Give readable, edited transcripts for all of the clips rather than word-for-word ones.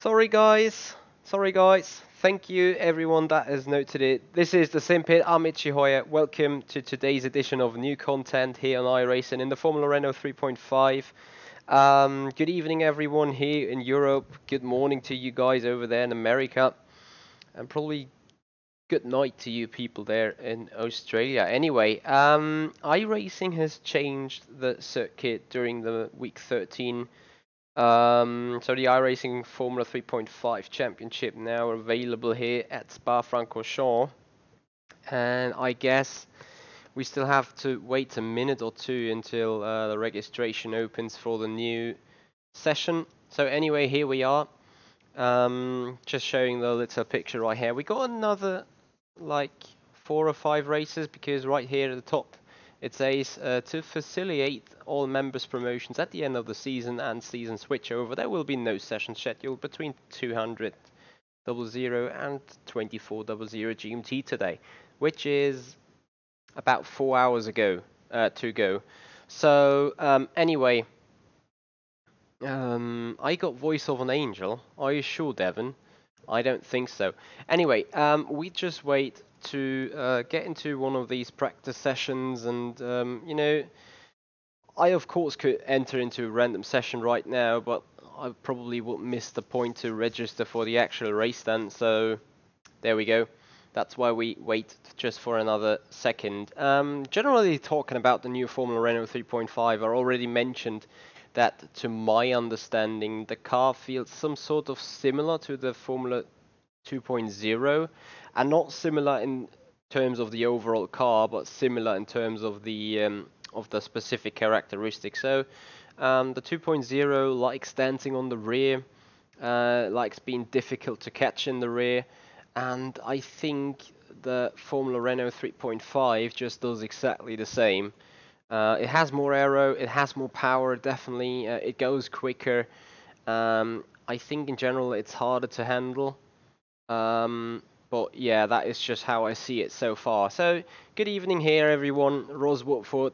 Sorry guys, thank you everyone that has noted it. This is the Simpit, I'm Michi. Welcome to today's edition of new content here on iRacing in the Formula Renault 3.5. Good evening everyone here in Europe, good morning to you guys over there in America, and probably good night to you people there in Australia. Anyway, iRacing has changed the circuit during the week 13. So the iRacing Formula 3.5 Championship now available here at Spa-Francorchamps, and I guess we still have to wait a minute or two until the registration opens for the new session. So anyway, here we are, just showing the little picture right here. We got another like 4 or 5 races, because right here at the top it says to facilitate all members promotions at the end of the season and season switchover, there will be no session scheduled between 200.00 and 24.00 GMT today, which is about 4 hours ago to go. So anyway, I got voice of an angel. Are you sure, Devon? I don't think so. Anyway, we just wait to get into one of these practice sessions, and you know, I of course could enter into a random session right now, but I probably would miss the point to register for the actual race then, so there we go. That's why we wait just for another second. Generally talking about the new Formula Renault 3.5, I already mentioned that, to my understanding, the car feels some sort of similar to the Formula 2.0, and not similar in terms of the overall car, but similar in terms of the specific characteristics. So the 2.0 likes dancing on the rear, likes being difficult to catch in the rear, and I think the Formula Renault 3.5 just does exactly the same. It has more aero, it has more power, definitely. It goes quicker. I think in general it's harder to handle. But yeah, that is just how I see it so far. So good evening here, everyone. Ros Watford,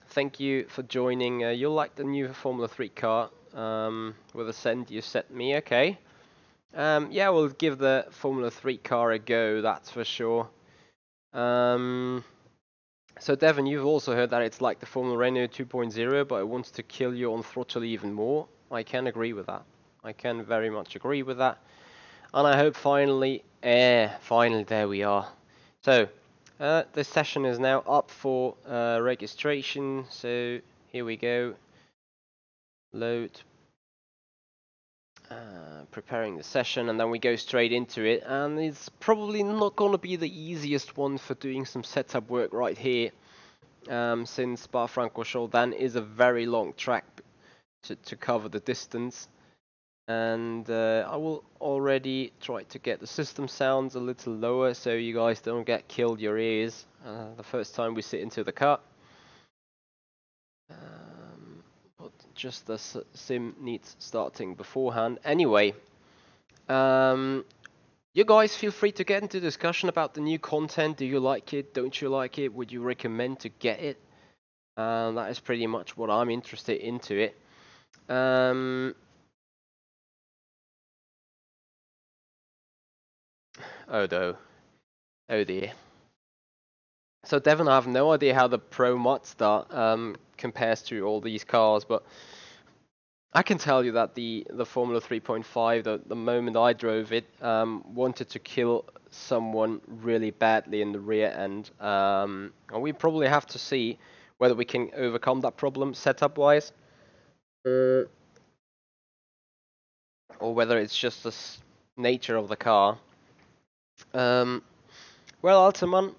thank you for joining. You'll like the new Formula 3 car with the send you sent me. Okay. Yeah, we'll give the Formula 3 car a go, that's for sure. So Devon, you've also heard that it's like the Formula Renault 2.0, but it wants to kill you on throttle even more. I can agree with that. I can very much agree with that. And I hope finally there we are. So, this session is now up for registration. So, here we go. Load. Preparing the session, and then we go straight into it. And it's probably not going to be the easiest one for doing some setup work right here. Since Spa-Francorchamps then is a very long track to cover the distance. And I will already try to get the system sounds a little lower so you guys don't get killed your ears the first time we sit into the car. But just the sim needs starting beforehand. Anyway, you guys feel free to get into discussion about the new content. Do you like it? Don't you like it? Would you recommend to get it? That is pretty much what I'm interested into it. Oh no. Oh dear. So Devon, I have no idea how the Pro Mazda compares to all these cars, but I can tell you that the Formula 3.5, the moment I drove it, wanted to kill someone really badly in the rear end. And we probably have to see whether we can overcome that problem setup-wise, or whether it's just the nature of the car. Well, Altaman,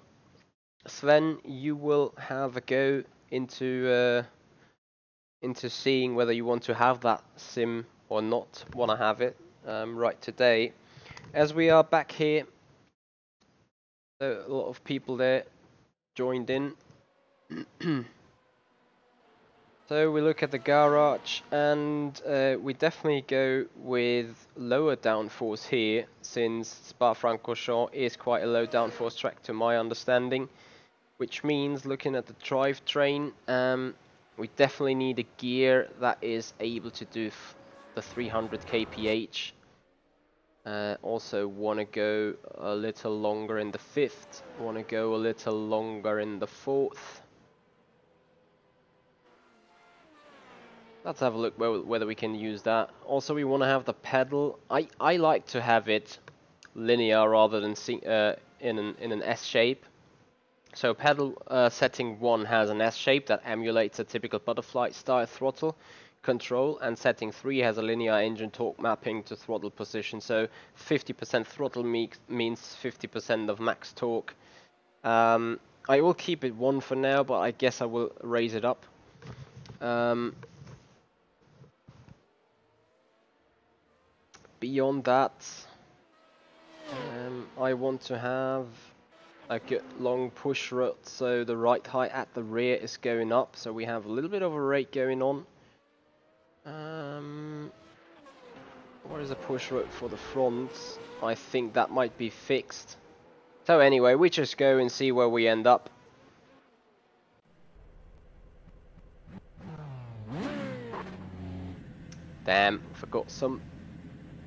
Sven, you will have a go into seeing whether you want to have that sim or not want to have it right today. As we are back here, a lot of people there joined in. So we look at the garage, and we definitely go with lower downforce here, since Spa-Francorchamps is quite a low downforce track to my understanding, which means, looking at the drivetrain, we definitely need a gear that is able to do the 300 kph Also want to go a little longer in the 5th, want to go a little longer in the 4th. Let's have a look whether we can use that. Also, we want to have the pedal. I like to have it linear rather than in an S shape. So pedal setting 1 has an S shape that emulates a typical butterfly style throttle control, and setting 3 has a linear engine torque mapping to throttle position. So 50% throttle means 50% of max torque. I will keep it 1 for now, but I guess I will raise it up. Beyond that, I want to have a good long push rod, so the ride height at the rear is going up, so we have a little bit of a rate going on. What is a push rod for the front? I think that might be fixed. So anyway, we just go and see where we end up. Damn, forgot some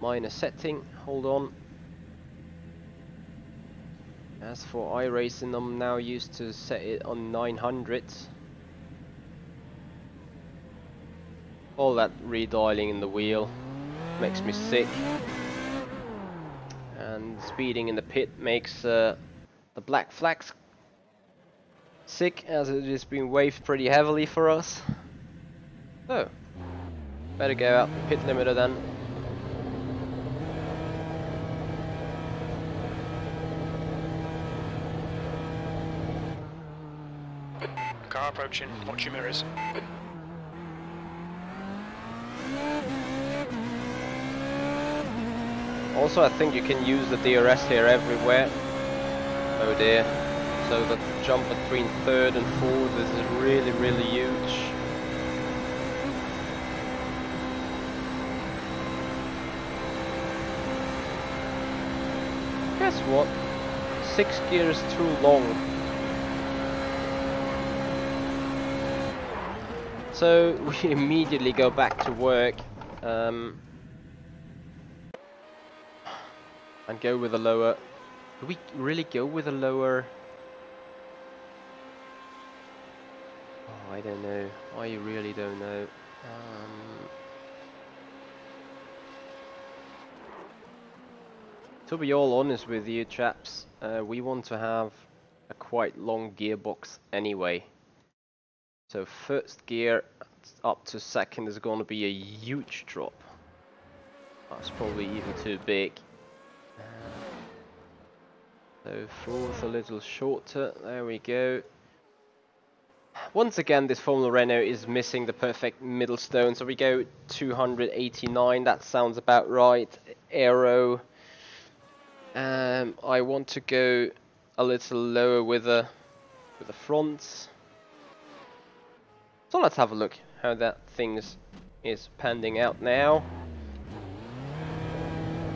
minor setting. Hold on. As for iRacing, I'm now used to set it on 900. All that redialing in the wheel makes me sick. And speeding in the pit makes the black flags sick, as it has been waved pretty heavily for us. So, better go out the pit limiter then. Car approaching, watch your mirrors. Also, I think you can use the DRS here everywhere. Oh dear. So the jump between 3rd and 4th is really, really huge. Guess what? 6 gears too long. So we immediately go back to work and go with a lower. Do we really go with a lower? Oh, I don't know. I really don't know. To be all honest with you, chaps, we want to have a quite long gearbox anyway. So 1st gear up to 2nd is going to be a huge drop. That's probably even too big. So 4th a little shorter, there we go. Once again, this Formula Renault is missing the perfect middle stone, so we go 289, that sounds about right. Aero, I want to go a little lower with the fronts. So let's have a look how that thing is panning out now.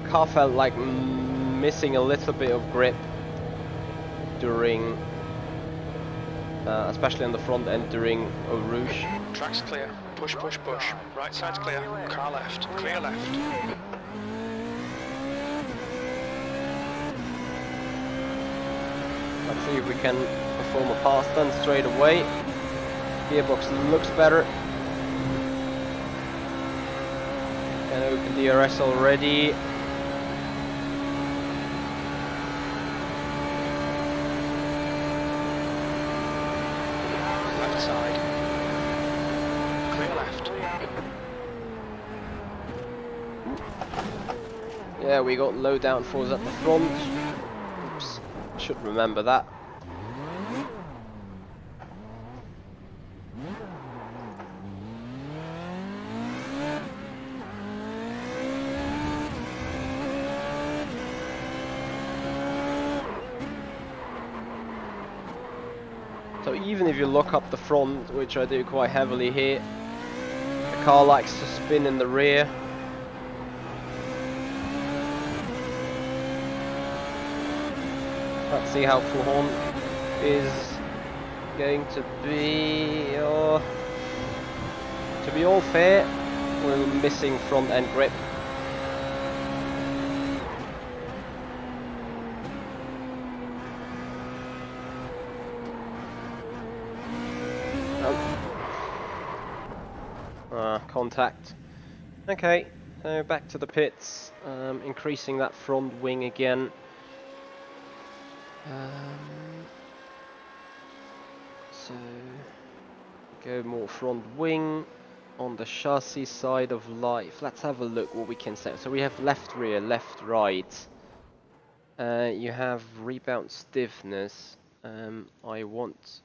Car felt like missing a little bit of grip during, especially on the front end during Eau Rouge. Track's clear. Push, push, push. Right side's clear. Car left. Clear left. Let's see if we can perform a pass then straight away. Gearbox looks better. Can open DRS already. Left side. Clear left. Yeah, we got low downforce at the front. Oops, should remember that. So even if you lock up the front, which I do quite heavily here, the car likes to spin in the rear. Let's see how Fouhon is going to be. To be all fair, we're missing front end grip. contact. Okay, so back to the pits, increasing that front wing again. So go more front wing on the chassis side of life. Let's have a look what we can say. So we have left rear, left right. You have rebound stiffness. I want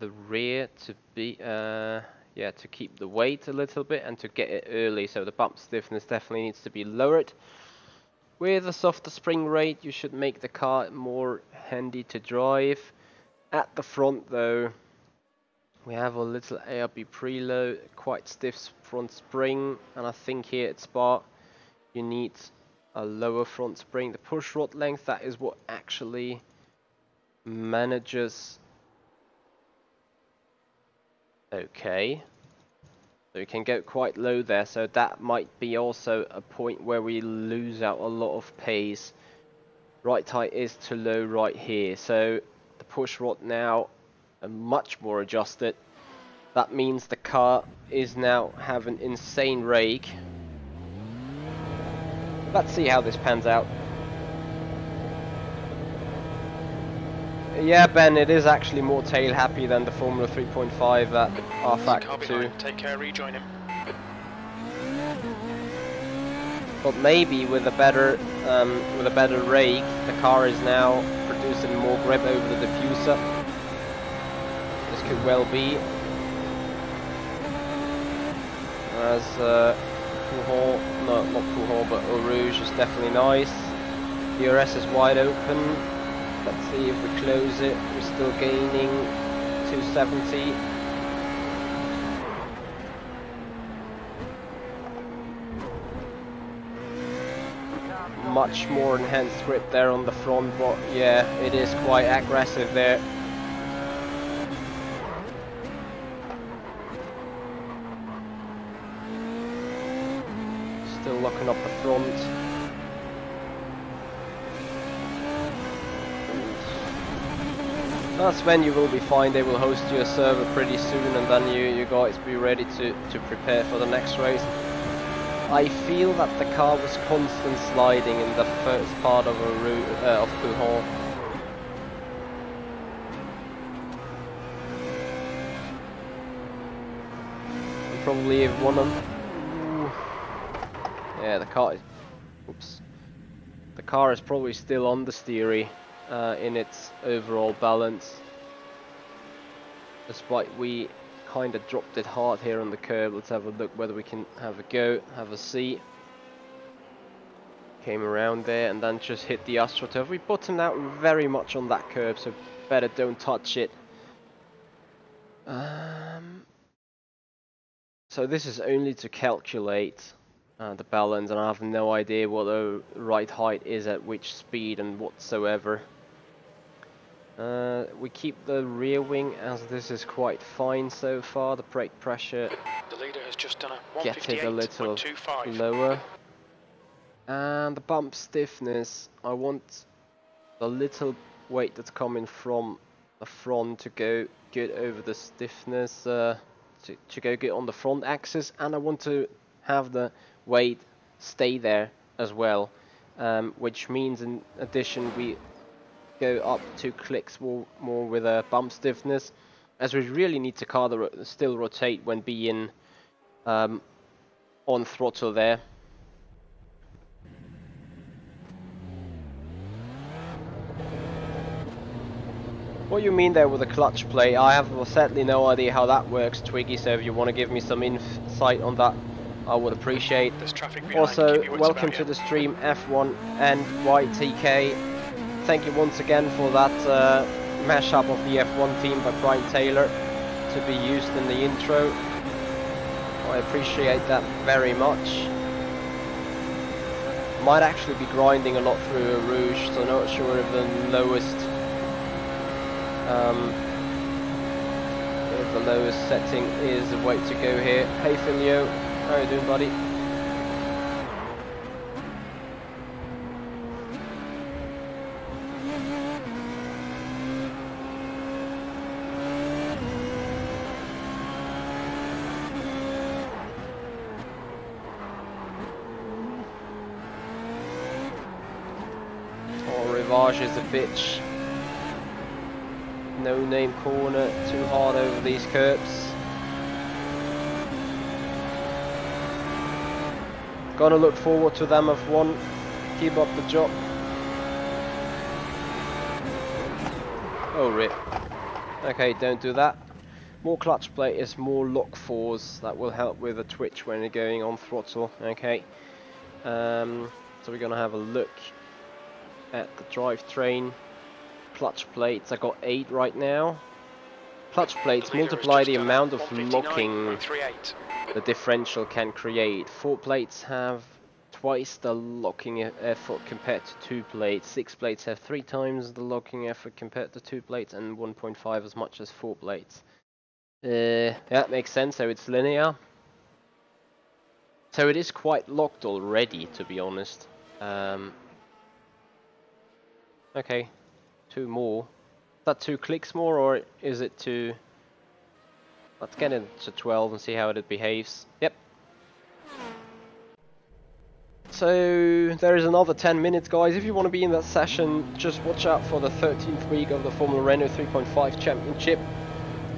the rear to be yeah, to keep the weight a little bit and to get it early, so the bump stiffness definitely needs to be lowered. With a softer spring rate you should make the car more handy to drive. At the front though, we have a little ARB preload, quite stiff front spring, and I think here at Spa you need a lower front spring. The push rod length, that is what actually manages. Okay, so we can go quite low there, so that might be also a point where we lose out a lot of pace. Right height is too low right here, so the push rod now are much more adjusted. That means the car is now having insane rake. Let's see how this pans out. Yeah, Ben, it is actually more tail happy than the Formula 3.5 at R Factor 2. Take care, rejoin him. But maybe with a better rake, the car is now producing more grip over the diffuser. This could well be. As Pujol, no, not Pujol, but Eau Rouge is definitely nice. DRS is wide open. Let's see if we close it. We're still gaining 270. Much more enhanced grip there on the front, but yeah, it is quite aggressive there. Still locking up the front. That's when you will be fine. They will host you a server pretty soon, and then you guys be ready to prepare for the next race. I feel that the car was constant sliding in the first part of a route of Pujol. And probably if one of yeah, the car is, oops, the car is probably still understeery in its overall balance, despite we kind of dropped it hard here on the curb. Let's have a look whether we can have a go, have a see. Came around there and then just hit the AstroTurf. We bottomed out very much on that curb, so better don't touch it. So this is only to calculate the balance, and I have no idea what the right height is at which speed and whatsoever. We keep the rear wing as this is quite fine so far. The brake pressure, The leader has just done a get it a little 158.25. lower. And the bump stiffness, I want the little weight that's coming from the front to go good over the stiffness, to go good on the front axis, and I want to have the weight stay there as well, which means in addition we go up 2 clicks more with a bump stiffness, as we really need the car to still rotate when being on throttle there. What you mean there with the clutch play? I have sadly no idea how that works, Twiggy, so if you want to give me some insight on that, I would appreciate. There's traffic behind. Also, Keep your wits welcome about to you. the stream, F1 and YTK. Thank you once again for that mashup of the F1 team by Brian Taylor to be used in the intro. I appreciate that very much. Might actually be grinding a lot through Rouge, so not sure if the lowest setting is the way to go here. Hey Filio, how you doing, buddy? Rivage is a bitch. No name corner, too hard over these curbs. Gonna look forward to them F1. Keep up the job. Oh rip. Okay, don't do that. More clutch plate is more lock force. That will help with the twitch when you're going on throttle. Okay. So we're gonna have a look at the drivetrain. Clutch plates, I got 8 right now. Clutch plates multiply the amount of locking the differential can create. 4 plates have twice the locking effort compared to 2 plates. 6 plates have 3 times the locking effort compared to 2 plates, and 1.5 as much as 4 plates. That makes sense, so it's linear. So it is quite locked already, to be honest. Okay, 2 more. Is that 2 clicks more, or is it 2? Let's get it to 12 and see how it behaves. Yep. So there is another 10 minutes, guys. If you want to be in that session, just watch out for the 13th week of the Formula Renault 3.5 Championship,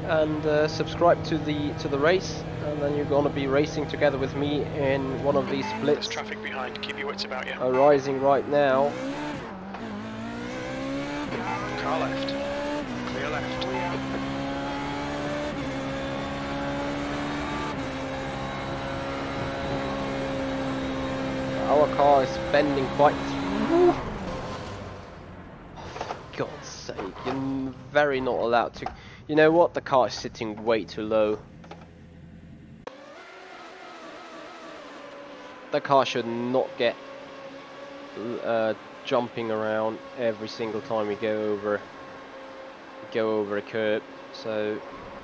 and subscribe to the race, and then you're gonna be racing together with me in one of these splits. There's traffic behind. Keep your wits about you. Arising right now. Car left. Clear left. Our car is bending quite. For God's sake, you're very not allowed to. You know what? The car is sitting way too low. The car should not get jumping around every single time we go over a curb. So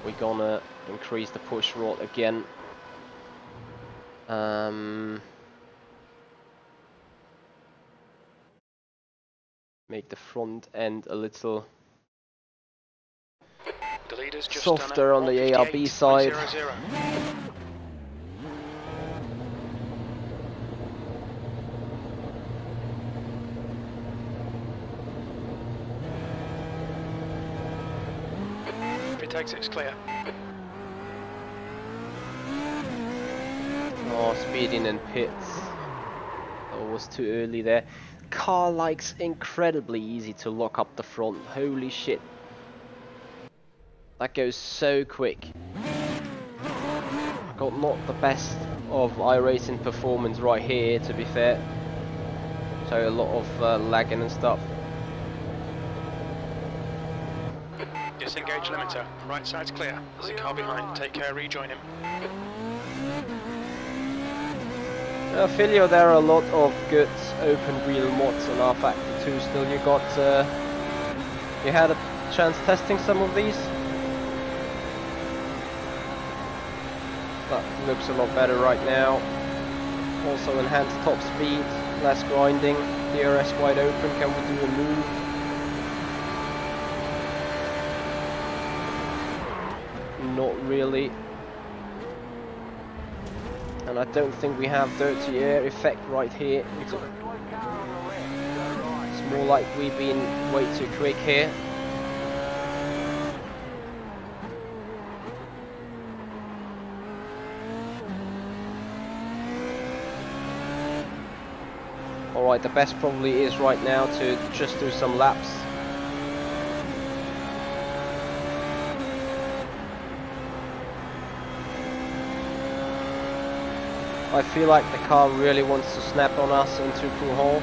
we're gonna increase the push rod again. Make the front end a little softer on the ARB side. Pit exit's clear. Oh, speeding in pits. That was too early there. Car likes incredibly easy to lock up the front. Holy shit. That goes so quick. Got not the best of iRacing performance right here, to be fair. So a lot of lagging and stuff. Disengage limiter. Right side's clear. There's a car behind. Take care, rejoin him. Filio, there are a lot of good open wheel mods on our factory too. Still, you got you had a chance testing some of these. That looks a lot better right now. Also enhanced top speed, less grinding, DRS wide open. Can we do a move? Not really. And I don't think we have dirty air effect right here. It's more like we've been way too quick here. Alright, the best probably is right now to just do some laps. I feel like the car really wants to snap on us into Coulthard.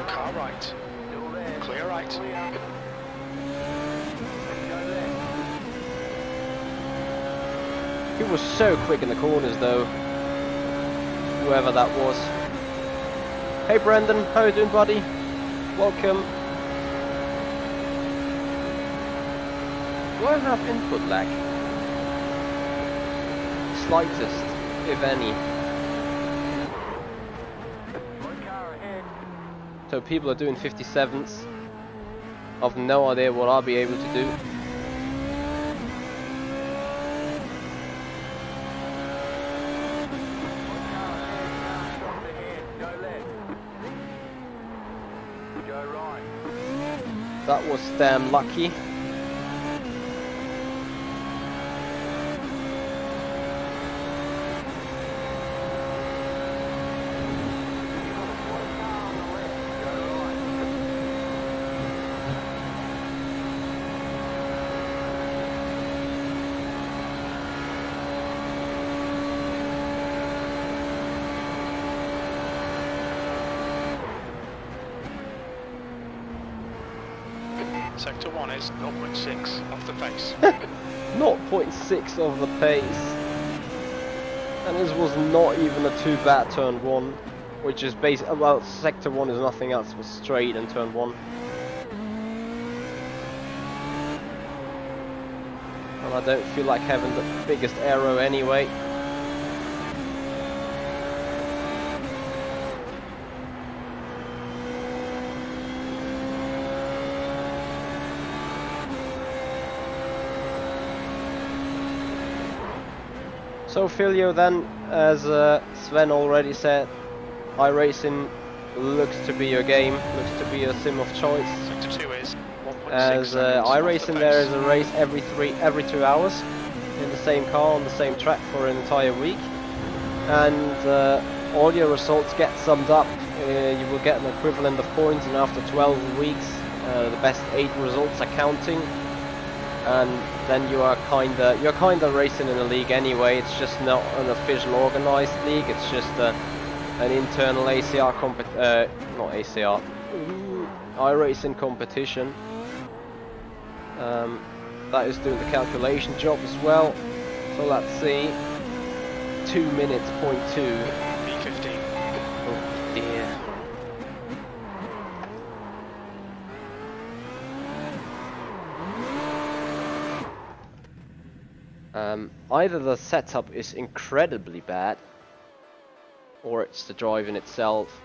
Car right. Clear right. He was so quick in the corners though. Whoever that was. Hey Brendan, how you doing, buddy? Welcome. Do I have input lag? Slightest, if any. So people are doing 57s. I've no idea what I'll be able to do. That was damn lucky. Sector 1 is 0.6 off the pace. 0.6 of the pace. And this was not even a too bad turn 1. Which is basically, well, sector 1 is nothing else but straight in turn 1. And I don't feel like having the biggest aero anyway. So Filio then, as Sven already said, iRacing looks to be your game, looks to be a sim of choice. Sector 2 is 1.6 As iRacing there is a race every 2 hours in the same car on the same track for an entire week, and all your results get summed up. You will get an equivalent of points, and after 12 weeks, the best 8 results are counting. And then you're kinda racing in a league anyway. It's just not an official organized league. It's just an internal ACR not ACR, iRacing competition. That is doing the calculation job as well. So let's see. 2 minutes, .2. B15. Oh dear. Either the setup is incredibly bad, or it's the drive in itself.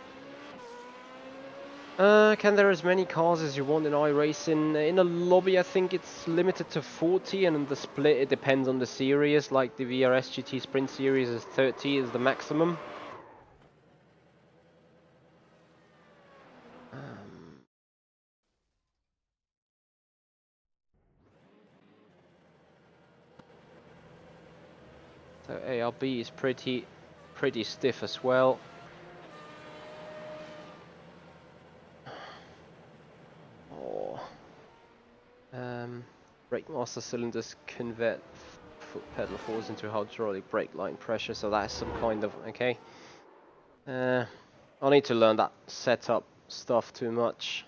Can there as many cars as you want in iRacing? In a lobby I think it's limited to 40, and in the split it depends on the series, like the VRS GT Sprint Series is 30 is the maximum. So ARB is pretty stiff as well. Oh. Brake master cylinders convert foot pedal force into hydraulic brake line pressure, so that's some kind of okay. I need to learn that setup stuff too much.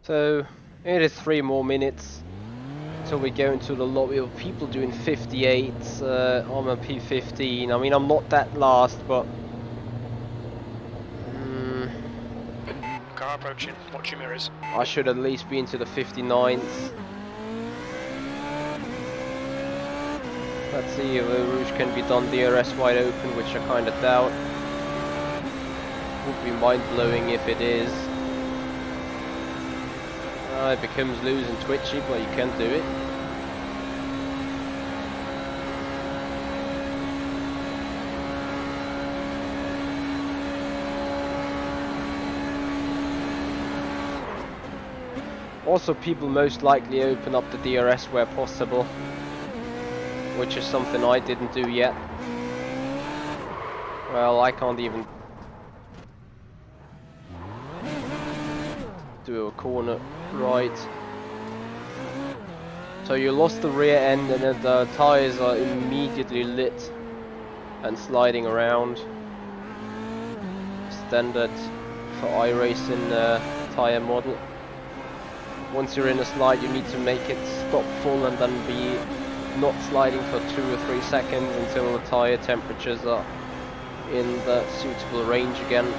So it is 3 more minutes until we go into the lobby of people doing 58s. I'm a P15. I mean, I'm not that last, but Car approaching, watch your mirrors. I should at least be into the 59s. Let's see if Rouge can be done DRS wide open, which I kind of doubt. Would be mind-blowing if it is. It becomes loose and twitchy, but you can do it. Also, people most likely open up the DRS where possible, which is something I didn't do yet. Well, I can't even do a corner right. So you lost the rear end, and then the tires are immediately lit and sliding around. Standard for iRacing tire model. Once you're in a slide, you need to make it stop full and then be not sliding for 2 or 3 seconds until the tire temperatures are in the suitable range again.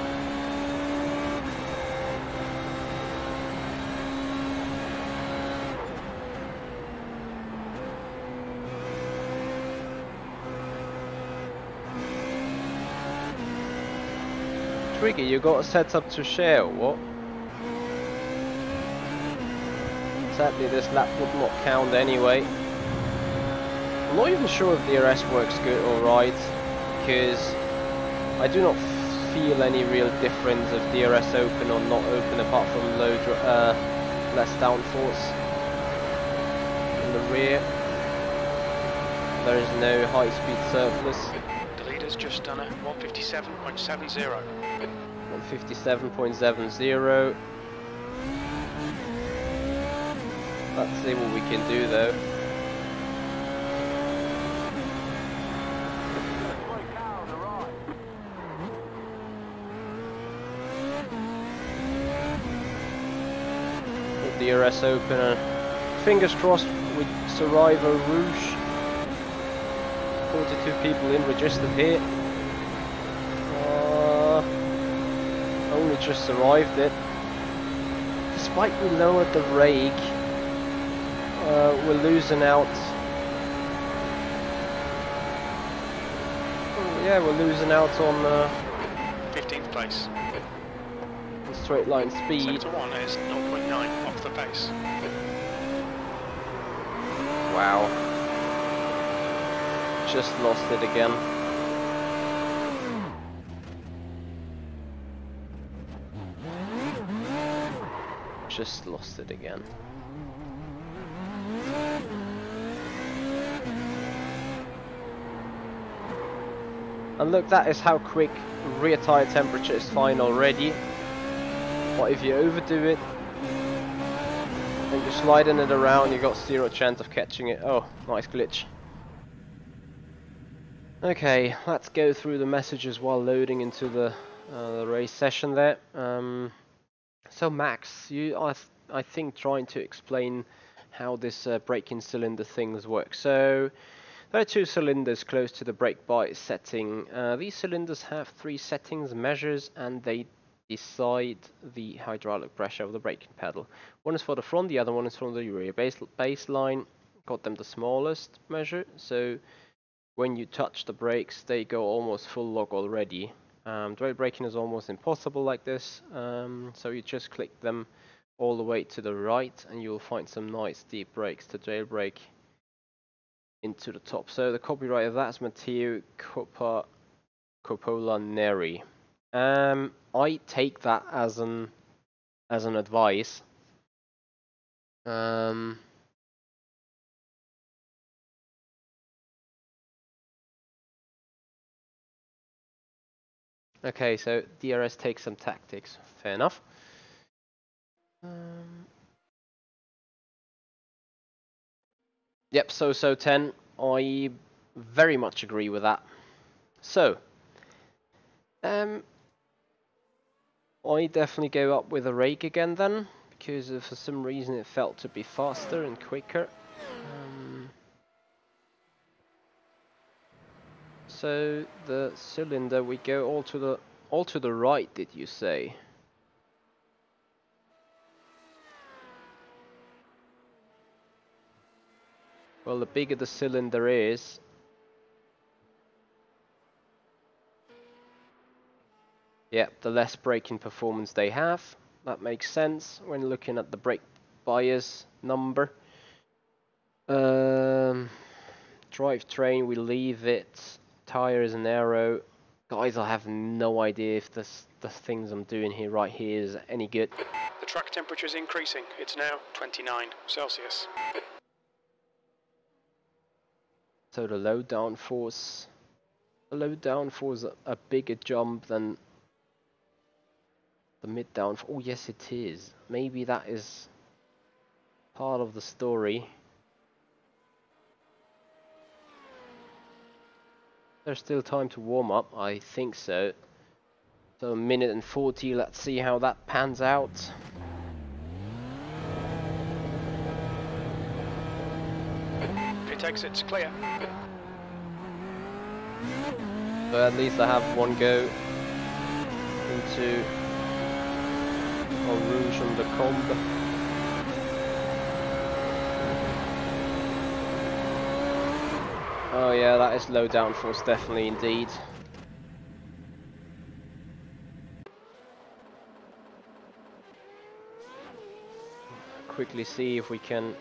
Ricky, you got a setup to share or what? Sadly, this lap would not count anyway. I'm not even sure if DRS works good or right, because I do not feel any real difference of DRS open or not open apart from less downforce in the rear. There is no high-speed surplus. The leader's just done a 157.70. 157.70. Let's see what we can do though. DRS open and fingers crossed with Survivor Rouge. 42 people in registered here. Only just survived it. Despite we lowered the rake, we're losing out. Yeah, we're losing out on 15th place. the straight line speed. Sector 1 is 0.9 off the pace. Wow. Just lost it again. Just lost it again. And look, that is how quick rear tire temperature is fine already. But if you overdo it and you're sliding it around, you got 0 chance of catching it. Oh, nice glitch. Okay, let's go through the messages while loading into the race session there. So Max, you are, I think, trying to explain how this braking cylinder things work. So there are 2 cylinders close to the brake bias setting. These cylinders have 3 settings, measures, and they decide the hydraulic pressure of the braking pedal. One is for the front, the other one is from the rear. Baseline got them the smallest measure, so when you touch the brakes, they go almost full lock already. Trail braking is almost impossible like this, so you just click them all the way to the right and you'll find some nice deep brakes to jailbrake into the top. So the copyright of that is Matteo Coppola Neri. I take that as an advice. Okay, so DRS takes some tactics. Fair enough. Yep, so 10. I very much agree with that. So, I definitely go up with a rake again then, because for some reason it felt to be faster and quicker. So the cylinder, we go all to the right, did you say? Well, the bigger the cylinder is, yeah, the less braking performance they have. That makes sense when looking at the brake bias number. Drivetrain, we leave it. Tires and aero. Guys, I have no idea if the things I'm doing here right here is any good. The track temperature is increasing. It's now 29 Celsius. So the low downforce. The low downforce a bigger jump than the mid downforce. Oh yes, it is. Maybe that is part of the story. There's still time to warm up, I think so. So 1 minute and 40, let's see how that pans out. Pit exit's clear. So at least I have one go into Rouge on the Combe. Oh yeah, that is low downforce, definitely indeed. quickly see if we can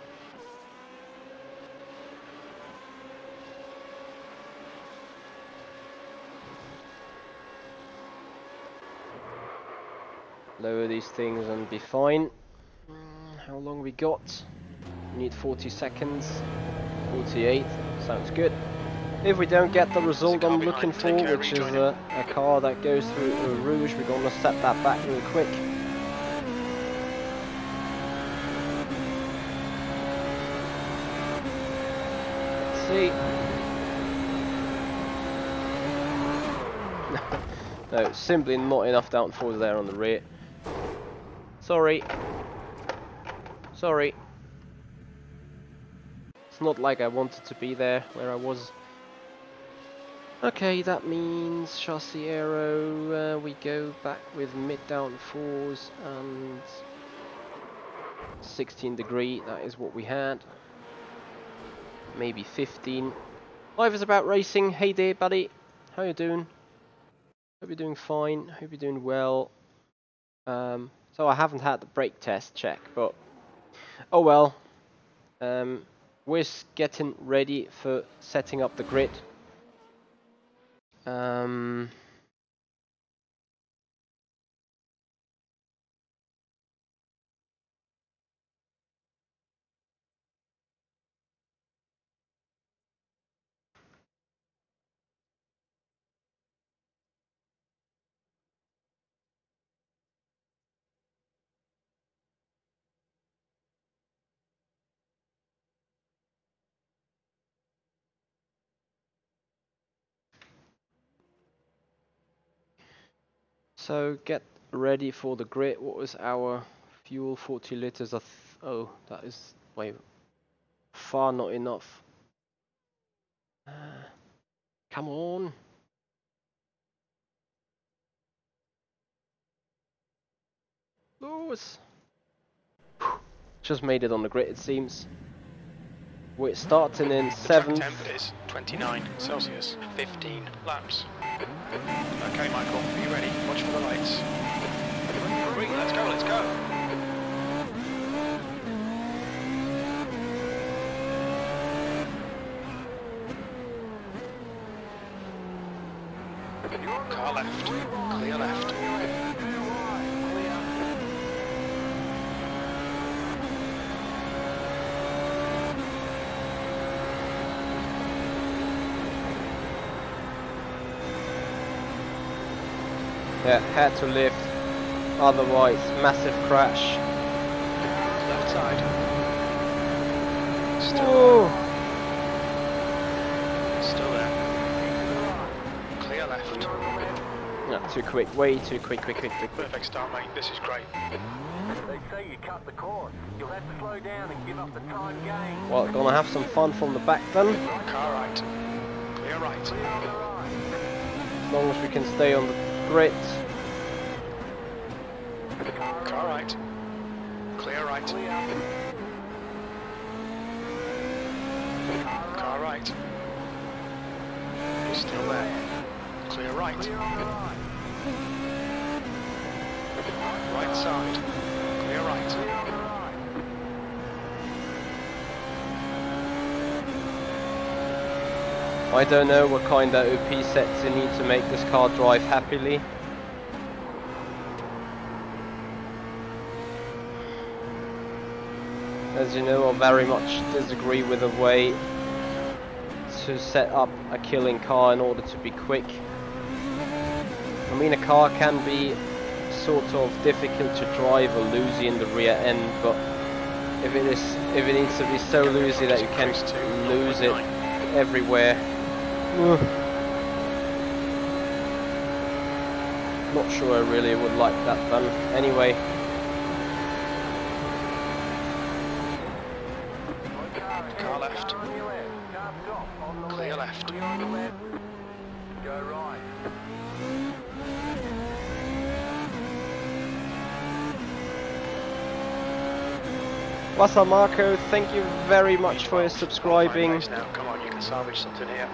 lower these things and be fine. How long we got? We need 40 seconds. 48. Sounds good. If we don't get the result I'm looking for, which is a car that goes through Rouge, we're gonna set that back real quick. Let's see. No, simply not enough downforce there on the rear. Sorry. Sorry. It's not like I wanted to be there where I was. Okay, that means chassis aero, we go back with mid downforce and 16 degree, that is what we had. Maybe 15. Life is about racing. Hey there, buddy. How you doing? Hope you're doing fine. Hope you're doing well. So I haven't had the brake test check, but oh well. We're getting ready for setting up the grid. So get ready for the grid. What was our fuel? 40 liters of... Oh, that is way far not enough. Come on. Lewis. Just made it on the grid, it seems. We're starting in 7th. Temp is 29 Celsius, 15 laps. Okay, Michael, are you ready? Watch for the lights. 3, let's go, let's go. Car left, clear left. Yeah, had to lift, otherwise massive crash. Left side. Still there. Clear left. Yeah, too quick, way too quick. Perfect start, mate. This is great. They say you cut the course. You'll have to slow down and give up the time gain. Well, gonna have some fun from the back then. Car right. Clear right. As long as we can stay on the grid. Car right. Clear right. Car right. You're still there. Clear right. Right side. Clear right. I don't know what kind of OP sets you need to make this car drive happily. As you know, I very much disagree with the way to set up a killing car in order to be quick. I mean, a car can be sort of difficult to drive or loosey in the rear end, but if it needs to be so loosey that you can lose it everywhere. Not sure I really would like that done. Anyway. Car left. Clear left. Go right. What's up, Marco? Thank you very much for subscribing. Now, come on, you can salvage something here.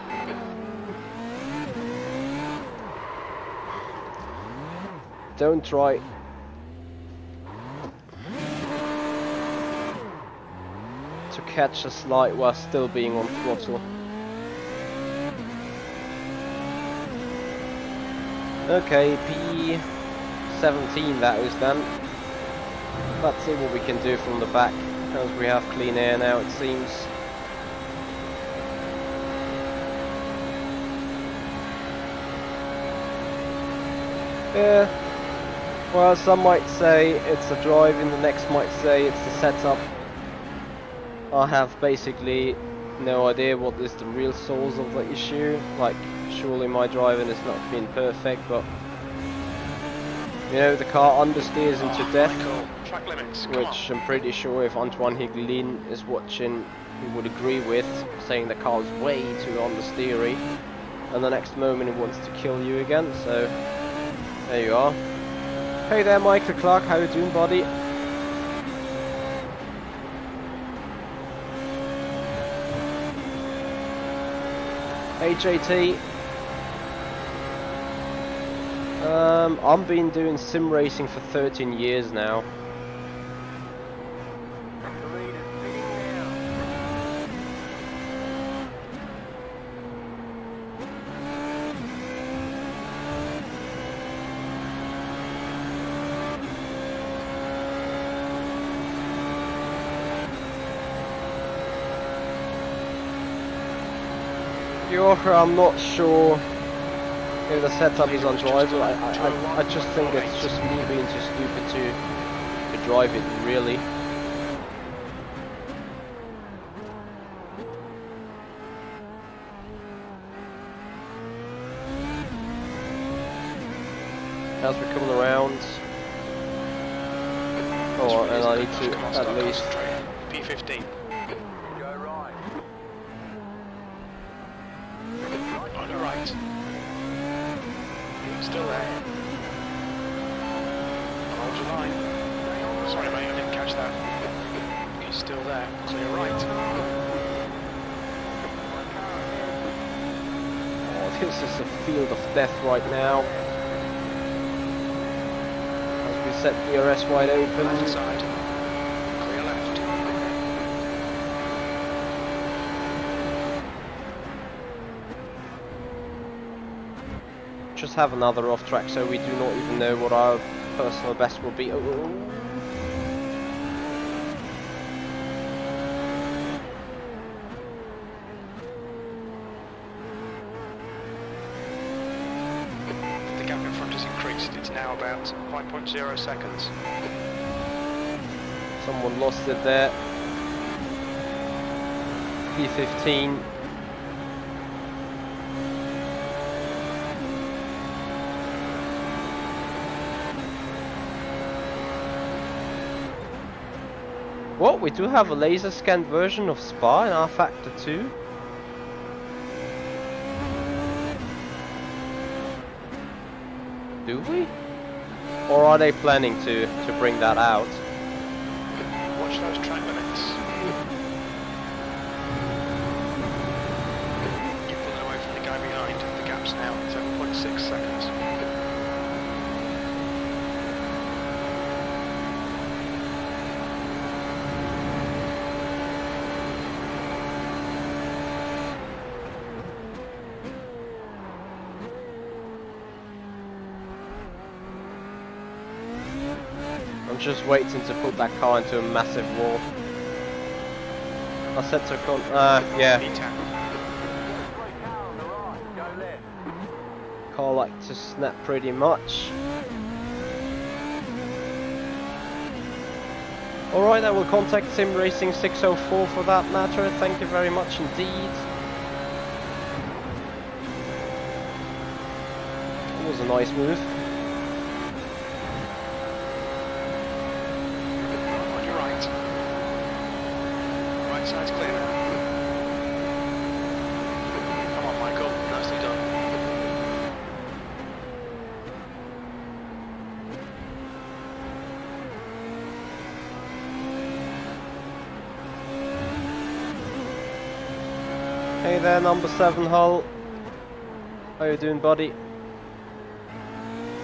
Don't try. catch a slide while still being on throttle. Okay, P17 that is then. Let's see what we can do from the back, as we have clean air now it seems. Yeah, well some might say it's the driving, the next might say it's the setup. I have basically no idea what is the real source of the issue. Like, surely my driving has not been perfect, but you know, the car understeers into death, track limits, which I'm pretty sure if Antoine Higuelin is watching, he would agree with, saying the car is way too understeery, and the next moment it wants to kill you again. So there you are. Hey there, Michael Clark, how you doing, buddy? Hey JT. I've been doing sim racing for 13 years now. I'm not sure if the setup is undrivable. I just think it's just me being too stupid to drive it, really. As we're coming around. Oh, and I need to at least P15. Still there. Hold your line. Sorry mate, I didn't catch that. He's still there. Clear right. Oh, this is a field of death right now. As we set DRS wide open. Left side. Clear left. Just have another off track, so we do not even know what our personal best will be. Oh. The gap in front has increased. It's now about 5.0 seconds. Someone lost it there. P15. What? We do have a laser scanned version of Spa in R Factor 2? Do we? Or are they planning to bring that out? Watch those track limits. You're pulling away from the guy behind. The gap's now 7.6 seconds. I'm just waiting to put that car into a massive wall. I said to yeah. Car like to snap pretty much. Alright, I will contact Simracing 604 for that matter. Thank you very much indeed. That was a nice move. Side's clear now. Come on, Michael. Nicely done. Hey there, number 7 Hull. How you doing, buddy?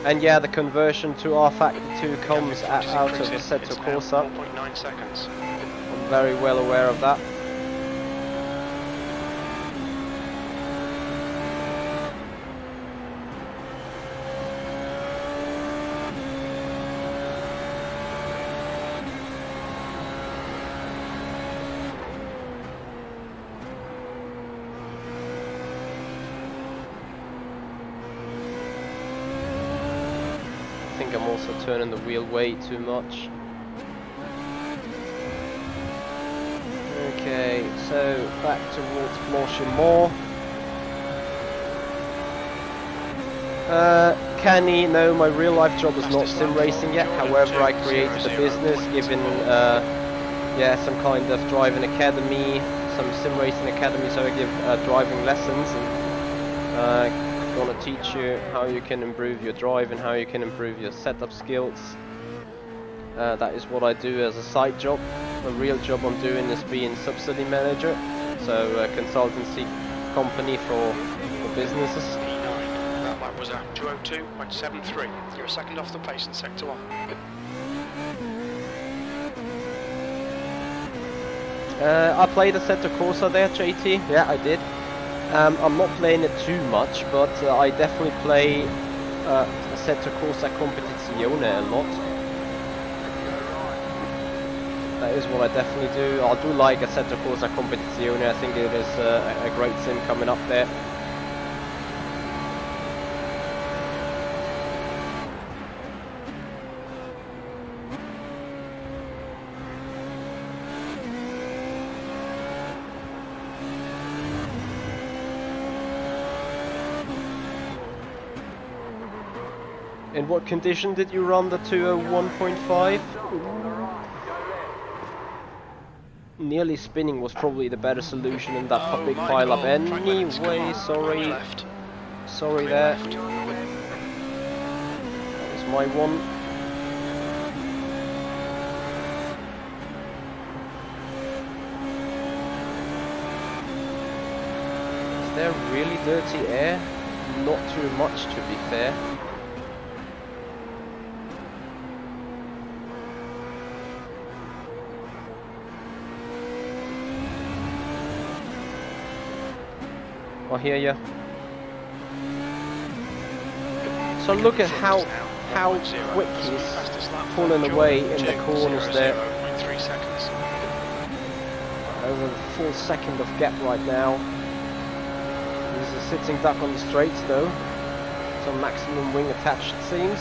And yeah, the conversion to R Factor 2 comes out of the Assetto Corsa. 4.9 seconds. I'm very well aware of that. think I'm also turning the wheel way too much. Okay, so back towards Francochamps. Kenny, no, my real life job is not sim racing yet. However, I created a business giving yeah, some kind of driving academy, some sim racing academy, so I give driving lessons and gonna teach you how you can improve your drive and how you can improve your setup skills. That is what I do as a side job. A real job I'm doing is being subsidy manager, so a consultancy company for businesses. P9, that was a 202.73. You're a second off the pace in sector 1. I played Assetto Corsa there, JT. Yeah, I did. I'm not playing it too much, but I definitely play Assetto Corsa Competizione a lot. That is what I definitely do. I do like Assetto Corsa Competizione. I think it is a great sim coming up there. In what condition did you run the 201.5? Nearly spinning was probably the better solution in that big pile up anyway. Sorry. Sorry there. That was my one. Is there really dirty air? Not too much, to be fair. I hear you. So look at how quick he's pulling away in the corners there. There's a full second of gap right now. He's a sitting duck on the straights though. Some maximum wing attached, it seems.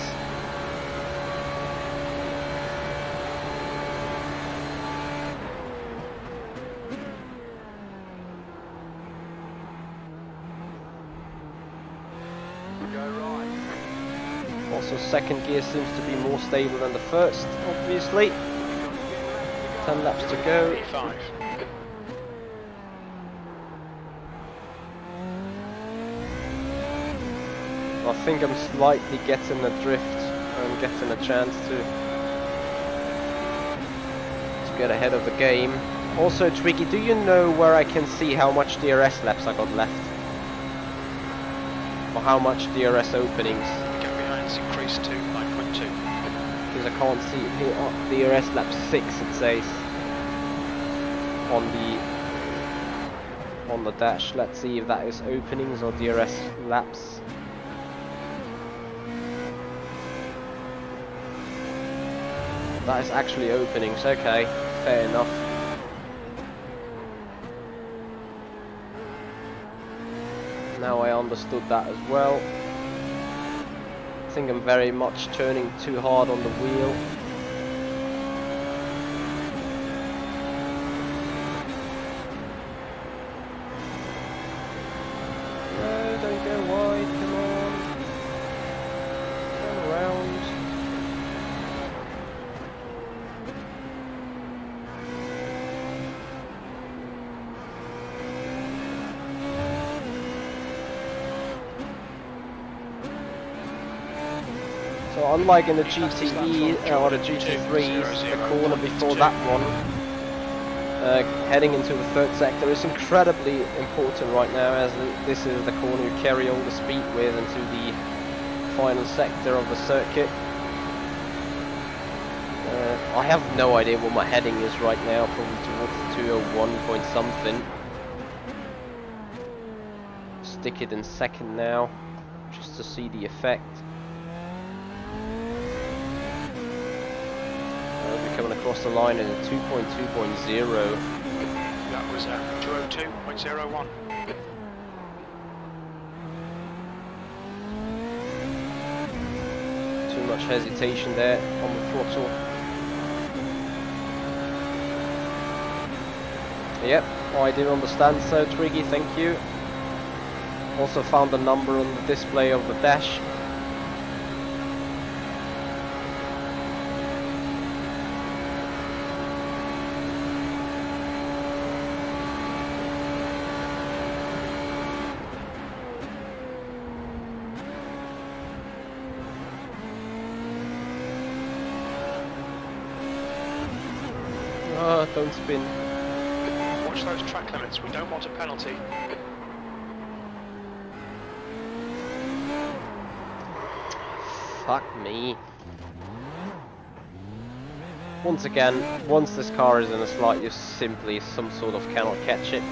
Also, second gear seems to be more stable than the first, obviously. 10 laps to go. I think I'm slightly getting a drift and getting a chance to get ahead of the game. Also, Twiggy, do you know where I can see how much DRS laps I got left? Or how much DRS openings? Increase to 9.2. Because I can't see it here. DRS lap 6 it says on the dash. Let's see if that is openings or DRS laps. That is actually openings. Okay, fair enough. Now I understood that as well. I think I'm very much turning too hard on the wheel. No, don't go wide, come on. Turn around. So unlike in the GTE or the GT3s, the corner before that one, heading into the third sector is incredibly important right now, as this is the corner you carry all the speed with into the final sector of the circuit. I have no idea what my heading is right now, probably towards 201 point something. Stick it in second now, just to see the effect. Coming across the line at a 2.2.0. That was a 202.01. much hesitation there on the throttle. Yep, I do understand so, Triggy, thank you. Also found the number on the display of the dash. Oh, don't spin. Watch those track limits, we don't want a penalty. Fuck me. Once again, once this car is in a slot, you simply some sort of cannot catch it.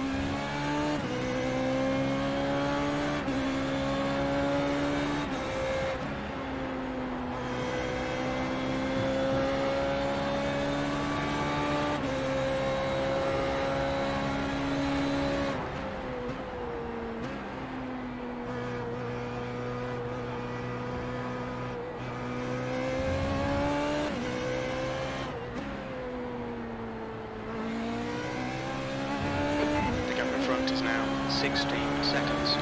The gap in front is now 16 seconds.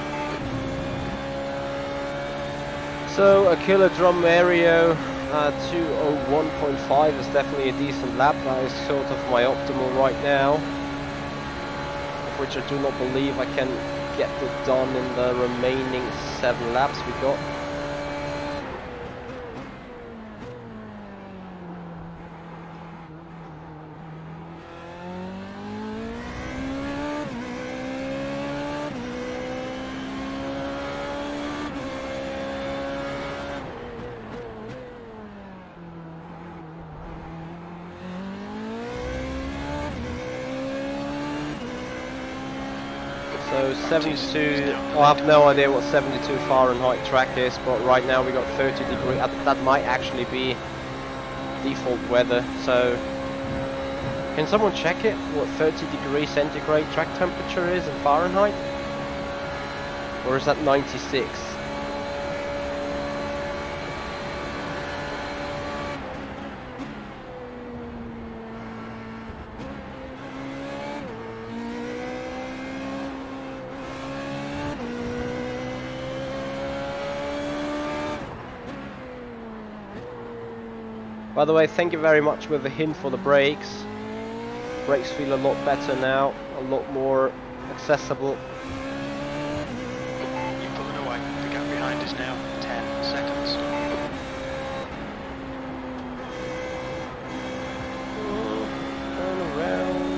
So a Kilodrum Aero 201.5 is definitely a decent lap. That is sort of my optimal right now, of which I do not believe I can get it done in the remaining 7 laps we got. So 72, I have no idea what 72 Fahrenheit track is, but right now we got 30 degrees, that might actually be default weather, so can someone check it, what 30 degrees centigrade track temperature is in Fahrenheit? Or is that 96? By the way, thank you very much with the hint for the brakes. Brakes feel a lot better now, a lot more accessible. You're pulling away. The gap behind is now 10 seconds. Turn around.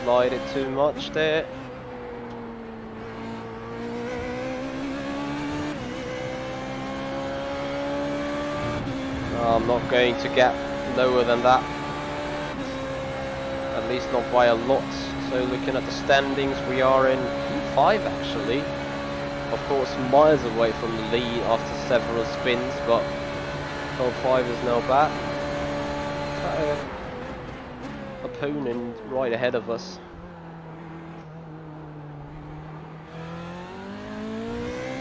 Slide it too much there. I'm not going to get lower than that, at least not by a lot. So looking at the standings, we are in P5 actually, of course miles away from the lead after several spins, but top 5 is now back. Opponent right ahead of us.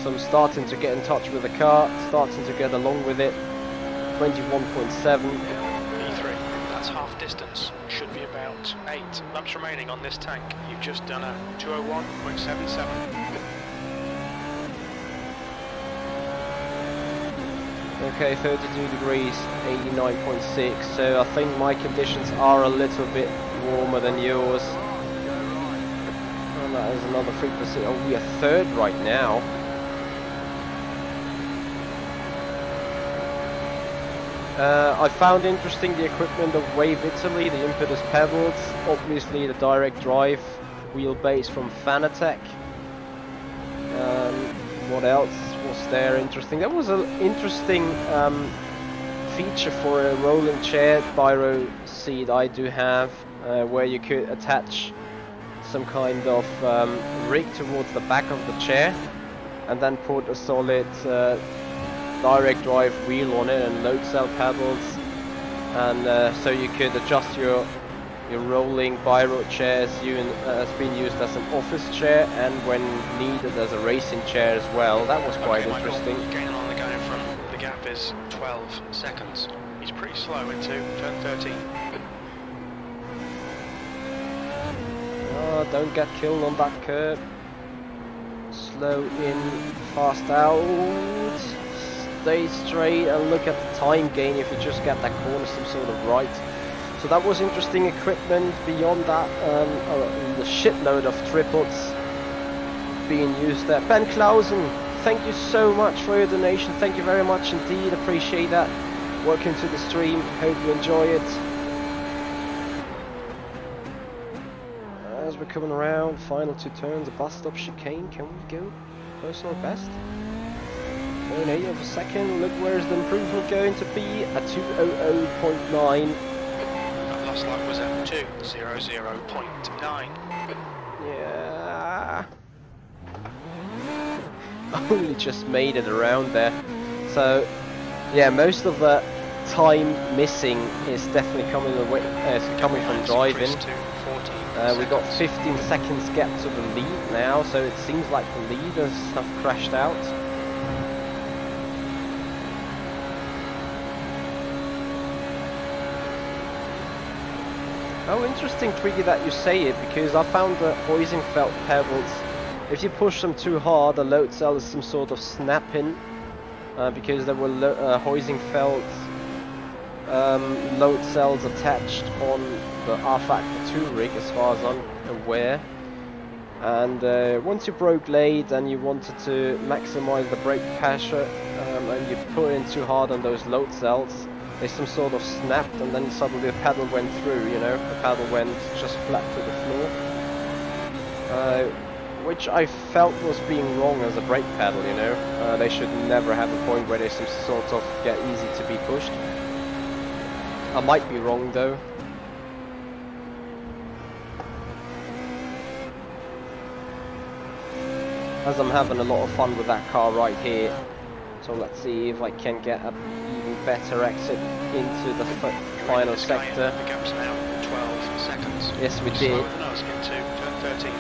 So I'm starting to get in touch with the car, starting to get along with it. 21.7. P3, that's half distance. Should be about 8 laps remaining on this tank. You've just done a 201.77. Okay, 32 degrees, 89.6, so I think my conditions are a little bit warmer than yours. And that is another frequency. Oh, we are third right now. I found interesting the equipment of Wave Italy, the impetus pedals, obviously the direct drive wheelbase from Fanatec. What else was there interesting? That was an interesting feature for a rolling chair biro seat I do have, where you could attach some kind of rig towards the back of the chair and then put a solid direct drive wheel on it and load cell pedals and so you could adjust your rolling biro chairs. It's been used as an office chair and when needed as a racing chair as well. That was quite interesting. Gaining on the guy in front. The gap is 12 seconds. He's pretty slow into turn 13. Oh, don't get killed on that curb. Slow in, fast out. Stay straight and look at the time gain if you just get that corner some sort of right. So that was interesting equipment. Beyond that, the shitload of triples being used there. Ben Clausen, thank you so much for your donation. Thank you very much indeed. Appreciate that. Welcome to the stream. Hope you enjoy it. As we're coming around, final 2 turns, a bus stop chicane. Can we go personal best? 0.8 of a second. Look, where's the improvement going to be? A 2:00.9. Last lap was at 2:00.9. Yeah. Only just made it around there. So, yeah, most of the time missing is definitely coming from driving. We got 15 seconds gap to the lead now, so it seems like the leaders have crashed out. Oh, interesting, Twiggy, that you say it, because I found the hoising felt pebbles, if you push them too hard, the load cell is some sort of snapping, because there were hoising felt load cells attached on the R-Factor 2 rig, as far as I'm aware. And once you broke late and you wanted to maximize the brake pressure, and you put in too hard on those load cells, they some sort of snapped, and then suddenly the pedal went through, you know, the pedal went just flat to the floor. Which I felt was being wrong as a brake pedal, you know. They should never have a point where they some sort of get easy to be pushed. I might be wrong though. As I'm having a lot of fun with that car right here. So let's see if I can get a even better exit into the final sector. The gap's now 12 seconds. Yes, we did. Into turn 13.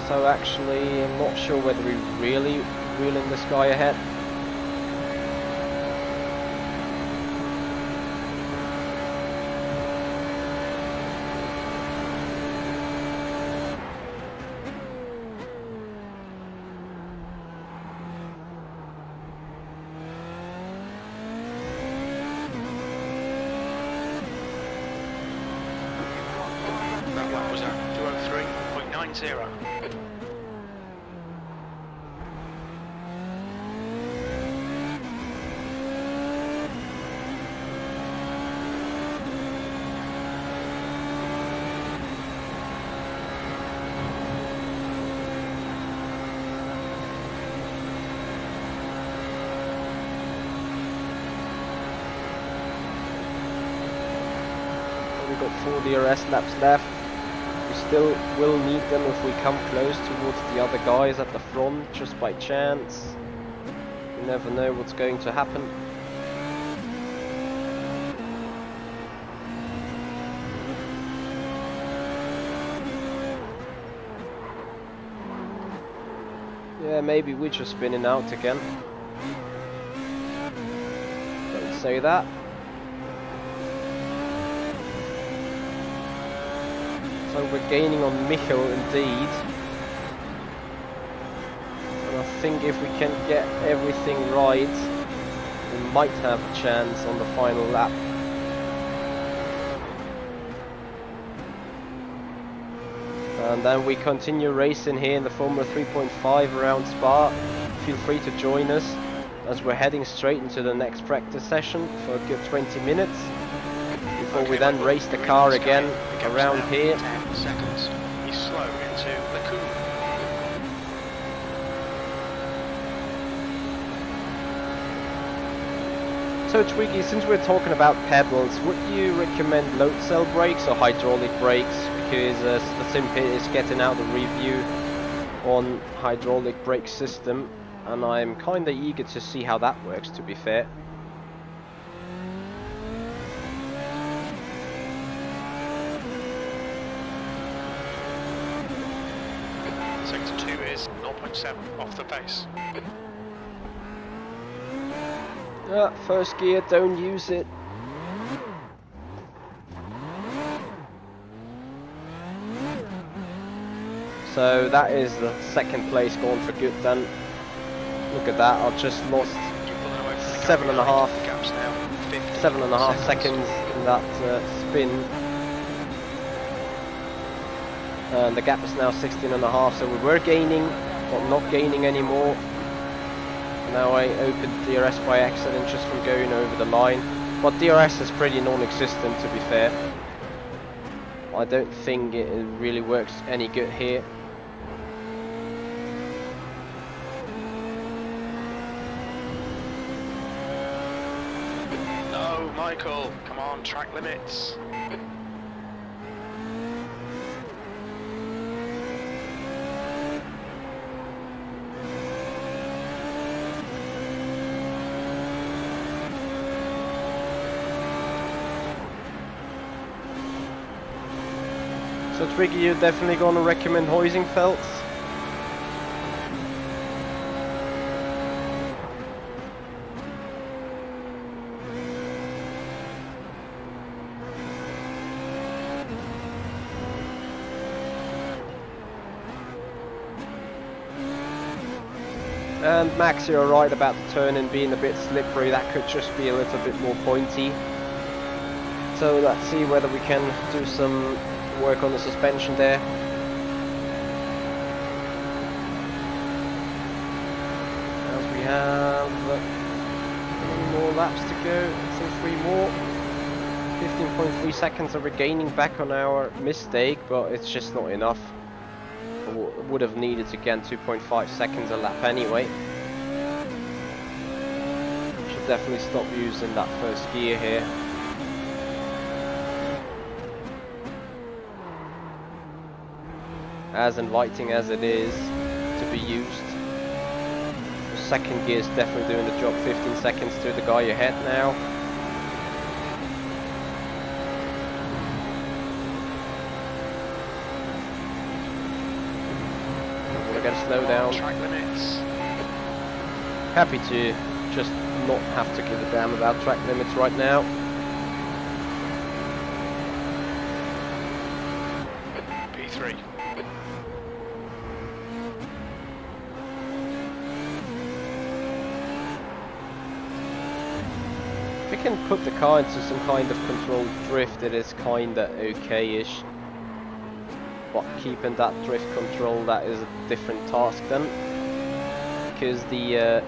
So actually, I'm not sure whether we really wheeling this guy ahead. That lap was at 2:03.90. We've got 4 DRS laps left. We still will need them if we come close towards the other guys at the front, just by chance. You never know what's going to happen. Yeah, maybe we're just spinning out again. Don't say that. So we're gaining on Micho indeed. And I think if we can get everything right, we might have a chance on the final lap. And then we continue racing here in the Formula 3.5 around Spa. Feel free to join us as we're heading straight into the next practice session for a good 20 minutes. Before we then race the car again around here. 10 seconds. He's slow into the coupe. So Twiggy, since we're talking about pedals, would you recommend load cell brakes or hydraulic brakes? Because the Simpit is getting out a review on hydraulic brake system, and I'm kinda eager to see how that works, to be fair. sector 2 is 0.7 off the pace. First gear, don't use it. So that is the second place gone for good then. Look at that, I've just lost 7.5 seconds in that spin. And the gap is now 16.5, so we were gaining, but not gaining anymore. Now I opened DRS by accident just from going over the line. But DRS is pretty non-existent, to be fair. I don't think it really works any good here. No, Michael, come on, track limits. So Twiggy, you're definitely going to recommend hoising felts? And Max, you're right about the turning being a bit slippery. That could just be a little bit more pointy. So let's see whether we can do some work on the suspension there. As we have 3 more laps to go, so 3 more. 15.3 seconds of regaining back on our mistake, but it's just not enough. Would have needed to gain 2.5 seconds a lap anyway. Should definitely stop using that first gear here. As inviting as it is to be used. The second gear is definitely doing the job. 15 seconds to the guy ahead now. We're going to slow down. Track limits. Happy to just not have to give a damn about track limits right now. P3. If we can put the car into some kind of controlled drift, it is kinda okay-ish. But keeping that drift control, that is a different task then. Because the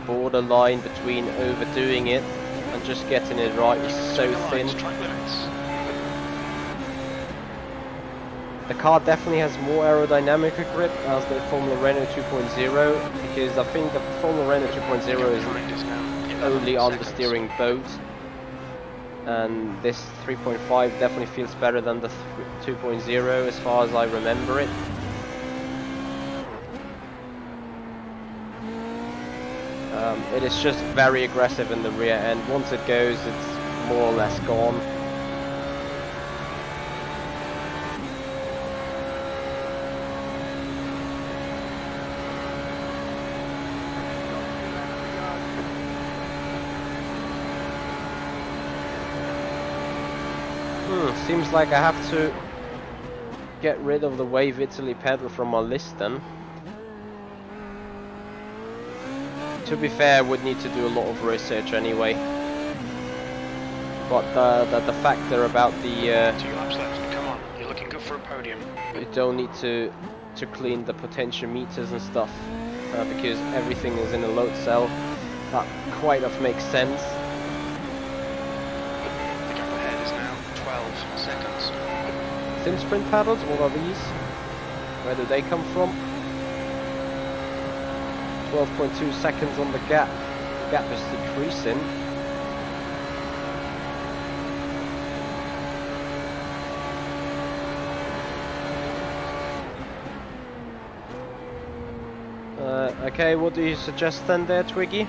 borderline between overdoing it and just getting it right is so thin. The car definitely has more aerodynamic grip as the Formula Renault 2.0, because I think the Formula Renault 2.0 is only on the steering boat, and this 3.5 definitely feels better than the 2.0 as far as I remember it. It is just very aggressive in the rear end. Once it goes, it's more or less gone. Seems like I have to get rid of the Wave Italy pedal from my list then. To be fair, I would need to do a lot of research anyway. But the factor about the 2 laps left, come on, you're looking good for a podium. you don't need to clean the potentiometers and stuff, because everything is in a load cell. That quite of makes sense. The gap ahead is now 12 seconds. Sim sprint paddles, what are these? Where do they come from? 12.2 seconds on the gap. The gap is decreasing. Okay, what do you suggest then there, Twiggy?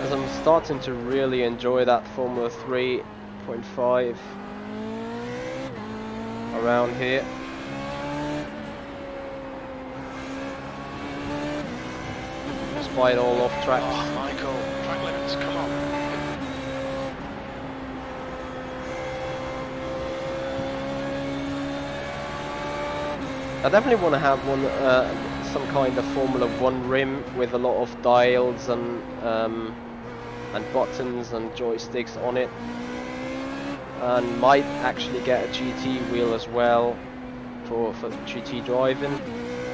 As I'm starting to really enjoy that Formula 3.5. around here. Despite all off tracks. Oh, Michael, track limits, come on. I definitely want to have one, some kind of Formula 1 rim with a lot of dials and buttons and joysticks on it. And might actually get a GT wheel as well for GT driving.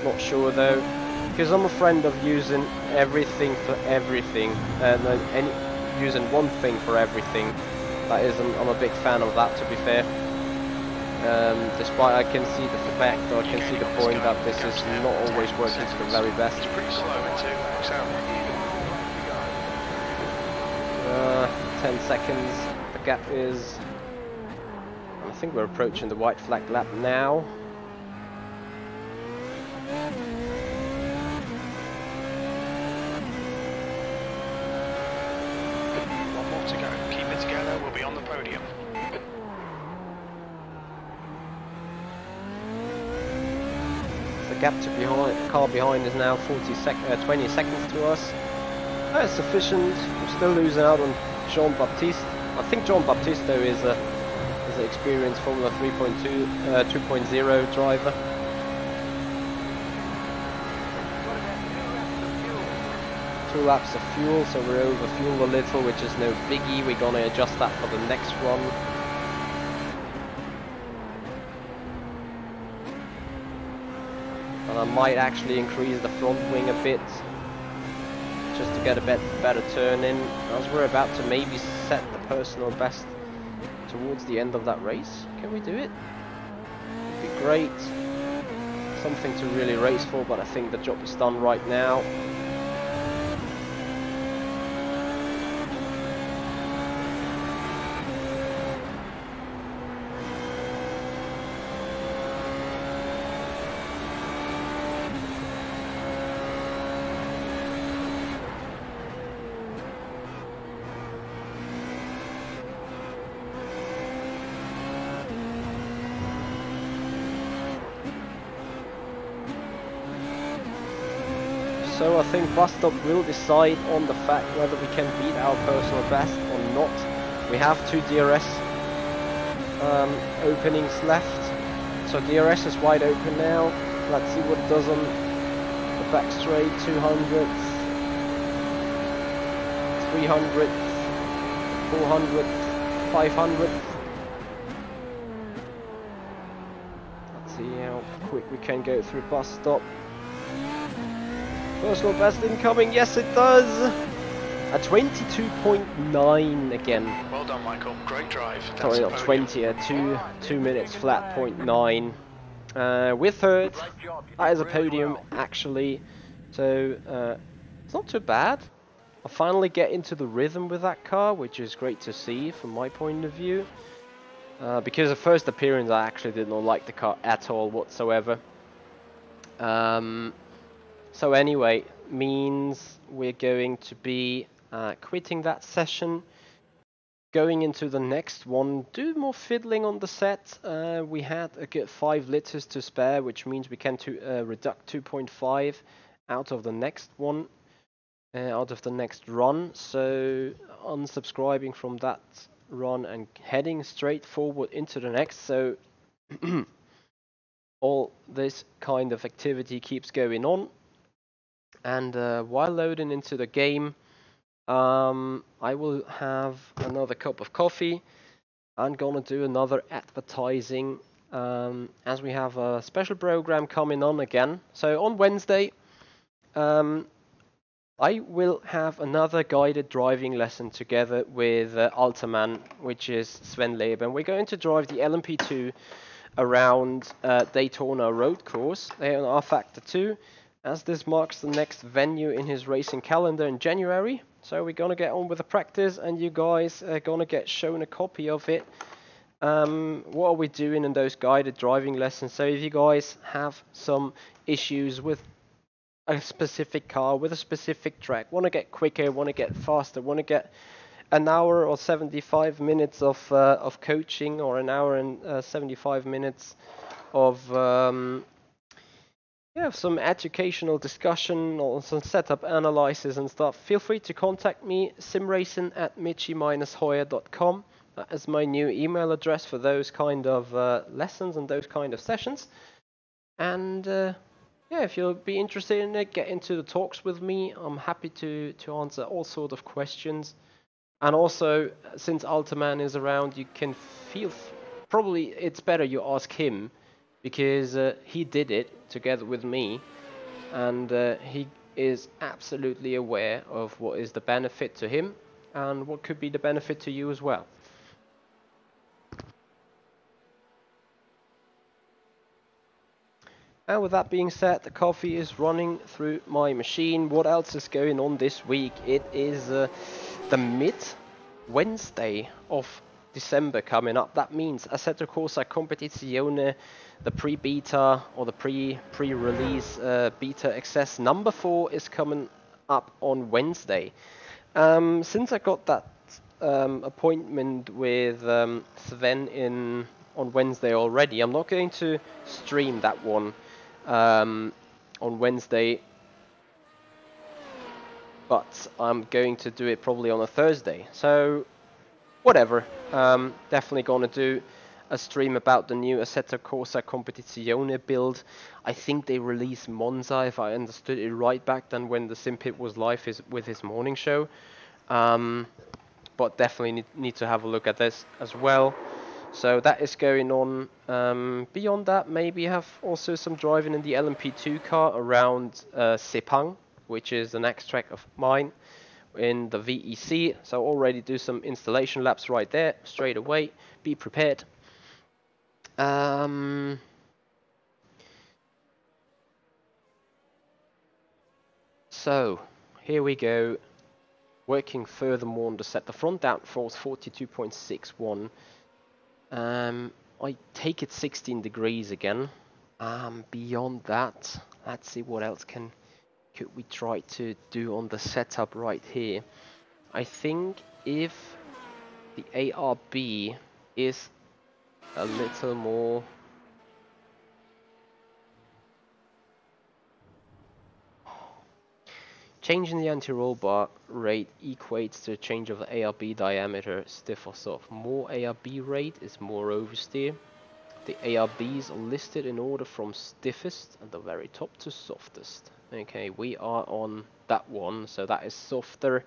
Not sure though, because I'm a friend of using everything for everything, and using one thing for everything. That isn't. I'm a big fan of that, to be fair. Despite I can see the fact, or I can see the point that this is not always working to the very best. It's pretty slow into Excel. 10 seconds. The gap is. I think we're approaching the white flag lap now. One more to go. Keep it together. We'll be on the podium. The gap to behind, car behind is now 20 seconds to us. That is sufficient. I'm still losing out on Jean-Baptiste. I think Jean-Baptiste though is an experienced Formula 3.2, 2.0 driver. Two laps of fuel, so we're over fuel a little, which is no biggie. We're gonna adjust that for the next run. And I might actually increase the front wing a bit, just to get a better turn in, as we're about to maybe set the personal best towards the end of that race. Can we do it? Would be great. Something to really race for, but I think the job is done right now. So I think bus stop will decide on the fact whether we can beat our personal best or not. We have two DRS openings left, so DRS is wide open now. Let's see what it does on the back straight. 200, 300, 400, 500. Let's see how quick we can go through bus stop. Personal best incoming, yes it does! A 22.9 again. Well done, Michael. Great drive. That's Sorry, a not podium. 20, 2 minutes flat, 0.9. We're third. That is a podium, actually. So, it's not too bad. I finally get into the rhythm with that car, which is great to see from my point of view. Because the first appearance, I actually did not like the car at all whatsoever. So anyway, means we're going to be quitting that session, going into the next one, do more fiddling on the set. We had a good 5 liters to spare, which means we can reduct 2.5 out of the next one, out of the next run. So unsubscribing from that run and heading straight forward into the next. So all this kind of activity keeps going on. And while loading into the game, I will have another cup of coffee. I'm gonna do another advertising, as we have a special program coming on again. So on Wednesday, I will have another guided driving lesson together with Alterman, which is Sven Leber. And we're going to drive the LMP2 around Daytona road course. They are Factor 2. As this marks the next venue in his racing calendar in January. So we're gonna get on with the practice, and you guys are gonna get shown a copy of it. What are we doing in those guided driving lessons? So if you guys have some issues with a specific car, with a specific track, want to get quicker, want to get faster, want to get an hour or 75 minutes of coaching, or an hour and 75 minutes of yeah, some educational discussion or some setup analysis and stuff, feel free to contact me, simracing@michi-hoyer.com. That is my new email address for those kind of lessons and those kind of sessions. And yeah, if you'll be interested in it, get into the talks with me. I'm happy to answer all sort of questions. And also, since Ultraman is around, you can probably it's better you ask him, because he did it together with me, and he is absolutely aware of what is the benefit to him and what could be the benefit to you as well. And with that being said, the coffee is running through my machine. What else is going on this week? It is the mid-Wednesday of December coming up. That means Assetto Corsa Competizione, the pre-beta or the pre-release beta access number 4 is coming up on Wednesday. Since I got that appointment with Sven on Wednesday already, I'm not going to stream that one on Wednesday, but I'm going to do it probably on a Thursday. So whatever, definitely gonna do a stream about the new Assetto Corsa Competizione build. I think they released Monza, if I understood it right, back then when the Simpit was live with his morning show. But definitely need to have a look at this as well. So that is going on. Beyond that, maybe have also some driving in the LMP2 car around Sepang, which is the next track of mine in the VEC. So already do some installation laps right there straight away. Be prepared. So here we go. Working furthermore on the set. The front downforce 42.61. I take it 16 degrees again. Beyond that, let's see what else could we try to do on the setup right here. I think if the ARB is a little more changing the anti-roll bar rate equates to a change of the ARB diameter, stiff or soft. More ARB rate is more oversteer. The ARBs are listed in order from stiffest at the very top to softest. Okay, we are on that one, so that is softer.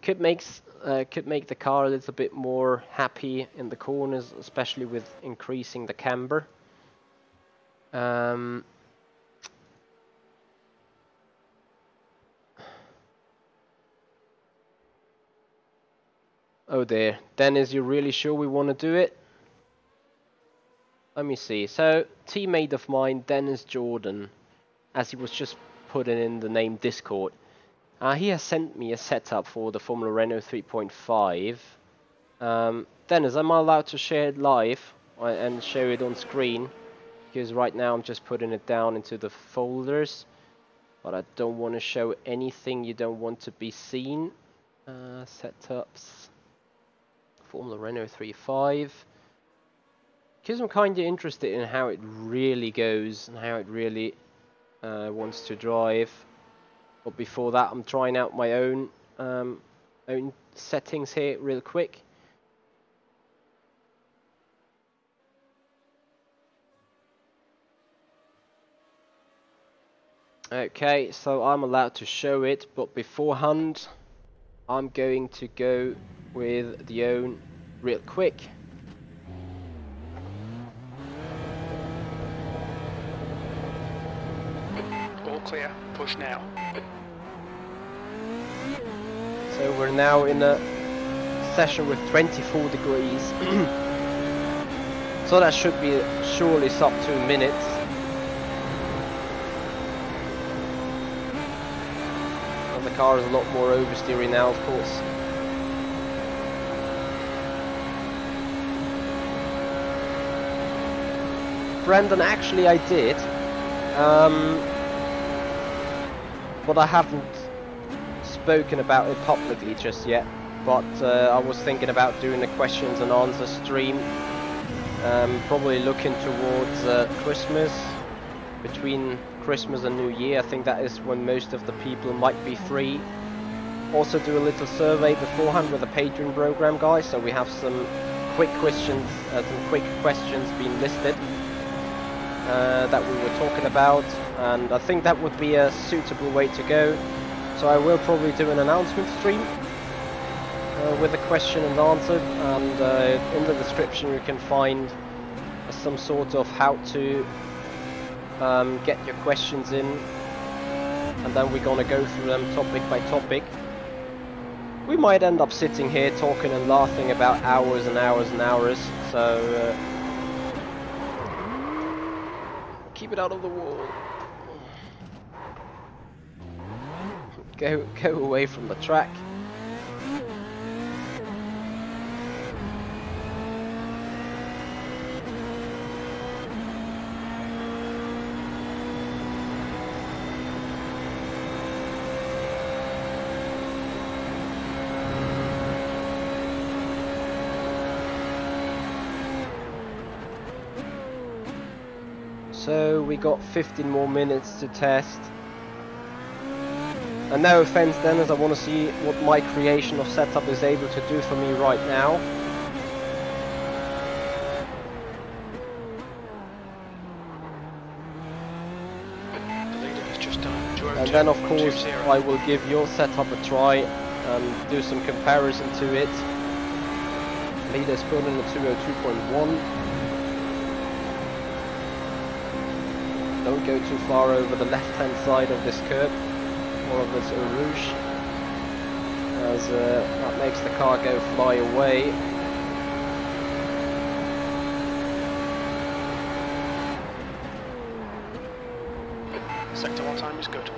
Could make the car a little bit more happy in the corners, especially with increasing the camber. Oh dear, Dennis, you really sure we want to do it? Let me see. So, teammate of mine, Dennis Jordan, as he was just putting in the name Discord, he has sent me a setup for the Formula Renault 3.5. Dennis, am I allowed to share it live and show it on screen? Because right now I'm just putting it down into the folders, but I don't want to show anything you don't want to be seen. Setups, Formula Renault 3.5. Because I'm kind of interested in how it really goes and how it really wants to drive. But before that, I'm trying out my own settings here real quick. Okay, so I'm allowed to show it, but beforehand, I'm going to go with the own real quick. All clear, push now. So we're now in a session with 24 degrees. So that should be surely sub 2 minutes. And the car is a lot more oversteering now, of course. Brandon, actually I did. But I haven't spoken about it publicly just yet. but I was thinking about doing a questions and answers stream, probably looking towards Christmas, between Christmas and New Year. I think that is when most of the people might be free. Also do a little survey beforehand with the Patreon program, guys, so we have some quick questions being listed that we were talking about, and I think that would be a suitable way to go. So I will probably do an announcement stream with a question and answer, and in the description you can find some sort of how to get your questions in, and then we're gonna go through them topic by topic. We might end up sitting here talking and laughing about hours and hours and hours, so keep it out of the wall. Go away from the track. So we got 15 more minutes to test. And no offense, Dennis, I want to see what my creation of setup is able to do for me right now. And then of course I will give your setup a try and do some comparison to it. Leader's put in a 202.1. Don't go too far over the left-hand side of this curb, or of this rouge, as that makes the car go fly away. Sector 1 time is good.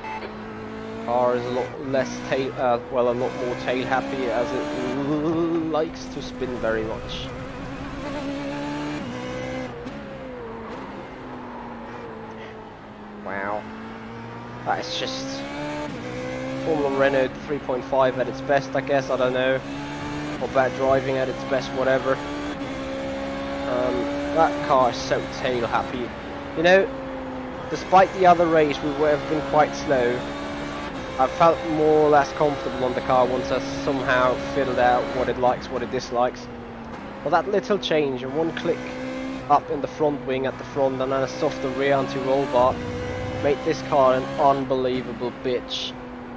Car is a lot less tail, well, a lot more tail happy, as it likes to spin very much. Wow, that is just Formula Renault 3.5 at its best, I guess. I don't know, or bad driving at its best, whatever. That car is so tail happy. You know, despite the other race we would have been quite slow, I felt more or less comfortable on the car once I somehow figured out what it likes, what it dislikes. Well, that little change and one click up in the front wing at the front and then a softer rear anti-roll bar made this car an unbelievable bitch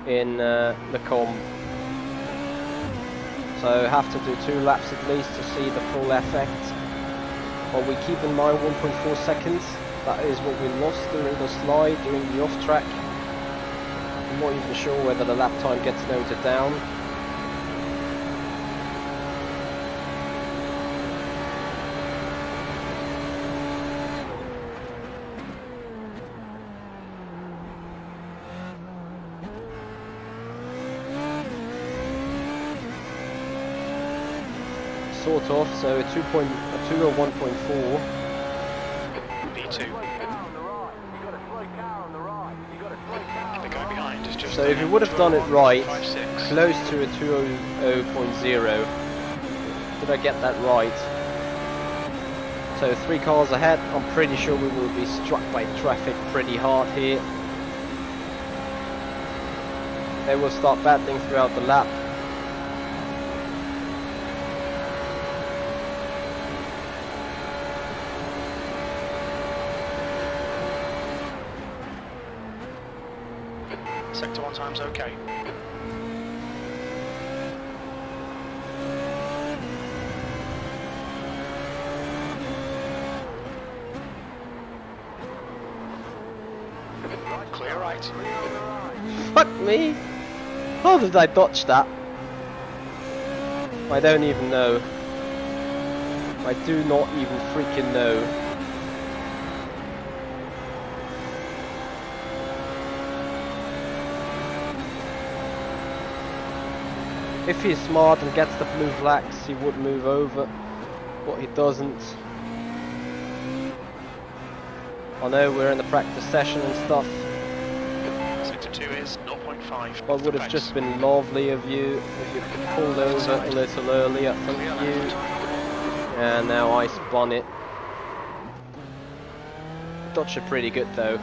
in the comp. So have to do 2 laps at least to see the full effect. But we keep in mind 1.4 seconds. That is what we lost during the slide, during the off track. I'm not even sure whether the lap time gets noted down. Sort of, so a 201.4. B2. So if you would have done it right, close to a 200.0. Did I get that right? So 3 cars ahead. I'm pretty sure we will be struck by traffic pretty hard here. They will start battling throughout the lap. Sector 1 time's okay. Clear right. Fuck me! How did I dodge that? I don't even know. I do not even freaking know. If he's smart and gets the blue flags, he would move over, but he doesn't. I know we're in the practice session and stuff. Sector 2 is 0.5. 2.5. What would have just been lovely of you if you pulled over a little earlier. Thank you. And now I spun it. Dodged it pretty good though.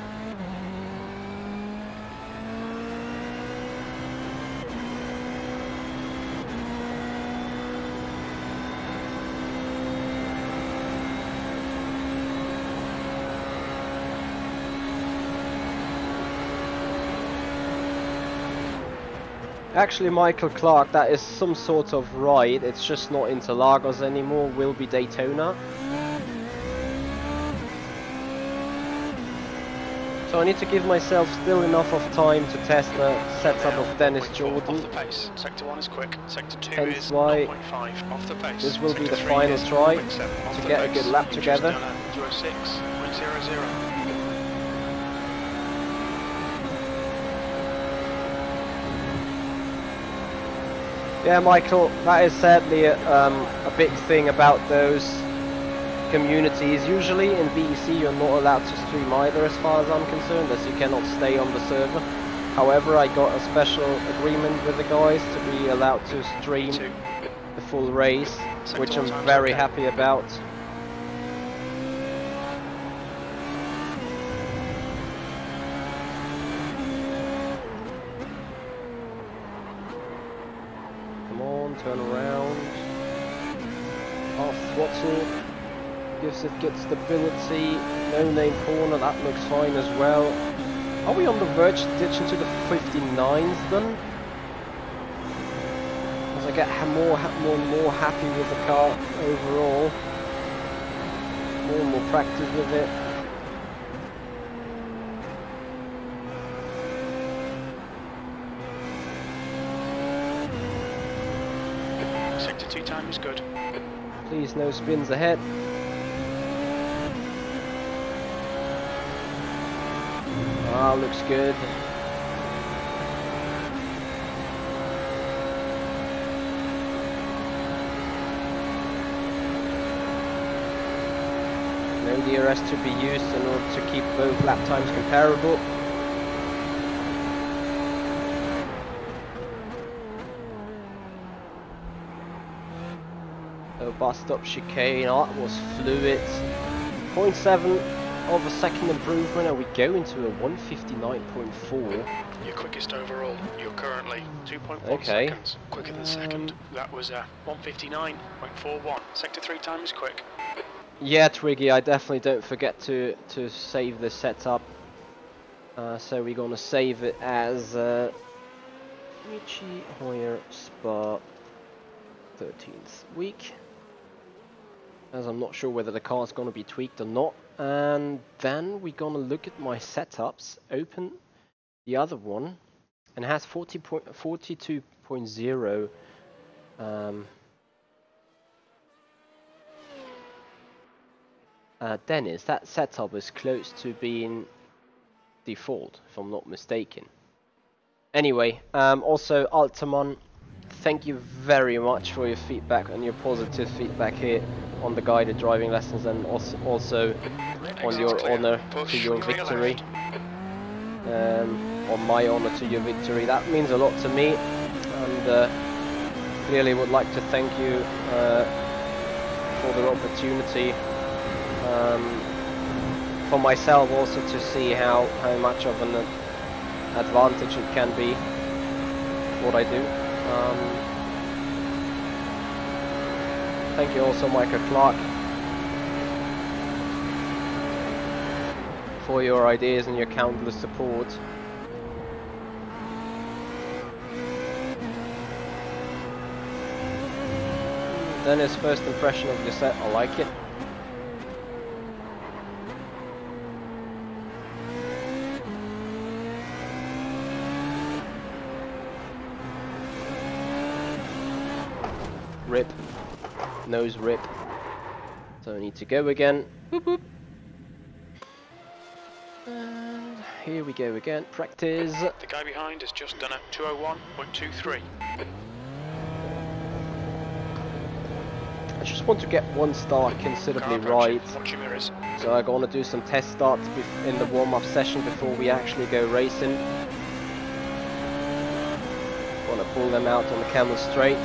Actually, Michael Clark, that is some sort of ride. It's just not Interlagos anymore. Will be Daytona. So I need to give myself still enough of time to test the setup of Dennis Jordan. Off the pace. Sector 1 is quick. Sector 2 Hence is why 0.5 off the pace. this will be Sector the 3 final is try 0.7 off to the get a pace. good lap You've together. Just done a 06.00. Yeah, Michael, that is sadly a big thing about those communities. Usually in VEC you're not allowed to stream either as far as I'm concerned, as you cannot stay on the server. However, I got a special agreement with the guys to be allowed to stream the full race, which I'm very happy about. Turn around, half throttle, gives it good stability, no name corner, that looks fine as well. Are we on the verge to ditch into the 59s then? As I get more and more happy with the car overall, more and more practice with it. Sector 2 time is good. Please, no spins ahead. Ah, looks good. No DRS to be used in order to keep both lap times comparable. Bus stop chicane, oh, that was fluid. 0.7 of a second improvement, and we go into a 159.4. Your quickest overall. You're currently 2.1 Okay. seconds quicker than second. That was 159.41. Sector 3 time is quick. Yeah, Twiggy, I definitely don't forget to save the setup. So we're gonna save it as Michi Hoyer Spa 13th week. As I'm not sure whether the car's going to be tweaked or not. And then we're going to look at my setups, open the other one, and it has 42.0 Dennis, that setup is close to being default, if I'm not mistaken. Anyway, also Altamon, thank you very much for your feedback and your positive feedback here on the guided driving lessons, and also on your honor to your victory, on my honor to your victory. That means a lot to me, and clearly would like to thank you for the opportunity, for myself also to see how much of an advantage it can be what I do. Thank you also, Michael Clark, for your ideas and your countless support. Then his first impression of your set, I like it. Rip. Nose rip. So I need to go again. Boop, boop. And here we go again. Practice. The guy behind has just done a 201.23. I just want to get one start considerably right. Watch your mirrors. So I'm gonna do some test starts in the warm-up session before we actually go racing. Want to pull them out on the camel straight.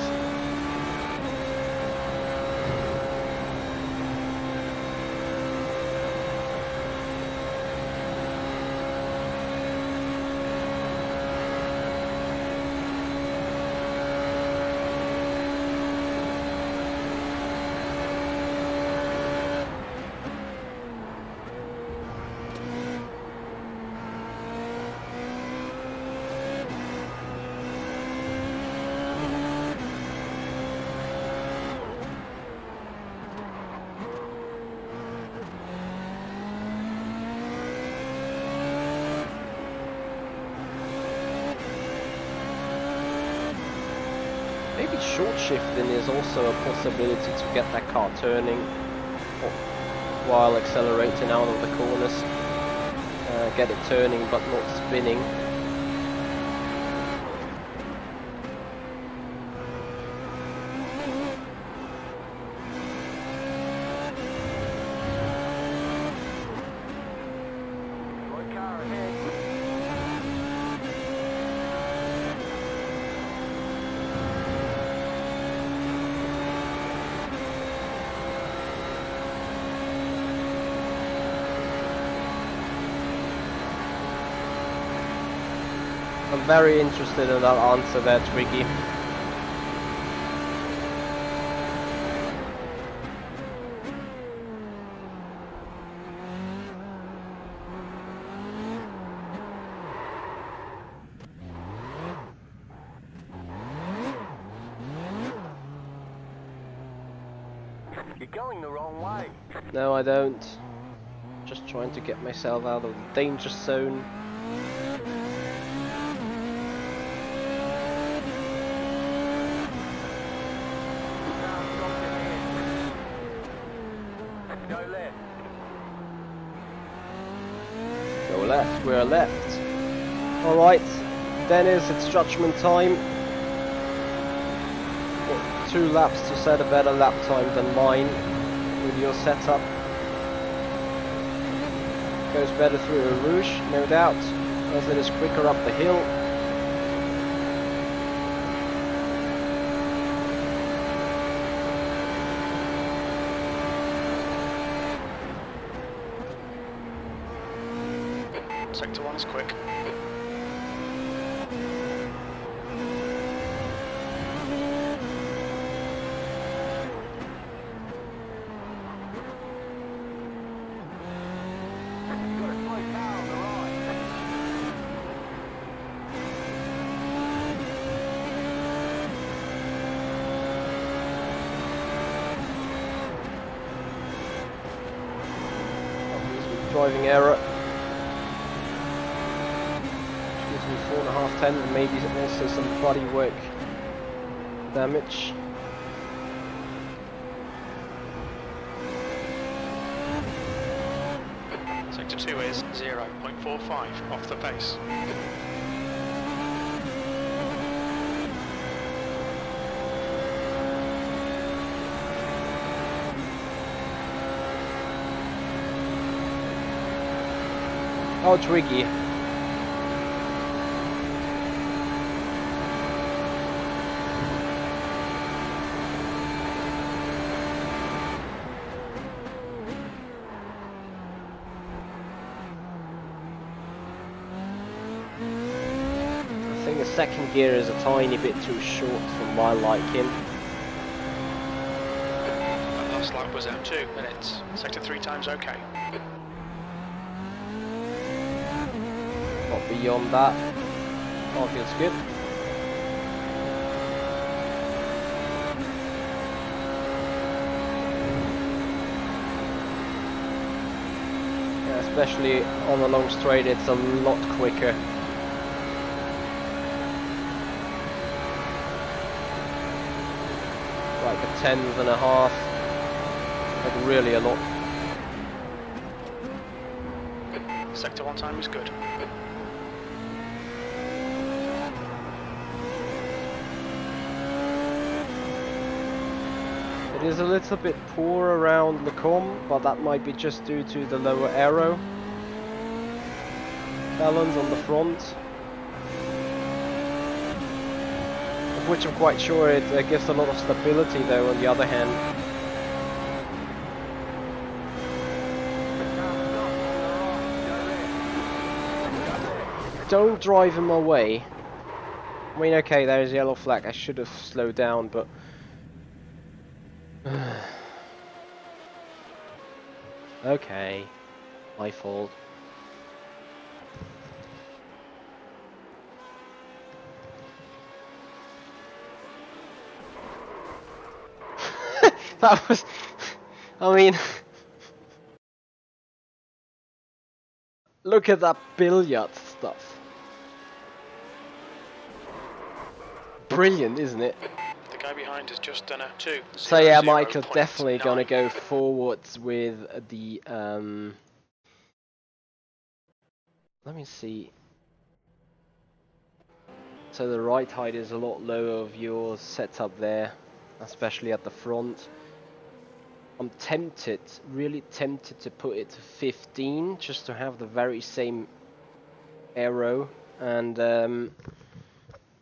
Maybe short shifting is also a possibility to get that car turning while accelerating out of the corners. Get it turning but not spinning. I'm very interested in that answer there, Twiggy. You're going the wrong way. No, I don't. Just trying to get myself out of the danger zone. Go left. Go left, we're left. Alright, Dennis, it's judgment time. Got 2 laps to set a better lap time than mine with your setup. Goes better through a Rouge, no doubt, as it is quicker up the hill. Sector 1 is quick. Driving error. Which gives me 4.5 10 and maybe also some bodywork damage. Sector 2 is 0.45 off the pace. Oh, Twiggy. I think the second gear is a tiny bit too short for my liking. That last lap was M2 minutes. Sector 3 times okay. Not beyond that. All feels good. Yeah, especially on the long straight, it's a lot quicker. Like a 10.5. Like really a lot. Sector 1 time is good. It is a little bit poor around the com, but that might be just due to the lower aero balance on the front. which I'm quite sure it gives a lot of stability though on the other hand. Don't drive him away. I mean, okay, there's a yellow flag. I should have slowed down, but... okay, my fault. That was... I mean... look at that billiard stuff. Brilliant, isn't it? The guy behind has just done a 2. So yeah, Michael, definitely gonna go forwards with the let me see. So the right height is a lot lower of your setup there, especially at the front. I'm tempted, really tempted to put it to 15 just to have the very same aero, and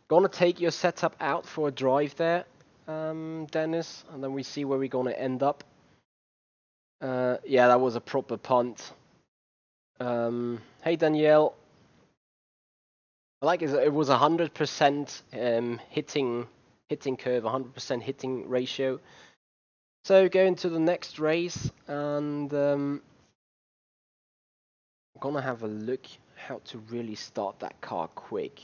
gonna take your setup out for a drive there, Dennis, and then we see where we're gonna end up. Yeah, that was a proper punt. Hey Danielle, I like it was 100% hitting curve, 100% hitting ratio. So going to the next race, and I'm gonna have a look how to really start that car quick.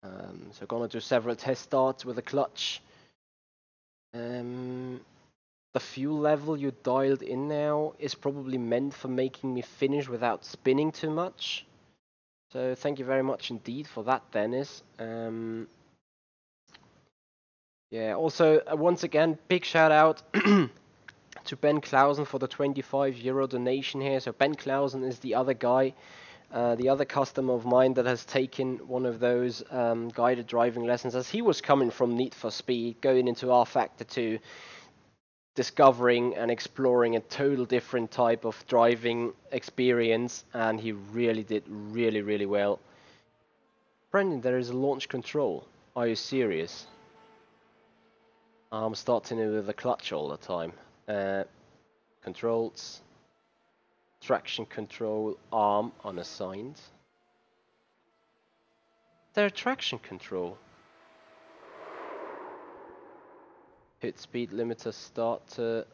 So gonna do several test starts with a clutch. The fuel level you dialed in now is probably meant for making me finish without spinning too much. So thank you very much indeed for that, Dennis. Yeah, also once again, big shout out to Ben Clausen for the €25 donation here. So Ben Clausen is the other guy, the other customer of mine that has taken one of those guided driving lessons as he was coming from Need for Speed, going into R Factor 2, discovering and exploring a total different type of driving experience, and he really did really well. Brendan, there is a launch control. Are you serious? I'm starting it with the clutch all the time. Controls, traction control, arm unassigned. There's traction control. Hit speed limiter starter.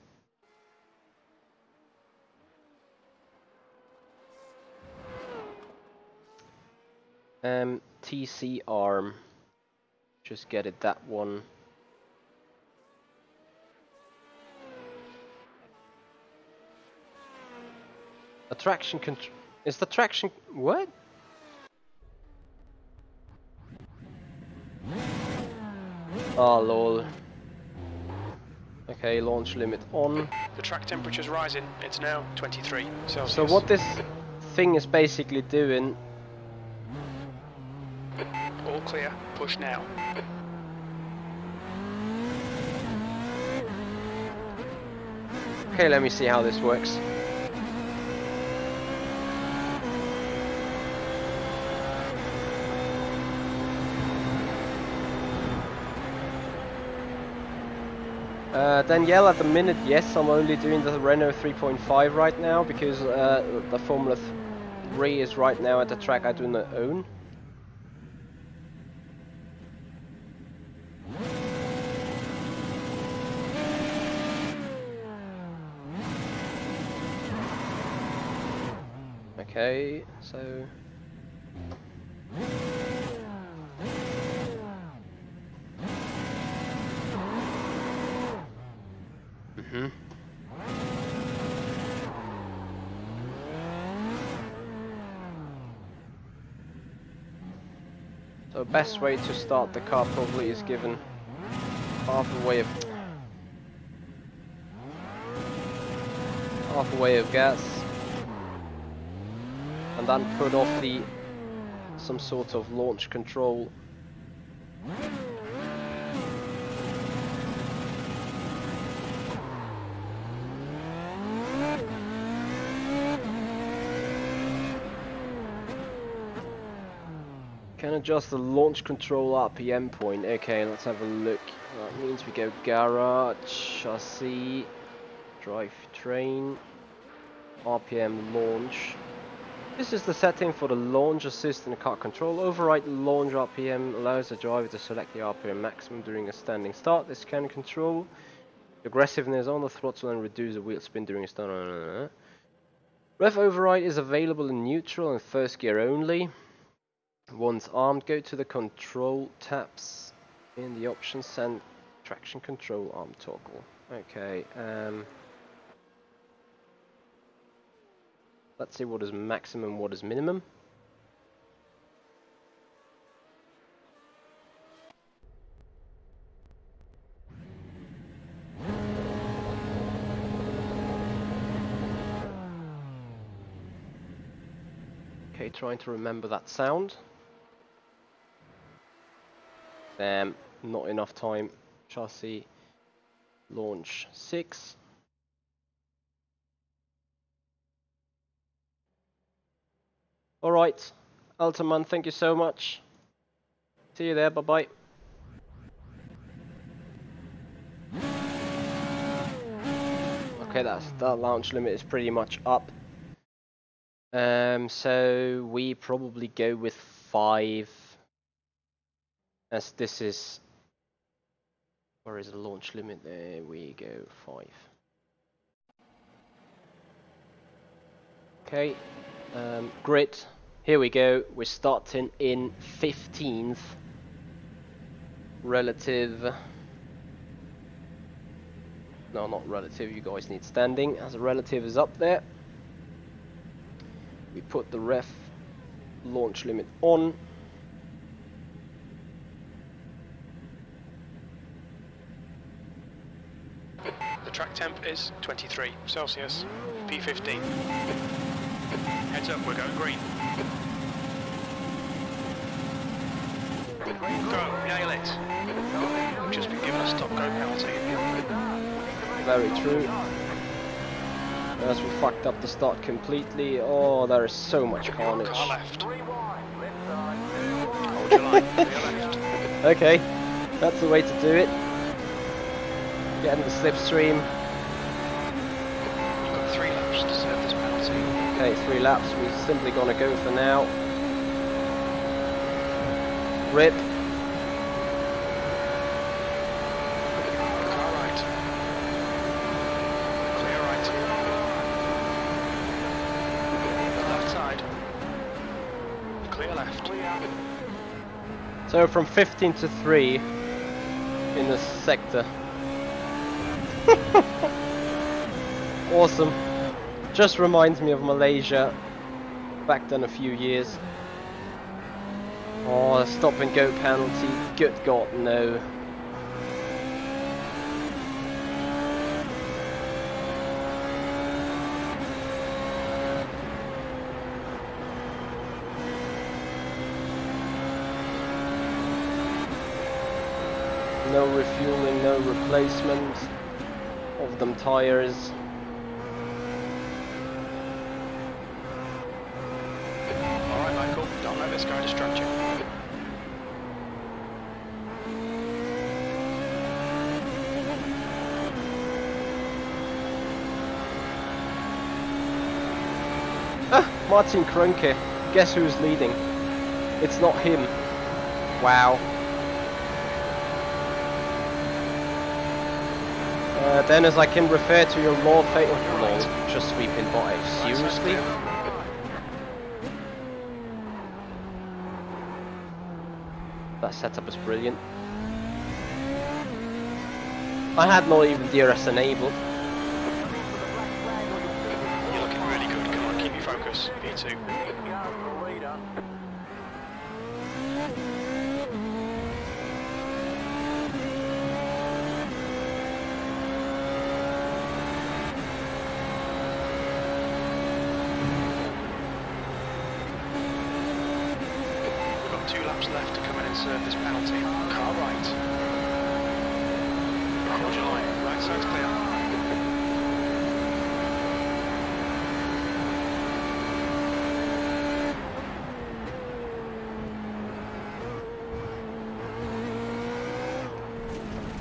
TC arm. Just get it, that one. A traction control. Is the traction. What? Oh lol. Okay, launch limit on. The track temperature's rising. It's now 23 Celsius. So what this thing is basically doing. All clear. Push now. Okay, let me see how this works. Danielle, at the minute, yes, I'm only doing the Renault 3.5 right now because the Formula 3 is right now at the track I do not own. Okay, so... So best way to start the car probably is given half a way of gas, and then put off some sort of launch control. Can adjust the launch control RPM point. Okay, let's have a look. That means we go garage, chassis, drivetrain, RPM launch. This is the setting for the launch assist and car control. Override launch RPM allows the driver to select the RPM maximum during a standing start. This can control aggressiveness on the throttle and reduce the wheel spin during a start. Rev override is available in neutral and first gear only. Once armed, go to the control tabs in the options and traction control arm toggle. Okay, let's see what is maximum, what is minimum. Okay, trying to remember that sound. Damn, not enough time. Chassis launch 6. Alright, Altaman, thank you so much. See you there, bye bye. Okay, that launch limit is pretty much up. So we probably go with 5, as this is, where is the launch limit? There we go, 5. Okay, grid, here we go. We're starting in 15th relative. No, not relative, you guys need standing, as a relative is up there. We put the ref launch limit on. The track temp is 23 Celsius, P15. Heads up, we're going green. Go, nail it. We've just been given a stop go penalty. Very true. As we fucked up the start completely. Oh, there is so much carnage. Car left. Hold your line, clear left. Okay, that's the way to do it. Get in the slipstream. You've got 3 laps to serve this penalty. Okay, 3 laps. We're simply gonna go for now. Rip. Car right. Clear right. Left side. Clear left. So from 15 to 3 in this sector. Awesome. Just reminds me of Malaysia back then a few years. Oh, stop and go penalty. Good God, no. No refueling, no replacement of them tires. Alright, Michael, don't let this guy distract you. Ah, Martin Kroenke. Guess who's leading? It's not him. Wow. Dennis, I can refer to your law fatal law. Just sweeping by. Seriously? That setup is brilliant. I had not even DRS enabled. You're looking really good. Come on, keep your focus. P2. We've got 2 laps left to come in and serve this penalty. Car right. Hold your line. Right side's clear.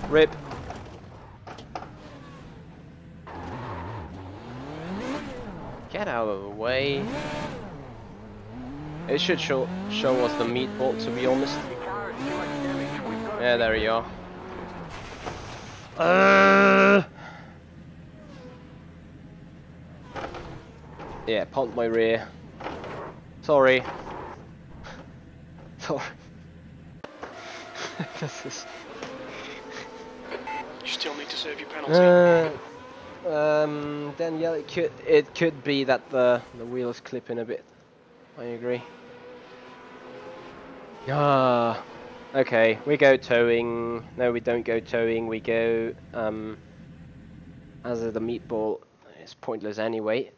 Rip. Get out of the way. It should show us the meatball, to be honest. Your car is too much damage. We've got to Yeah, there you are. Yeah, pumped my rear. Sorry. Sorry. This is... You still need to serve your penalty. Then yeah, it could be that the wheel is clipping a bit. I agree. Ah, okay. We go towing. No, we don't go towing. We go as the meatball is pointless anyway.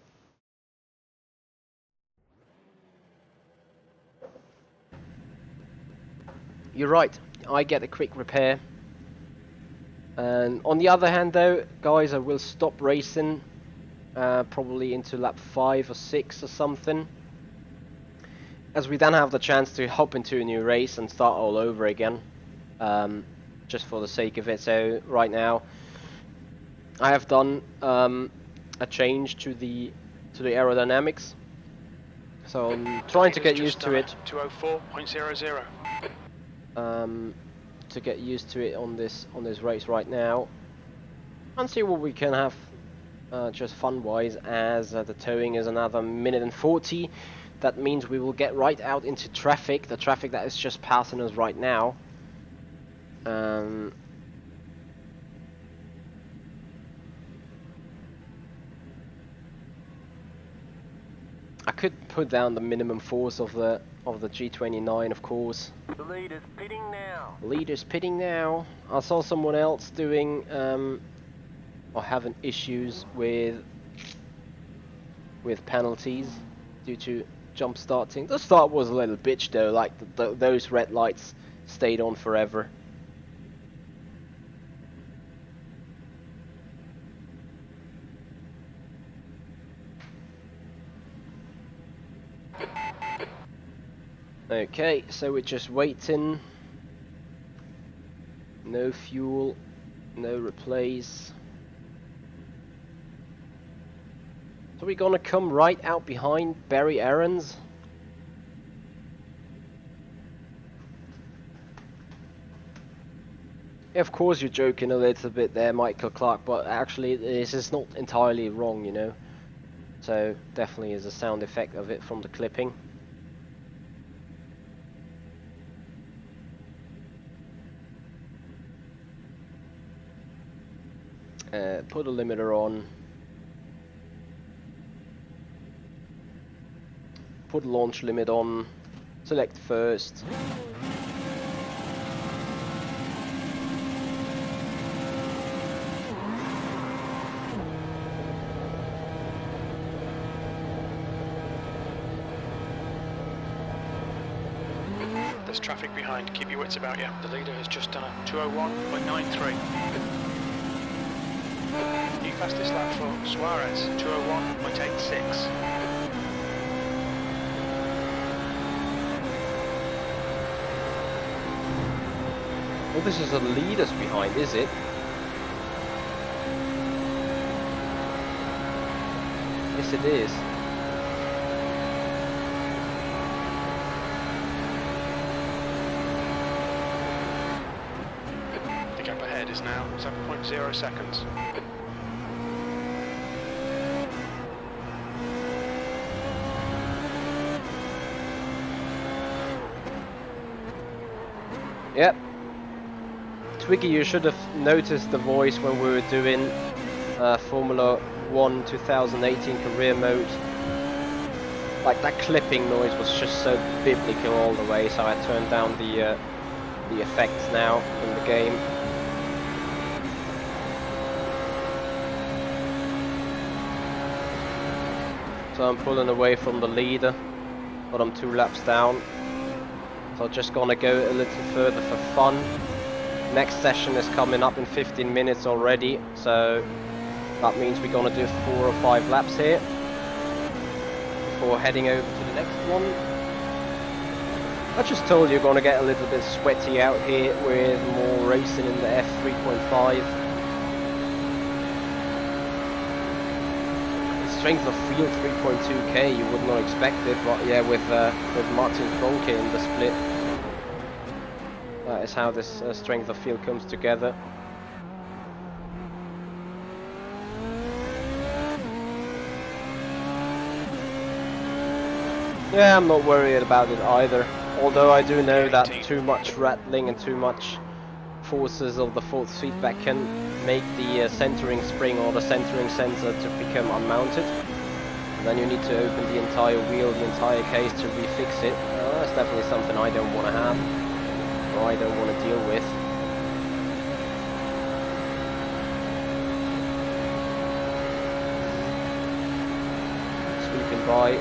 You're right. I get a quick repair. And on the other hand, though, guys, I will stop racing. Probably into lap 5 or 6 or something, as we then have the chance to hop into a new race and start all over again, just for the sake of it. So right now I have done a change to the aerodynamics, so I'm trying to get used to it. 204.00. To get used to it on this race right now, and see what we can have. Just fun-wise, as the towing is another minute and 40. That means we will get right out into traffic, the traffic that is just passing us right now. I could put down the minimum force of the G29, of course. The leader's pitting now. Leader's pitting now. I saw someone else doing or having issues with penalties due to jump starting. The start was a little bitch though, like those red lights stayed on forever. Okay, so we're just waiting. No fuel, no replace. So we're gonna come right out behind Barry Aarons. Of course you're joking a little bit there, Michael Clark, but actually this is not entirely wrong, you know. So definitely is a sound effect of it from the clipping. Put a limiter on. Put launch limit on. Select first. There's traffic behind. Keep your wits about you. The leader has just done a 201.93. New fastest lap for Suarez, 201.86. Well, this is the leaders behind, is it? Yes, it is. The gap ahead is now 7.0 seconds. Yep. Twiggy, you should have noticed the voice when we were doing Formula 1 2018 career mode. Like, that clipping noise was just so biblical all the way, so I turned down the effects now in the game. So I'm pulling away from the leader, but I'm 2 laps down. So I'm just gonna go a little further for fun. Next session is coming up in 15 minutes already, so that means we're gonna do 4 or 5 laps here before heading over to the next one. I just told you gonna get a little bit sweaty out here with more racing in the F3.5. Strength of field 3.2k, you would not expect it, but yeah, with Martin Franke in the split, that is how this strength of field comes together. Yeah, I'm not worried about it either, although I do know that too much rattling and too much forces of the force feedback can make the centering spring or the centering sensor to become unmounted. And then you need to open the entire wheel, the entire case to refix it. That's definitely something I don't want to have, or I don't want to deal with. Sweeping by.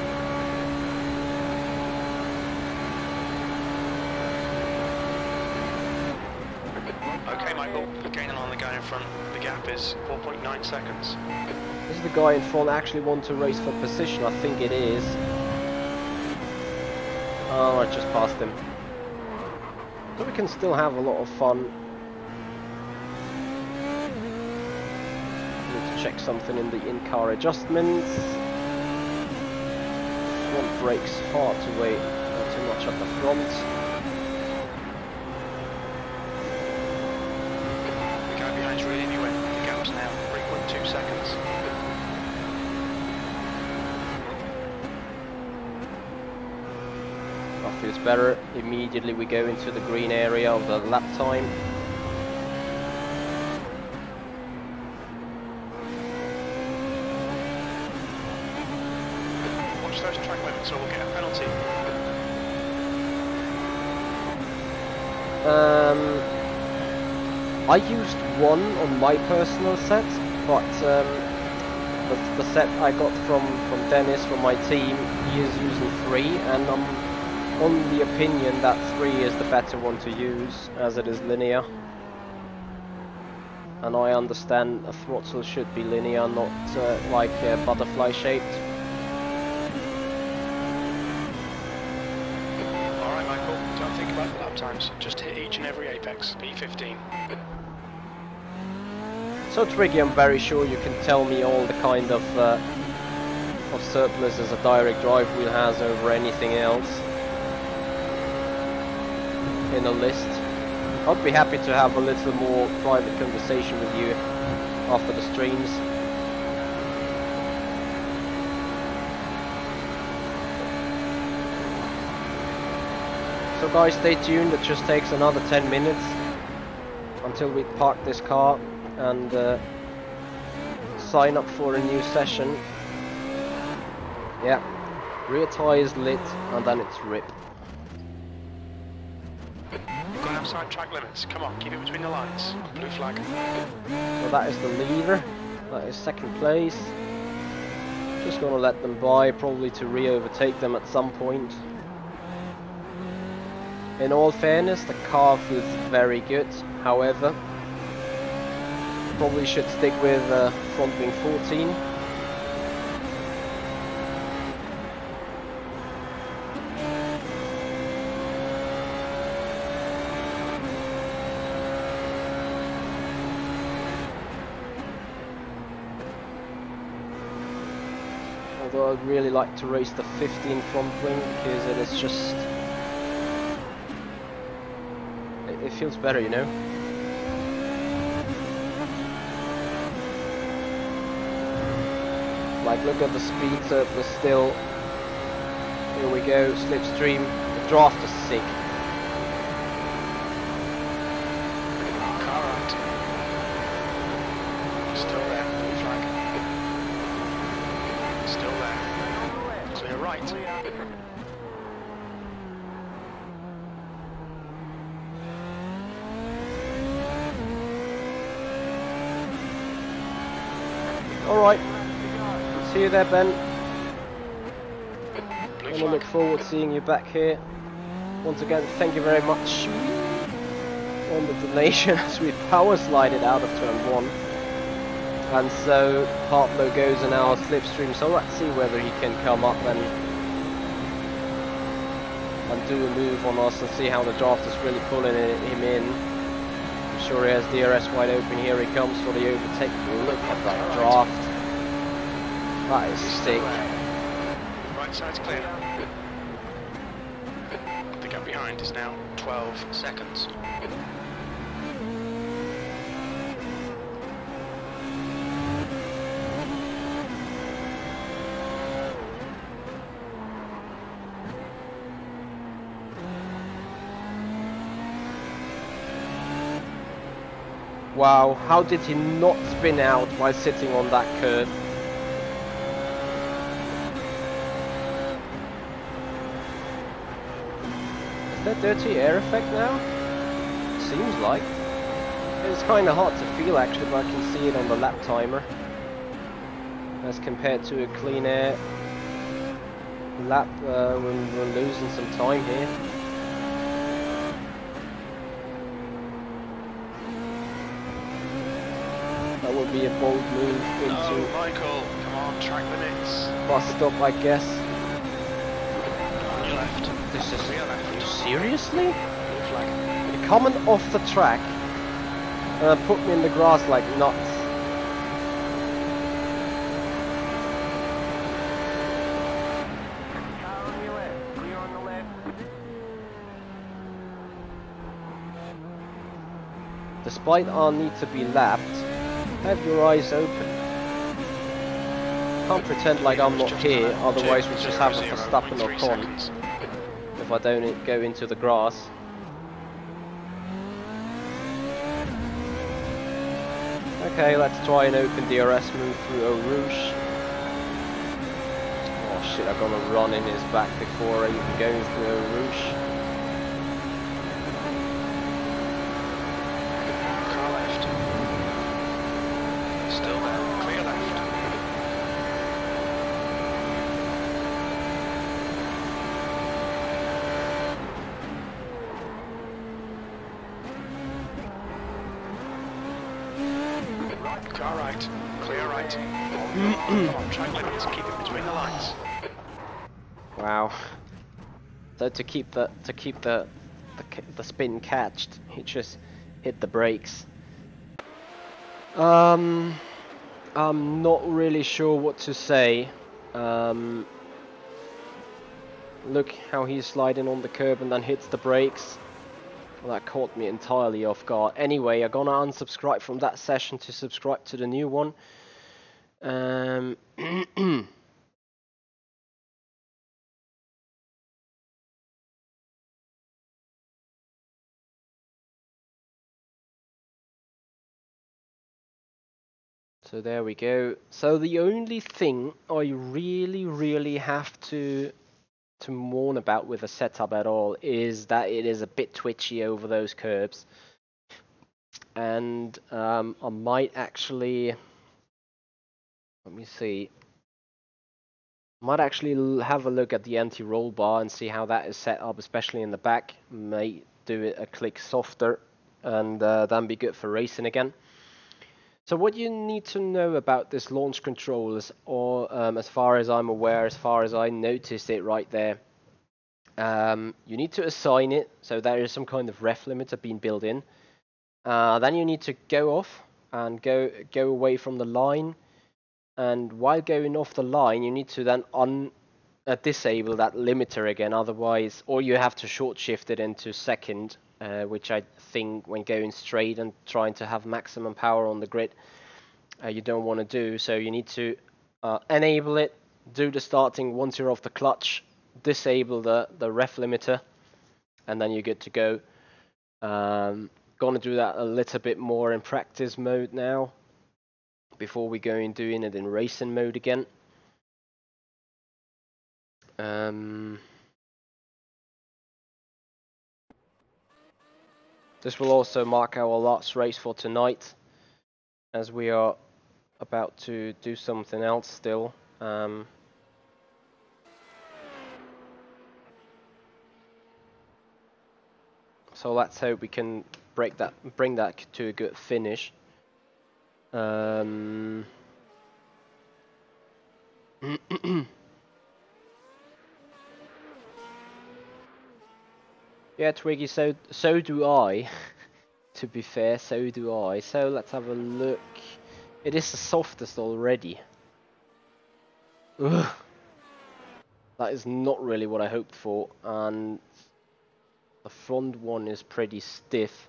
Okay, Michael, gaining on the guy in front. The gap is 4.9 seconds. Does the guy in front actually want to race for position? I think it is. Oh, I just passed him. So we can still have a lot of fun. Need to check something in the in-car adjustments. Front brakes far too way, not too much at the front. Really anyway, the gap's now 3.2 seconds. That feels better. Immediately we go into the green area of the lap time. Watch those track limits or we'll get a penalty. I used 1 on my personal set, but the set I got from Dennis, from my team, he is using 3, and I'm on the opinion that 3 is the better one to use, as it is linear. And I understand a throttle should be linear, not like butterfly shaped. Alright Michael, don't think about the lap times, just hit each and every apex, P15. So tricky, I'm very sure you can tell me all the kind of surpluses a direct drive wheel has over anything else in a list. I'd be happy to have a little more private conversation with you after the streams. So guys, stay tuned, it just takes another 10 minutes until we park this car and sign up for a new session. Yeah, rear tyre is lit and then it's rip. You've gone outside track limits, come on, keep it between the lines. Blue flag. So that is the leader, that is second place. Just gonna let them by, probably to re-overtake them at some point. In all fairness, the car feels very good, however, probably should stick with front wing 14. Although I'd really like to race the 15 front wing because it is just... it feels better, you know? Like, look at the speed surplus still. Here we go, slipstream. The draft is sick. Car right. Still there, blue flag. Still there. Clear right. Alright. See you there, Ben. And I look forward to seeing you back here. Once again, thank you very much on the donation as we power slided out of turn 1. And so Pablo goes in our slipstream, so let's see whether he can come up and and do a move on us and see how the draft is really pulling him in. I'm sure he has DRS wide open. Here he comes for the overtake. Look at that draft. That is sick. Right side's clear. The gap behind is now 12 seconds. Wow, how did he not spin out while sitting on that curb? Is that dirty air effect now? Seems like. It's kind of hard to feel actually, but I can see it on the lap timer. As compared to a clean air lap, we're losing some time here. That would be a bold move into... Oh, Michael, come on, track limits. Bus stop, I guess. On your left. This is... Clear left. Seriously? Blue flag. You're coming off the track and put me in the grass like nuts. Car on your left. Clear on the left. Despite our need to be lapped, have your eyes open. Can't pretend like I'm not here, otherwise we just have a Verstappen or Con if I don't go into the grass. Okay, let's try an open DRS move through Eau Rouge. Oh shit, I'm gonna run in his back before even going through Eau Rouge. Car left. Still there. Clear left. Car right. Clear right. Come on, track limits. Keep it between the lines. Wow. So to keep the spin catched, he just hit the brakes. I'm not really sure what to say. Look how he's sliding on the curb and then hits the brakes. Well, that caught me entirely off guard. Anyway, I'm gonna unsubscribe from that session to subscribe to the new one. So there we go. So the only thing I really have to mourn about with the setup at all is that it is a bit twitchy over those curbs. And I might actually, let me see, might actually have a look at the anti-roll bar and see how that is set up, especially in the back. May do it a click softer and then be good for racing again. So what you need to know about this launch control is, or as far as I'm aware, as far as I noticed it right there, you need to assign it, so there is some kind of ref limiter being built in. Then you need to go off and go away from the line, and while going off the line you need to then disable that limiter again, otherwise, or you have to short shift it into second, which I think when going straight and trying to have maximum power on the grid, you don't want to do. So you need to enable it, do the starting once you're off the clutch, disable the ref limiter, and then you're good to go. Gonna do that a little bit more in practice mode now before we go in doing it in racing mode again. This will also mark our last race for tonight, as we are about to do something else still. So let's hope we can bring that to a good finish. Yeah, Twiggy, so do I. To be fair, so do I. So let's have a look. It is the softest already. Ugh. That is not really what I hoped for, and the front one is pretty stiff.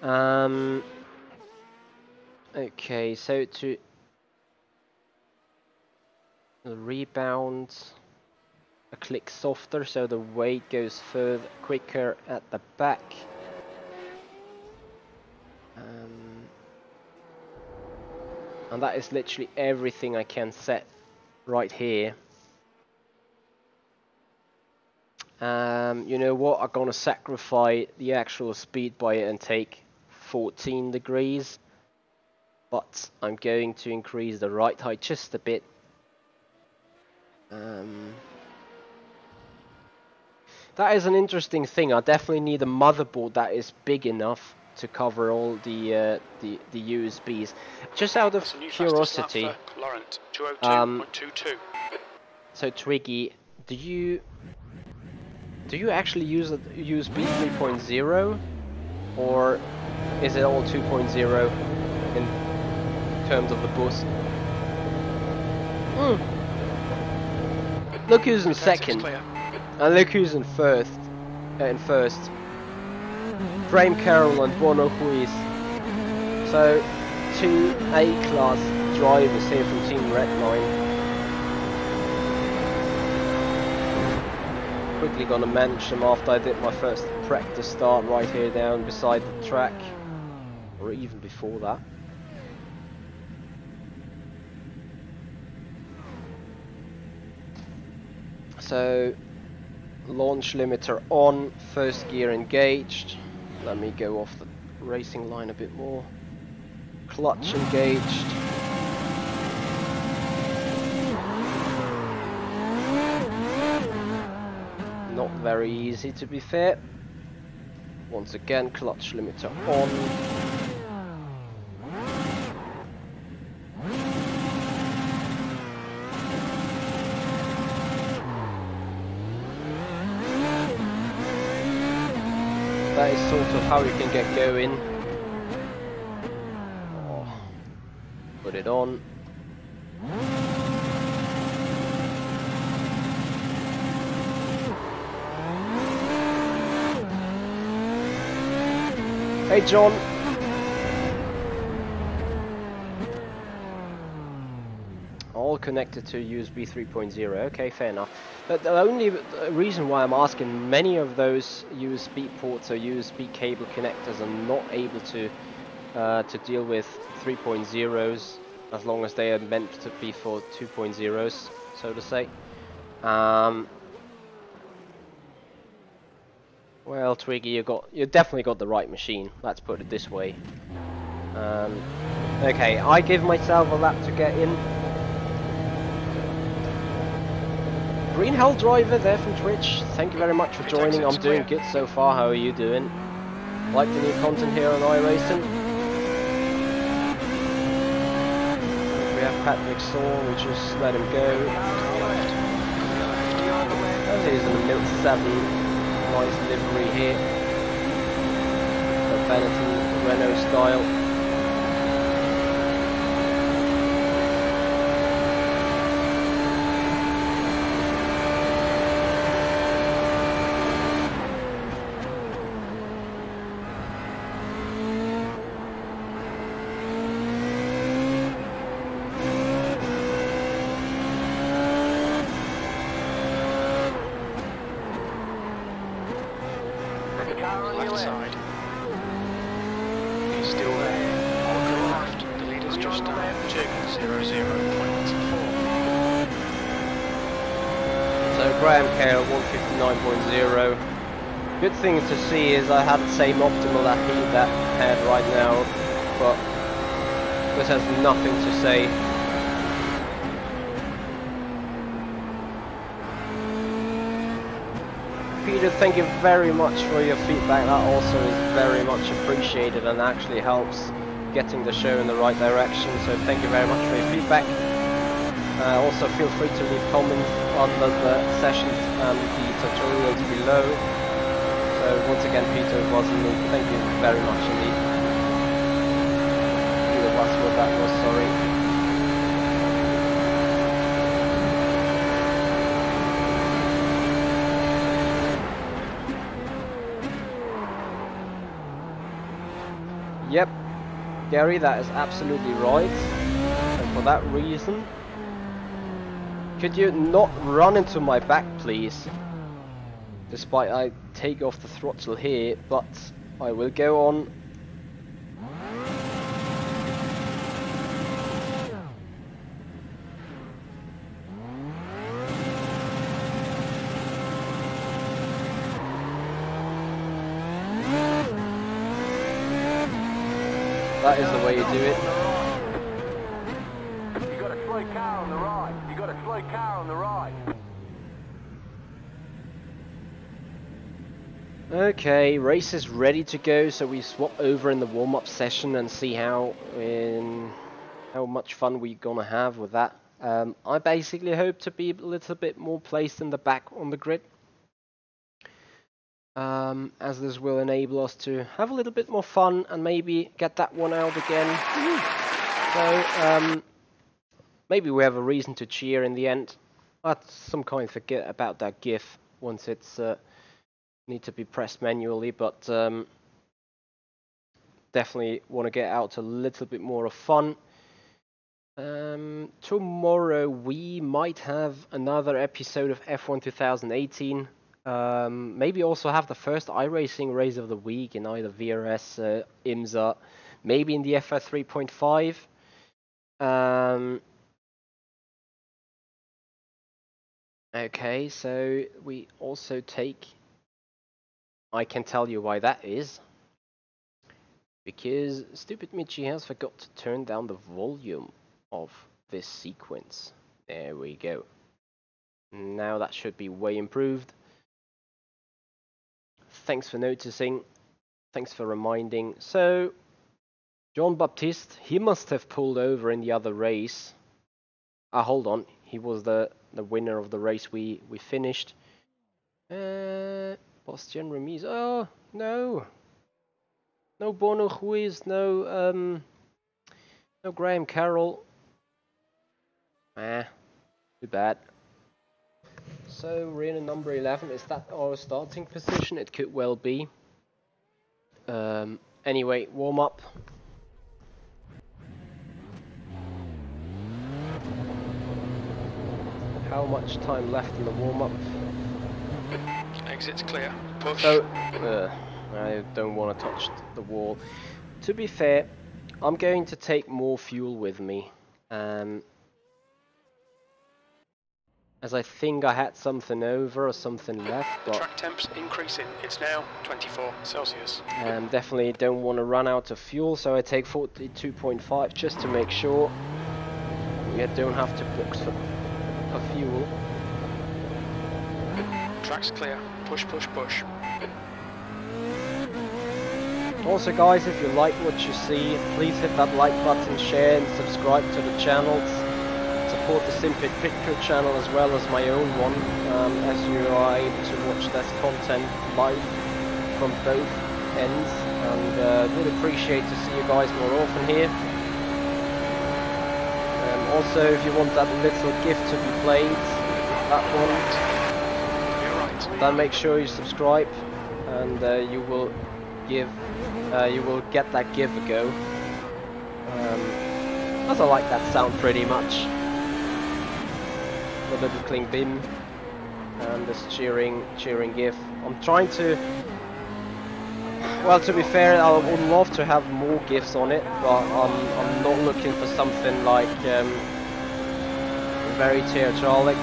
Okay, so to the rebound, a click softer, so the weight goes further, quicker at the back. And that is literally everything I can set right here. You know what? I'm gonna sacrifice the actual speed by it and take 14 degrees, but I'm going to increase the ride height just a bit. That is an interesting thing. I definitely need a motherboard that is big enough to cover all the USBs. Just out of curiosity, so Twiggy, do you actually use a USB 3.0, or is it all 2.0 in terms of the bus? Look who's in second, and look who's in first. Graham Carroll and Bono Ruiz. So, two A-class drivers here from Team Redline. Quickly gonna manage them after I did my first practice start right here down beside the track, or even before that. So, launch limiter on, first gear engaged. Let me go off the racing line a bit more. Clutch engaged. Not very easy, to be fair. Once again, clutch limiter on. That is sort of how you can get going. Oh, put it on. Hey John. All connected to USB 3.0. Okay, fair enough. But the only reason why I'm asking, many of those USB ports or USB cable connectors are not able to deal with 3.0s as long as they are meant to be for 2.0s, so to say. Well, Twiggy, you definitely got the right machine. Let's put it this way. Okay, I give myself a lap to get in. Green Hell Driver there from Twitch. Thank you very much for joining. I'm doing good so far. How are you doing? Like the new content here on iRacing? We have Patrick Saw. We just let him go. He's in the Milk 7. Nice livery here. The Benetton Renault style. Good thing to see is I have the same optimal that he had right now, but this has nothing to say. Peter, thank you very much for your feedback. That also is very much appreciated and actually helps getting the show in the right direction, so thank you very much for your feedback. Also feel free to leave comments under the sessions and the tutorials below. So once again, Peter, it wasn't me. Thank you very much indeed. Either of us what that was, sorry. Yep, Gary, that is absolutely right. And for that reason, could you not run into my back, please? Despite I take off the throttle here, but I will go on. That is the way you do it. You got a slow car on the right. You got a slow car on the right. Okay, race is ready to go, so we swap over in the warm-up session and see how much fun we're gonna have with that. I basically hope to be a little bit more placed in the back on the grid, as this will enable us to have a little bit more fun and maybe get that one out again. So maybe we have a reason to cheer in the end. I some kind forget about that GIF once it's need to be pressed manually, but definitely want to get out a little bit more of fun. Tomorrow we might have another episode of F1 2018. Maybe also have the first iRacing race of the week in either VRS, IMSA, maybe in the FR 3.5. Okay, so we also take... I can tell you why that is. Because stupid Michi has forgot to turn down the volume of this sequence. There we go. Now that should be way improved. Thanks for noticing. Thanks for reminding. So, John Baptiste, he must have pulled over in the other race. Ah, hold on. He was the winner of the race we finished. Bastian Remise. Oh, no. No Bono Ruiz, no Graham Carroll. Too bad. So, Renault number 11, is that our starting position? It could well be. Anyway, warm up. How much time left in the warm up? Exit's clear. Push. So, I don't want to touch the wall. To be fair, I'm going to take more fuel with me. As I think I had something over or something left, The but track temp's increasing. It's now 24 Celsius. definitely don't want to run out of fuel, so I take 42.5 just to make sure we don't have to box for fuel. Track's clear. Push, push, push. Also guys, if you like what you see, please hit that like button, share and subscribe to the channels. Support the Simpit Picture channel as well as my own one, as you are able to watch this content live from both ends, and would appreciate to see you guys more often here. Also, if you want that little gift to be played, that one, then make sure you subscribe, and you will get that give a go. As I like that sound pretty much. The little cling bim and this cheering gif. I'm trying to, well, to be fair, I would love to have more gifs on it, but I'm not looking for something like very theatralic,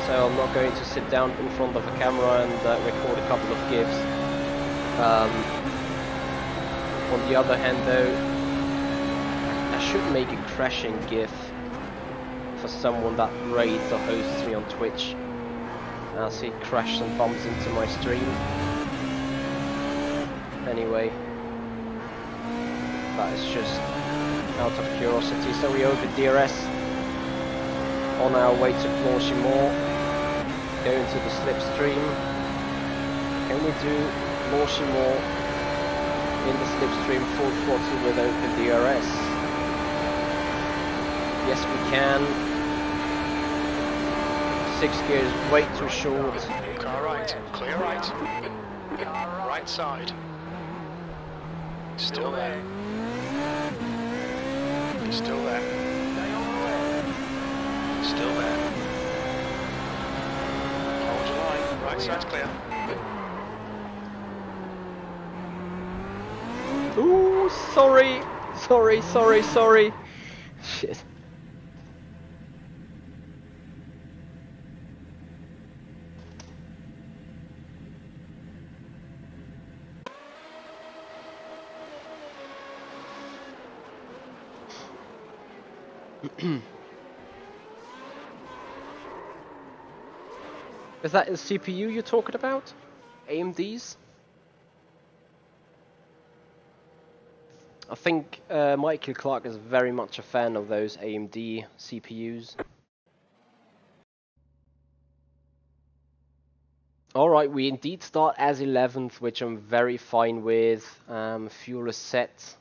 so I'm not going to sit down in front of a camera and record a couple of gifs. On the other hand though, I should make a crashing gif for someone that raids or hosts me on Twitch, as he crashes and bumps into my stream. Anyway, that is just out of curiosity. So we over DRS on our way to Francochamps, going to the slipstream. Can we do launching more in the slipstream full throttle with open DRS. Yes, we can. 6 gears way too short. Car right, clear right. Right side. Still there. He's still there. Still there. Hold your line. Right side's clear. Ooh, sorry. Sorry. Shit. Is that the CPU you're talking about? AMDs? I think Michael Clark is very much a fan of those AMD CPUs. Alright, we indeed start as 11th, which I'm very fine with. Fuel is set.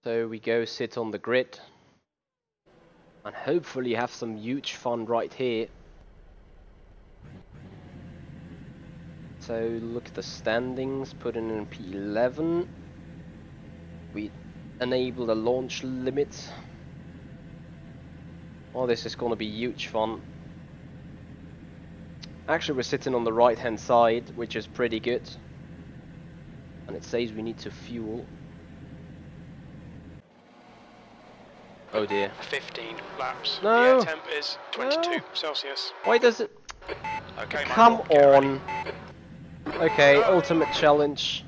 So we go sit on the grid. And hopefully have some huge fun right here. So look at the standings, put in P11. We enable the launch limit. Oh, this is going to be huge fun. Actually, we're sitting on the right hand side, which is pretty good. And it says we need to fuel. Oh dear. 15 laps. No. The air temp is 22 No. Celsius. Why does it... Okay, Come Michael, get ready. on. Okay, ultimate challenge.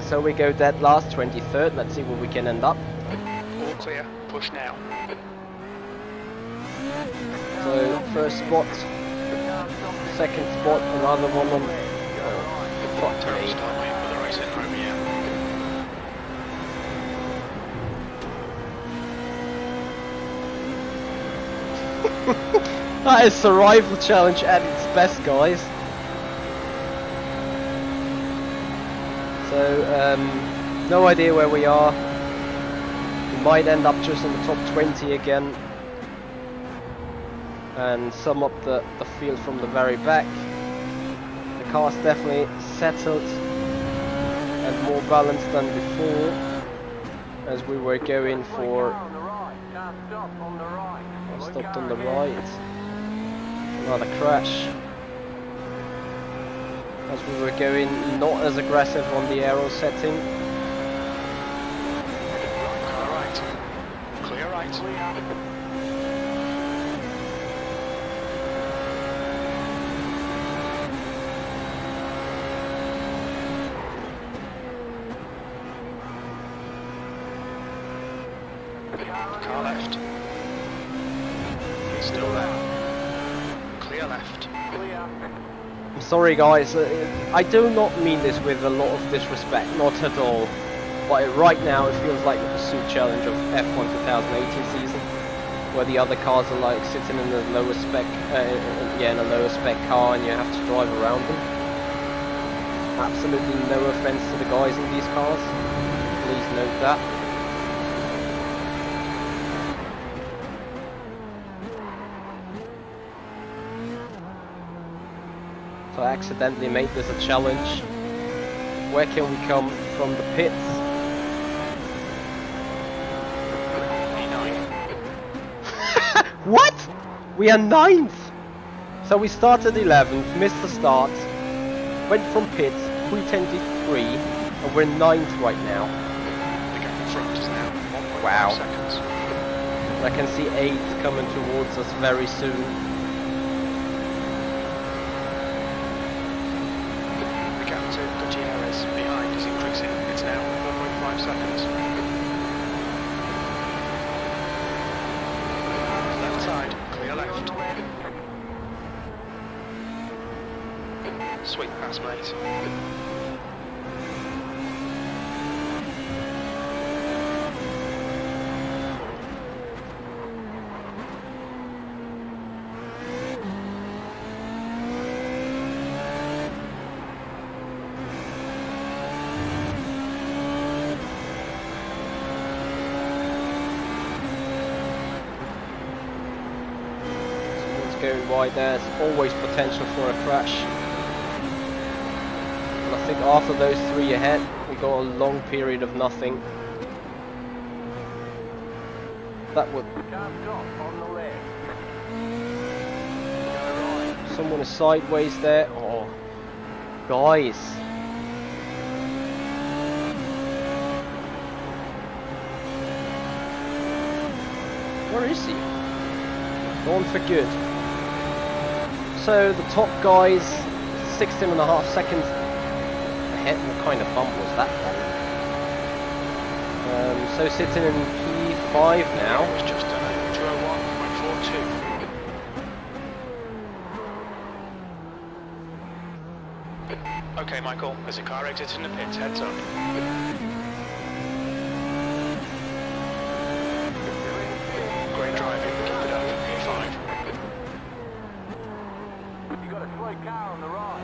So we go dead last, 23rd. Let's see where we can end up. All clear. Push now. So first spot, second spot, another one on. Oh, fuck Terrible me. start, mate, for the race in Romeo. That is survival challenge at its best, guys. So no idea where we are. We might end up just in the top 20 again. And sum up the field from the very back. The car's definitely settled and more balanced than before, as we were going for. I stopped on the right. Another crash. As we were going not as aggressive on the aero setting. Car right. Clear right. Car left. Still there. Clear left. I'm sorry guys, I do not mean this with a lot of disrespect, not at all. But right now it feels like the pursuit challenge of F1 2018 season, where the other cars are like sitting in a lower spec, in a lower spec car, and you have to drive around them. Absolutely no offense to the guys in these cars. Please note that. So I accidentally made this a challenge. Where can we come from the pits? What? We are 9th! So we started 11th, missed the start, went from pits, P23, and we're 9th right now. The gap in front is now 1.5 Wow. seconds. I can see 8 coming towards us very soon. The gap to Gutierrez behind is increasing. It's now 4.5 sweet pass, mate. Going wide there, there's always potential for a crash. And I think after those three ahead, we got a long period of nothing. That would... Can't stop on the left. Go right. Someone is sideways there. Oh, guys. Where is he? Gone for good. So the top guys, 16.5 seconds ahead. What kind of bump was that then? So sitting in P5 now. It's just done a 201.42. Okay, Michael, there's a car exiting the pits, heads up. Great driving, keep it up, P5. You got a slow car on the right.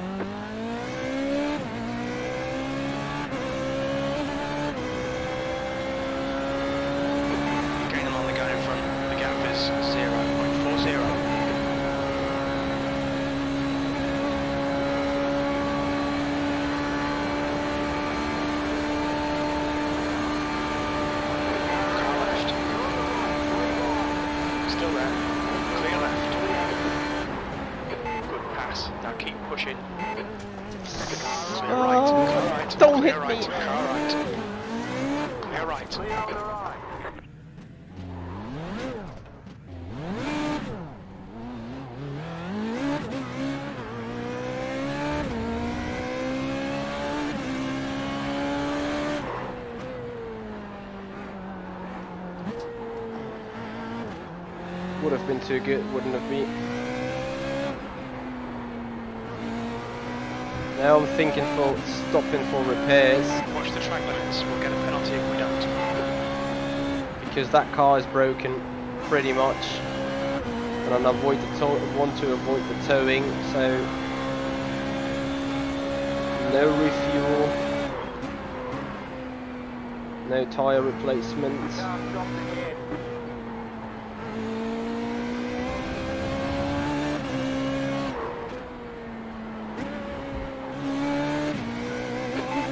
Gain them on the go in front, the gap is 0.40. Still there. Clear left. Good pass. Now keep pushing. Clear right. Clear right. Don't Clear hit right. me. Clear right. Clear right. Clear on the right. Would have been too good, wouldn't have been. Now I'm thinking for stopping for repairs. Watch the track limits. We'll get a penalty if we don't. Because that car is broken pretty much, and I want to avoid the towing, so no refuel, no tyre replacements. Can't stop again.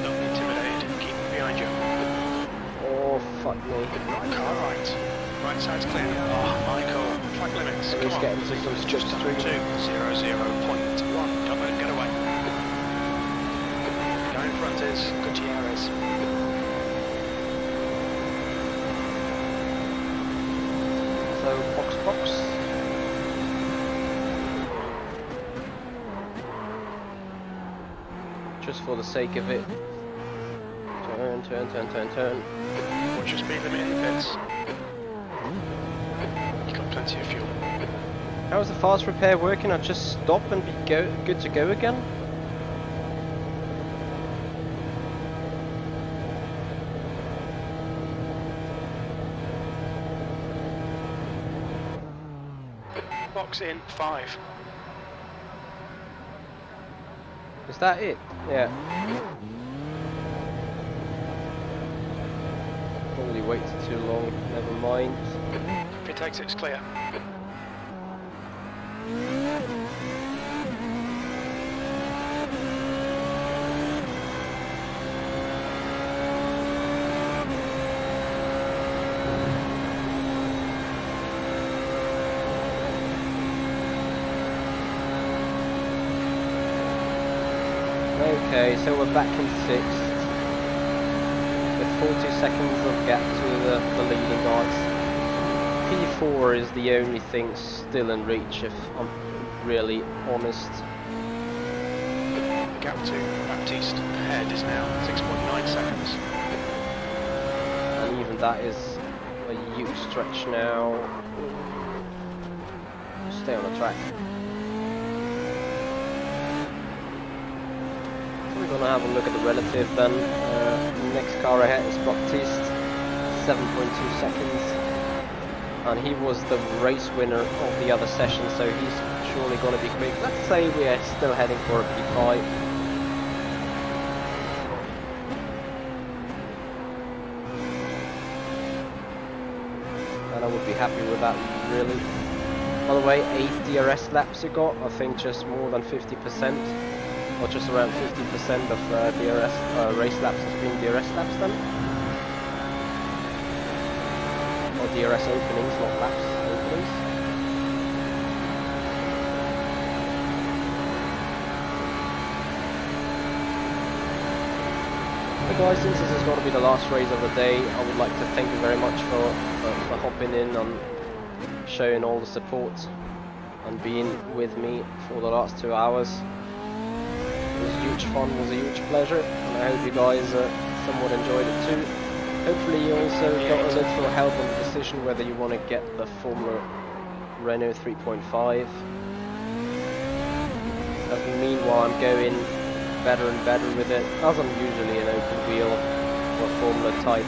Don't be intimidated. Keep behind you. Oh fuck me! Right car right. Right side's clear. Oh, Michael. Track limits. At Come least on. getting to some Just just done stream. 200.1. Don't let him get away. Guy in front is Gutierrez. So box. Just for the sake of it. Turn. Watch your speed limit in the pits. You got plenty of fuel. How is the fast repair working? I just stop and be good to go again? Box in 5. Is that it? Yeah. Probably waited too long, never mind. Pit exit's clear. Okay, so we're back in 6th. With 40 seconds of gap to the leading guys. P4 is the only thing still in reach, if I'm really honest. The gap to Baptiste ahead is now 6.9 seconds. And even that is a huge stretch now. Stay on the track. gonna have a look at the relative then. The next car ahead is Baptiste, 7.2 seconds. And he was the race winner of the other session, so he's surely gonna be quick. Let's say we are still heading for a P5. And I would be happy with that, really. By the way, 8 DRS laps you got, I think just more than 50%, or just around 50% of DRS race laps has been DRS laps then. Or DRS openings, not laps, openings. But guys, since this is going to be the last race of the day, I would like to thank you very much for hopping in and showing all the support and being with me for the last 2 hours. It was huge fun, it was a huge pleasure, and I hope you guys somewhat enjoyed it too. Hopefully you also got a little help on the decision whether you want to get the Formula Renault 3.5. Doesn't mean while I'm going better and better with it, as I'm usually an open wheel or Formula type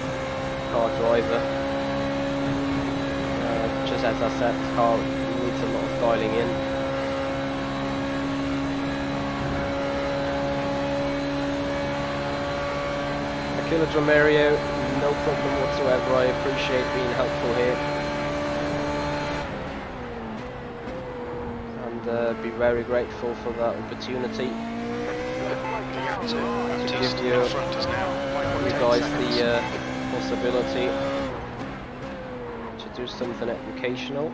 car driver. Just as I said, the car needs a lot of dialing in. Killer Dramario, no problem whatsoever, I appreciate being helpful here. And be very grateful for that opportunity to give you guys the possibility to do something educational.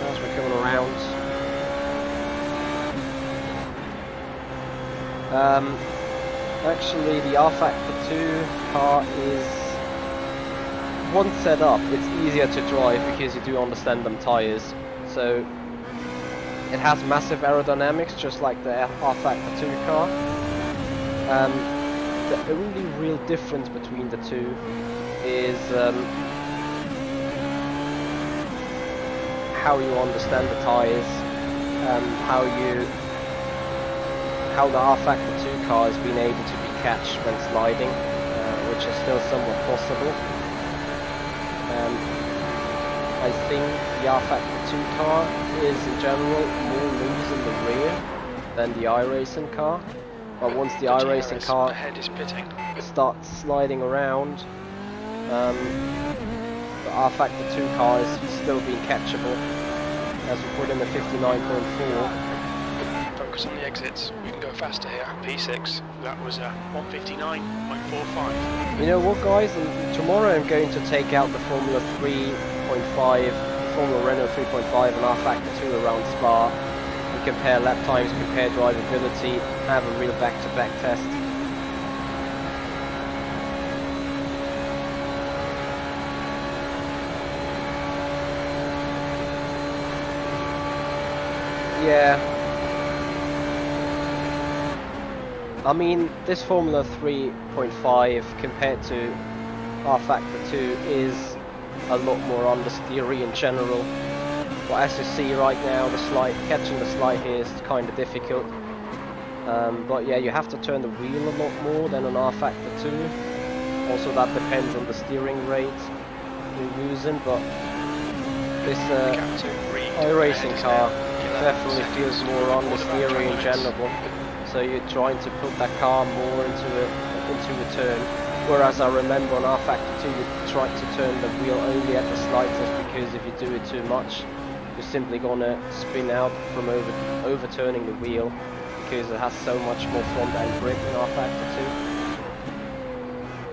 As we're coming around, actually the R-Factor 2 car is, once set up, it's easier to drive because you do understand them tyres. So it has massive aerodynamics, just like the R-Factor 2 car. The only real difference between the two is how you understand the tyres, how the R-Factor 2 car has been able to be catched when sliding, which is still somewhat possible. I think the R-Factor 2 car is in general more loose in the rear than the iRacing car, but once the iRacing car starts sliding around, the R-Factor 2 car is still being catchable, as we put in the 59.4. Focus on the exits, we can go faster here. P6, that was 159.45. You know what guys, tomorrow I'm going to take out the Formula 3.5, Formula Renault 3.5 and R-Factor 2 around Spa, and compare lap times, compare drivability, have a real back-to-back test. Yeah. I mean, this Formula 3.5 compared to R-Factor 2 is a lot more understeery in general. But as you see right now, catching the slide here is kind of difficult. But yeah, you have to turn the wheel a lot more than an R-Factor 2. Also, that depends on the steering rate you're using. But this iRacing car definitely feels more understeery in general. So you're trying to put that car more into a turn, whereas I remember on R-Factor 2 you tried to turn the wheel only at the sliders, because if you do it too much you're simply gonna spin out from overturning the wheel, because it has so much more front end grip in R-Factor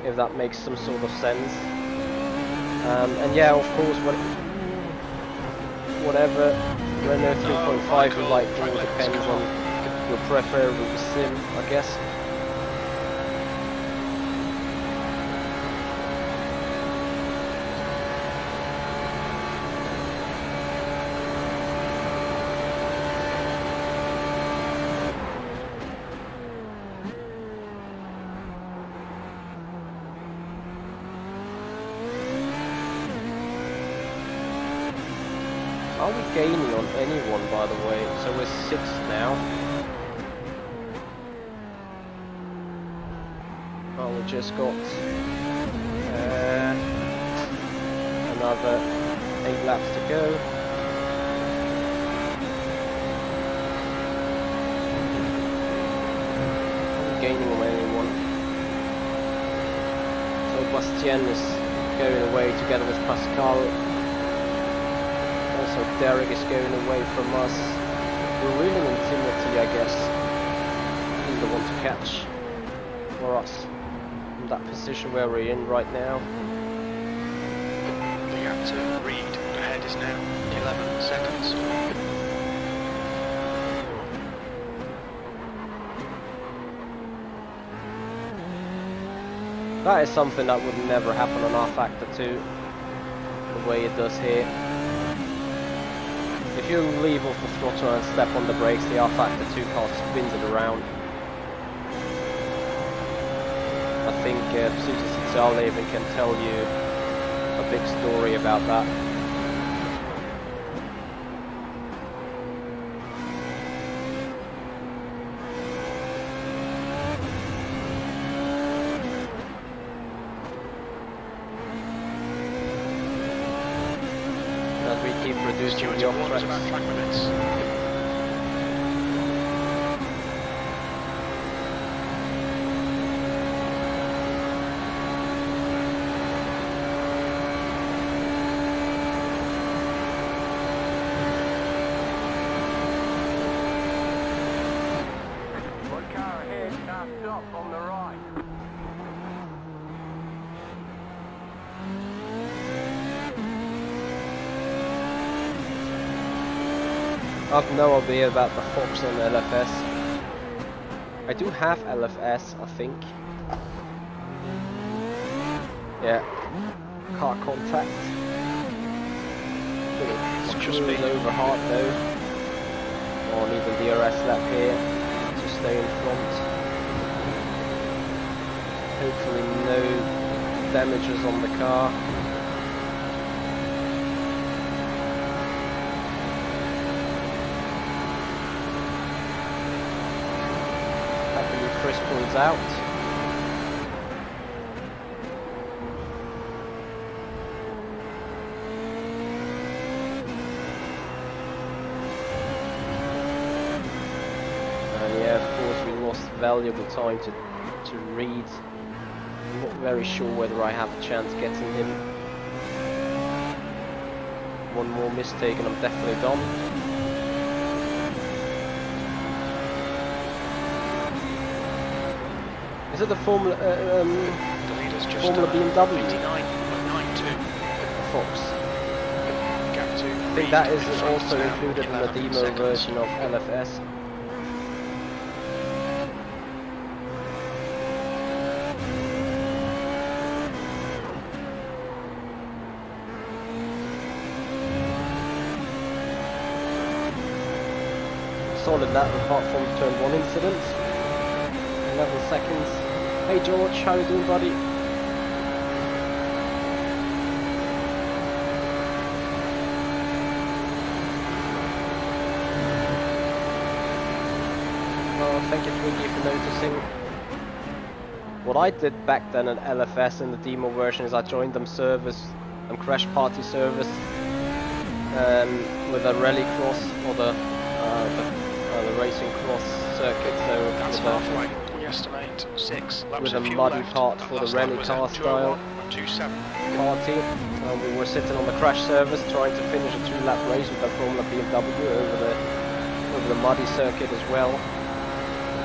2, if that makes some sort of sense. And yeah, of course, whatever Renault 3.5 you like, all depends on your preferable sim, I guess. Are we gaining on anyone, by the way? So we're 6th now. Oh, we just got another 8 laps to go. Are we gaining on anyone? So Bastien is going away together with Pascal. Also Derek is going away from us. We're reeling in Timothy, I guess. He's the one to catch for us. In that position where we're in right now. The gap to Reed ahead is now 11 seconds. That is something that would never happen on R Factor 2, the way it does here. If you leave off the throttle and step on the brakes, the R Factor 2 car spins it around. I think Peter Citalleven can tell you a big story about that. As we keep reducing the off tracks. About track limits. One car ahead, can't stop on the right. I've no idea about the Fox and LFS. I do have LFS, I think. Yeah. Car contact. It's just over hard though. On even the DRS lap here to stay in front. Hopefully no damages on the car. Chris pulls out. And yeah, of course we lost valuable time to Reed. I'm not very sure whether I have a chance getting him. One more mistake and I'm definitely done. Is it the Formula The leader's just BMW? 89.92. Fox. Gap to I think Reed that is in front also now, included in the 11 demo seconds. version of LFS. Solid lap apart from turn 1 incident. 11 seconds. Hey George, how you doing, buddy? Oh, thank you Twiggy for noticing. What I did back then at LFS in the demo version is I joined them servers, crash party servers, with a rally cross or the racing cross circuit. So That's with a- halfway. We estimate 6 laps with a of fuel muddy left. part That for the last lap rally was car at style 2:01.27. party. We were sitting on the crash service trying to finish a 2-lap race with the Formula BMW over the muddy circuit as well,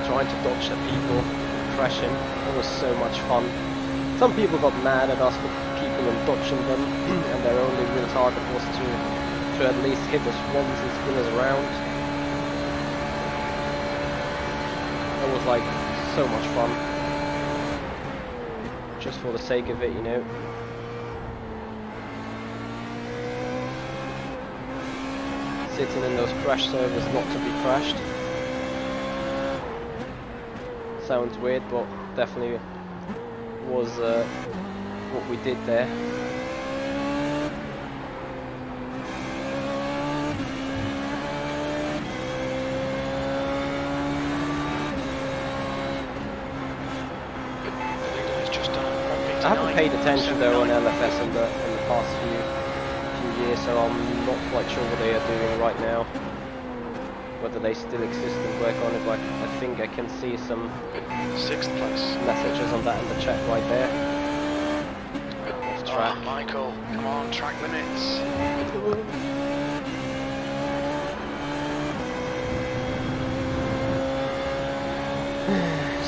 trying to dodge the people crashing. It was so much fun. Some people got mad at us for keeping on dodging them, and their only real target was to at least hit us once and spin us around. It was like so much fun, just for the sake of it, you know. Sitting in those crash servers not to be crashed. Sounds weird, but definitely was what we did there. I haven't paid attention though on LFS in the past few years, so I'm not quite sure what they are doing right now. Whether they still exist and work on it, but I think I can see some 6th place. messages on that in the chat right there. Off track. Oh, Michael, come on, track limits.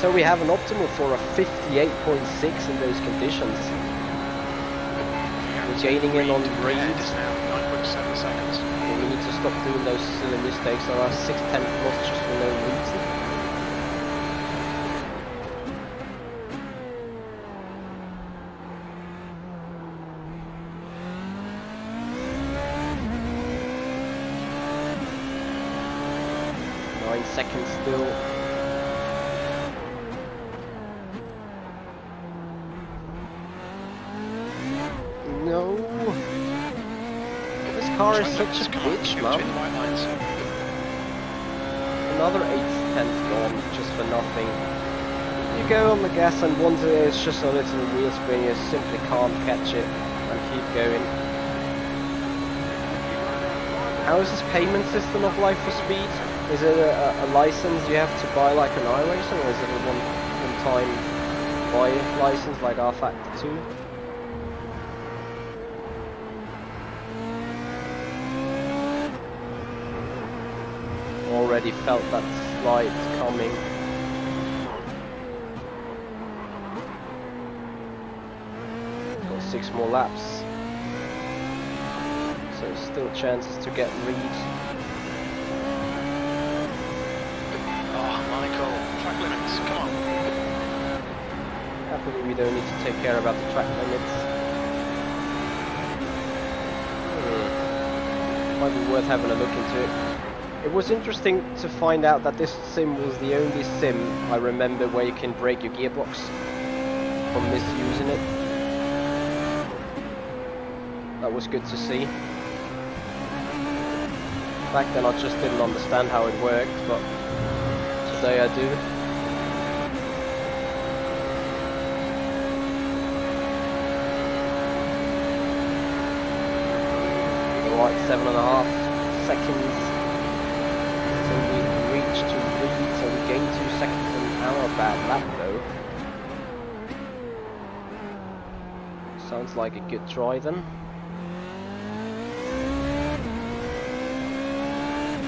So we have an optimal for a 58.6 in those conditions. We're gaining in on Reed Reed. is now 9.7 seconds. We need to stop doing those silly mistakes. There are 6/10 lost just for no reason. Nine seconds still. No. This car is such a bitch, man. Another 8/10 gone just for nothing. You go on the gas and once it's just a little wheel spin, you simply can't catch it and keep going. How is this payment system of Life for Speed? Is it a license you have to buy like an iRacing, or is it a one-time buy license like R-Factor 2? Already felt that slide coming. Got 6 more laps. So still chances to get Reed. Oh, Michael, track limits, come on. Happily we don't need to take care about the track limits. Might be worth having a look into it. It was interesting to find out that this sim was the only sim I remember where you can break your gearbox from misusing it. That was good to see. Back then I just didn't understand how it worked, but today I do. Right, 7.5 seconds. So we reached to Reed, so we gained 2 seconds an hour. Bad lap though. Sounds like a good try then.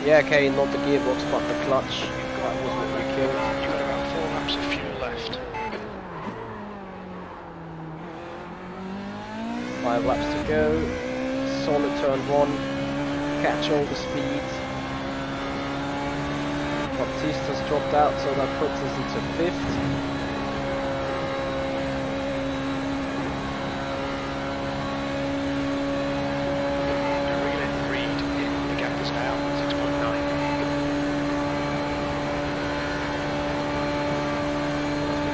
Yeah, okay, not the gearbox but the clutch. That was what we killed. You've got about 4 laps of fuel left. 5 laps to go. Solid turn 1. Catch all the speed. Baptista's dropped out, so that puts us into 5th. Reeling Reed in. The gap is now 6.9.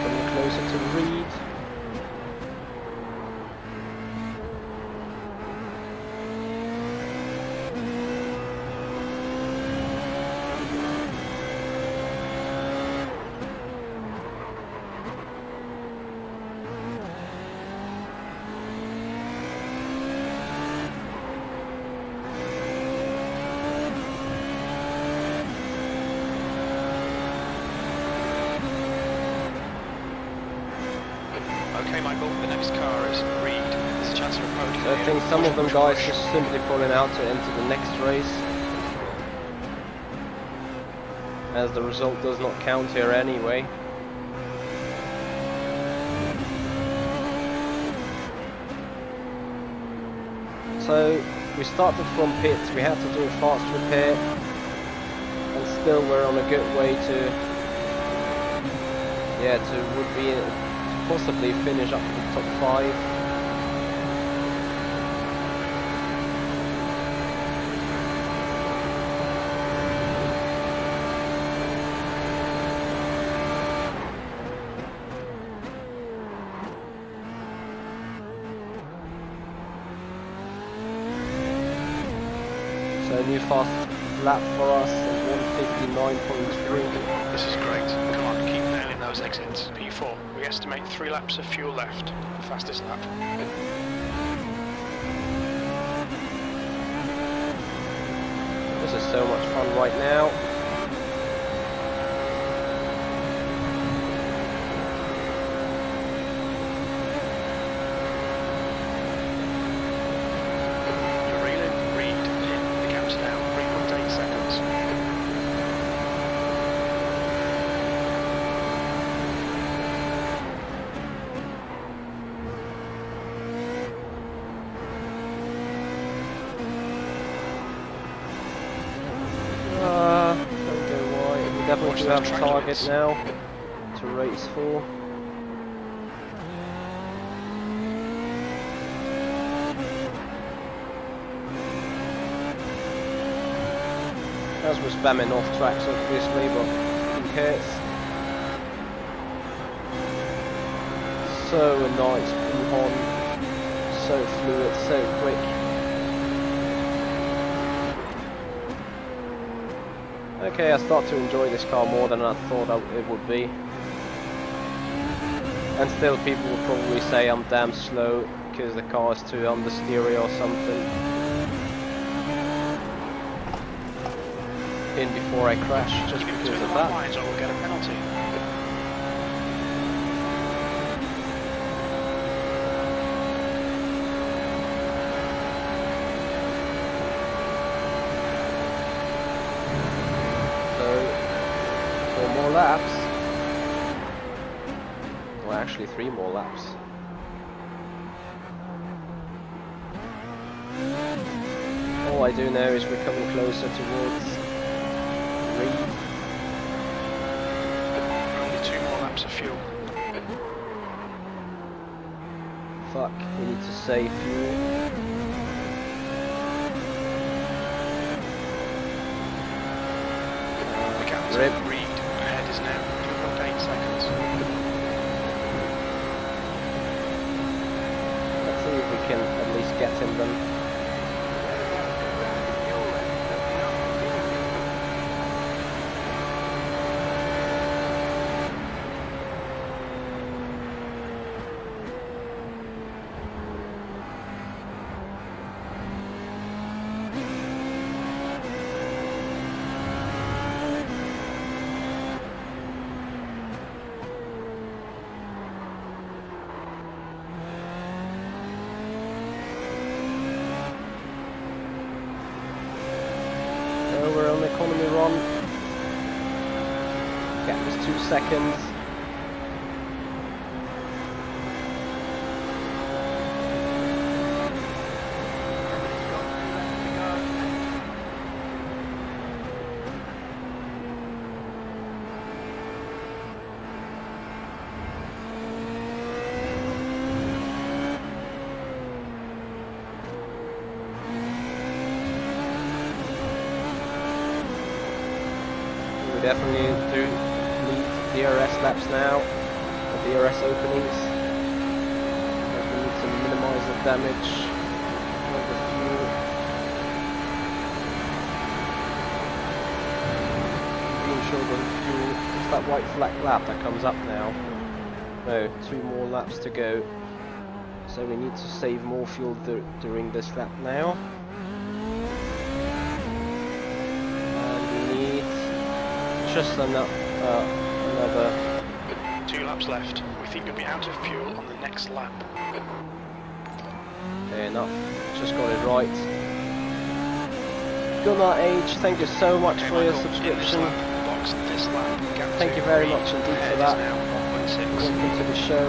Coming closer to Reed. Okay, Michael, the next car is Reed. There's a chance for a podium. So I think some of them guys just simply pulling out to enter the next race, as the result does not count here anyway. So we started from pits, we had to do a fast repair, and still we're on a good way to, yeah, would be possibly finish up the top 5. So a new fast lap for us at 159.3. This is great. Come on, keep nailing those 8 exit, P4. We estimate 3 laps of fuel left. Fastest lap. This is so much fun right now. You're read in. The gap's now 3.8 seconds. Don't go wide. We definitely do have a target now to race for. As we're spamming off tracks obviously, but who cares? So nice, on, so fluid, so quick. Okay, I start to enjoy this car more than I thought it would be. And still people will probably say I'm damn slow because the car is too understeery or something. In before I crash just because of that. Lines or we'll get a penalty. So 4 more laps. Well, actually 3 more laps. All I do now is we're coming closer towards Only 2 more laps of fuel. Fuck, we need to save fuel. The captain, Rip. Reed, ahead is now 2.8 seconds. Let's see if we can at least get him then. We're on the economy run. Gap is 2 seconds. We definitely do need DRS laps now, or DRS openings. We need to minimize the damage of the fuel. Being sure the fuel, it's that white flag lap that comes up now. No, 2 more laps to go. So we need to save more fuel during this lap now. Just another 2 laps left. We think you'll be out of fuel on the next lap. Fair enough. Just got it right. Gunnar H, thank you so much for your subscription. Thank you very much indeed for that. Welcome to the show.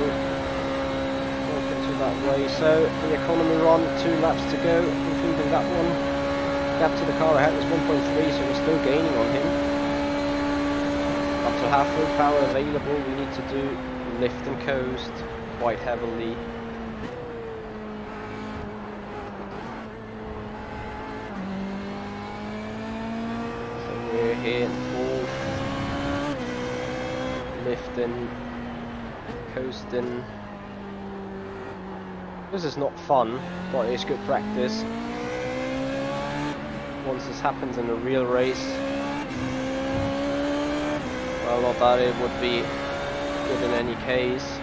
Welcome to that way. So the economy run, 2 laps to go, including that one. Gap to the car ahead was 1.3, so we're still gaining on him. Up to half full power available, we need to do lift and coast quite heavily. So we're here in 4th, lifting, coasting. This is not fun, but it's good practice. Once this happens in a real race, well, not that it would be good in any case.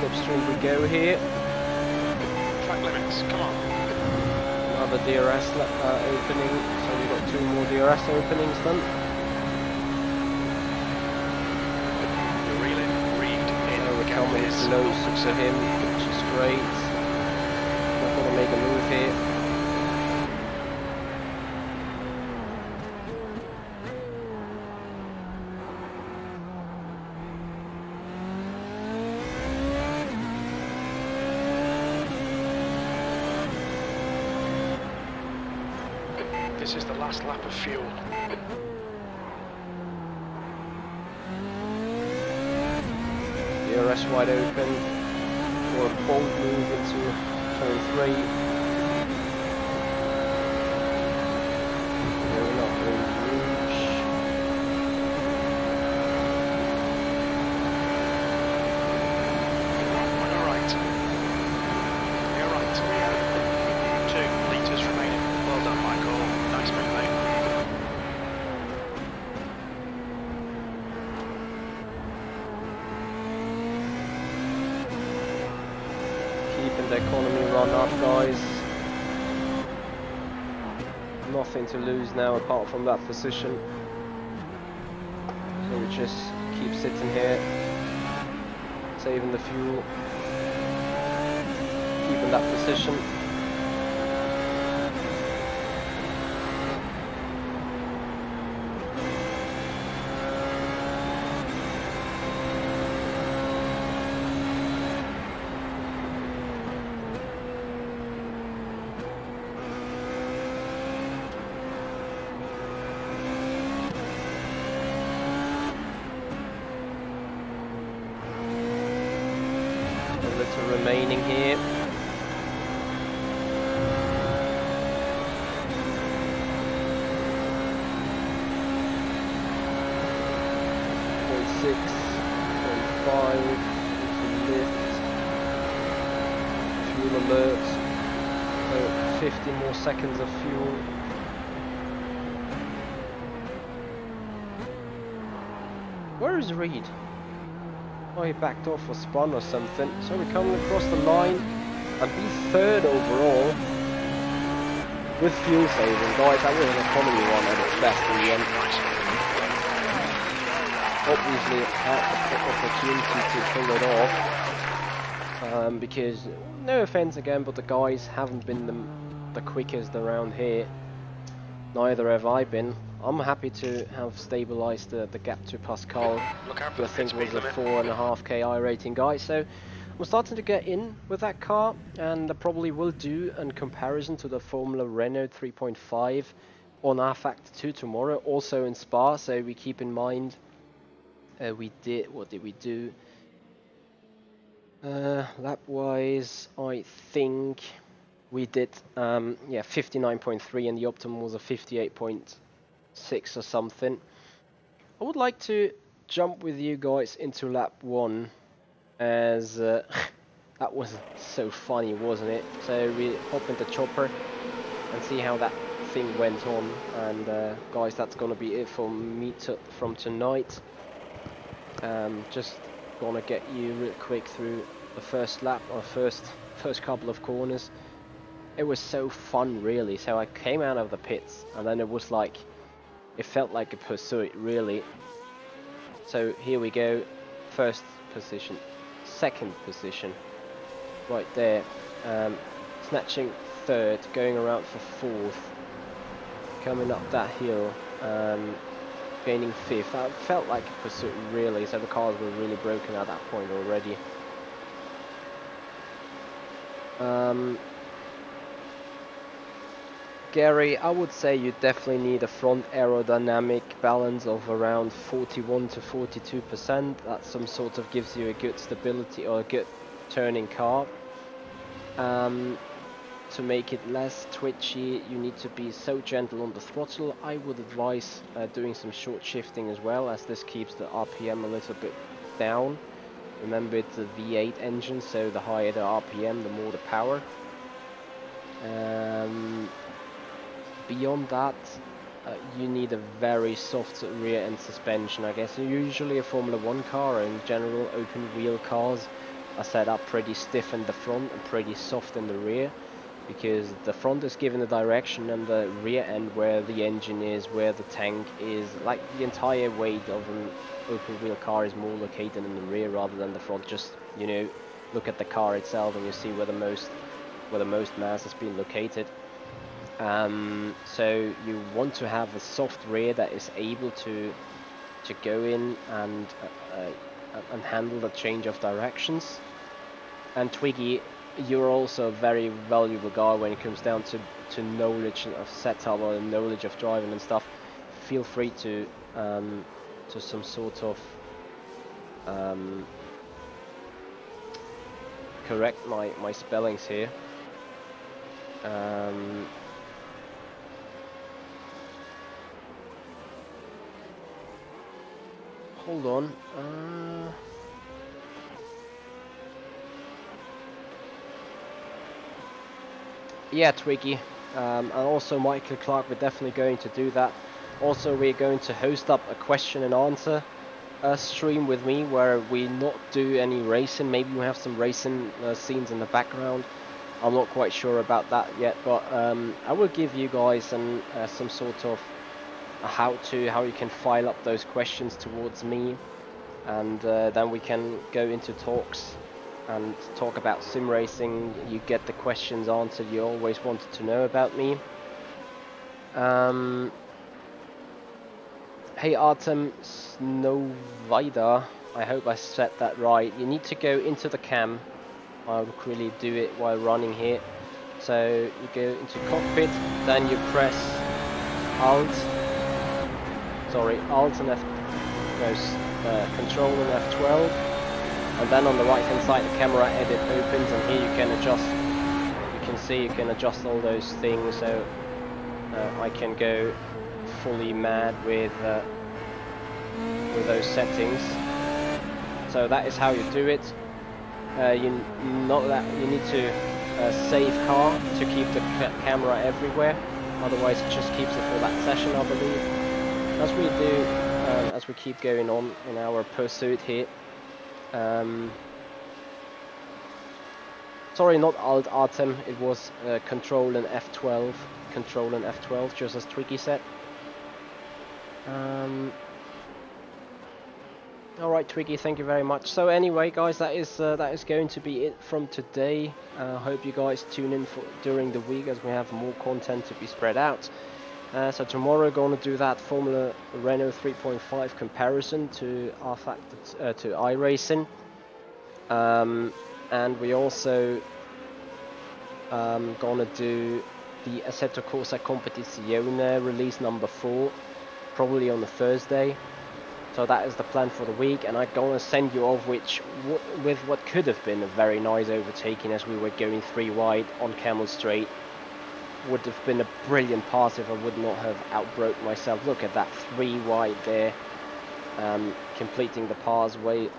Slipstream we go here. Track limits, come on. Another DRS opening, so we've got 2 more DRS openings done. You're reeling, reeved in. So we're coming close to him, which is great. Not going to make a move here. This is the last lap of fuel. DRS wide open for a bold move into turn 3. Going up in Rouge. You're right. You're right. 2 litres remaining. Well done, Michael. Nice move, mate. Keeping the economy run up, guys. Nothing to lose now apart from that position. So we just keep sitting here, saving the fuel, keeping that position. Remaining here. .6, .5, lift, fuel alert, so 50 more seconds of fuel. Where is Reed? Oh, he backed off or spun or something. So we're coming across the line and be 3rd overall with fuel saving. Guys, that was an economy one at its best in the end. Obviously had the opportunity to pull it off. Because, no offense again, but the guys haven't been the quickest around here. Neither have I been. I'm happy to have stabilised the gap to Pascal, who I think was a 4.5k iRating guy. So I'm starting to get in with that car, and I probably will do a comparison to the Formula Renault 3.5 on our Factor 2 tomorrow, also in Spa. So we keep in mind, what did we do? Lap wise, I think we did 59.3, and the optimum was a 58.6 or something. I would like to jump with you guys into lap 1, as that was so funny, wasn't it? So we hop into chopper and see how that thing went on. And guys, that's gonna be it for me from tonight. Just gonna get you real quick through the first lap, or first couple of corners. It was so fun, really. So I came out of the pits, and then it was like, it felt like a pursuit, really. So here we go, 1st position, 2nd position, right there, snatching 3rd, going around for 4th, coming up that hill, gaining 5th. I felt like a pursuit, really, so the cars were really broken at that point already. Gary, I would say you definitely need a front aerodynamic balance of around 41 to 42%. That some sort of gives you a good stability or a good turning car. to make it less twitchy, you need to be so gentle on the throttle. I would advise doing some short shifting as well, as this keeps the RPM a little bit down. Remember, it's a V8 engine, so the higher the RPM, the more the power. Beyond that, you need a very soft rear end suspension, I guess. Usually a Formula 1 car, or in general open wheel cars, are set up pretty stiff in the front and pretty soft in the rear, because the front is given the direction and the rear end, where the engine is, where the tank is, like the entire weight of an open wheel car is more located in the rear rather than the front. Just, you know, look at the car itself and you see where the most mass has been located. So you want to have a soft rear that is able to go in and handle the change of directions. And Twiggy, you're also a very valuable guy when it comes down to knowledge of setup or knowledge of driving and stuff. Feel free to some sort of correct my spellings here. Hold on. Yeah, Twiggy. And also Michael Clark, we're definitely going to do that. Also, we're going to host up a question and answer stream with me, where we not do any racing. Maybe we have some racing scenes in the background. I'm not quite sure about that yet, but I will give you guys some sort of how you can file up those questions towards me, and then we can go into talks and talk about sim racing. You get the questions answered you always wanted to know about me. Hey Artem Snovida, I hope I said that right. You need to go into the cam. I'll really do it while running here. So you go into cockpit, then you press Alt and F, Control and F12, and then on the right hand side the camera edit opens, and here you can adjust. You can see you can adjust all those things. So I can go fully mad with those settings. So that is how you do it. You need to save car to keep the camera everywhere. Otherwise, it just keeps it for that session, I believe. As we do, as we keep going on in our pursuit here. Sorry, not Alt Artem. It was Control and F12. Control and F12, just as Twiggy said. Alright Twiggy, thank you very much. So anyway guys, that is going to be it from today. Hope you guys tune in during the week, as we have more content to be spread out. So tomorrow gonna do that Formula Renault 3.5 comparison to iRacing. And we also gonna do the Assetto Corsa Competizione release number 4, probably on a Thursday. So that is the plan for the week, and I'm gonna send you off with what could have been a very nice overtaking, as we were going 3 wide on Camel Straight. Would have been a brilliant pass if I would not have outbroke myself. Look at that 3 wide there, completing the pass way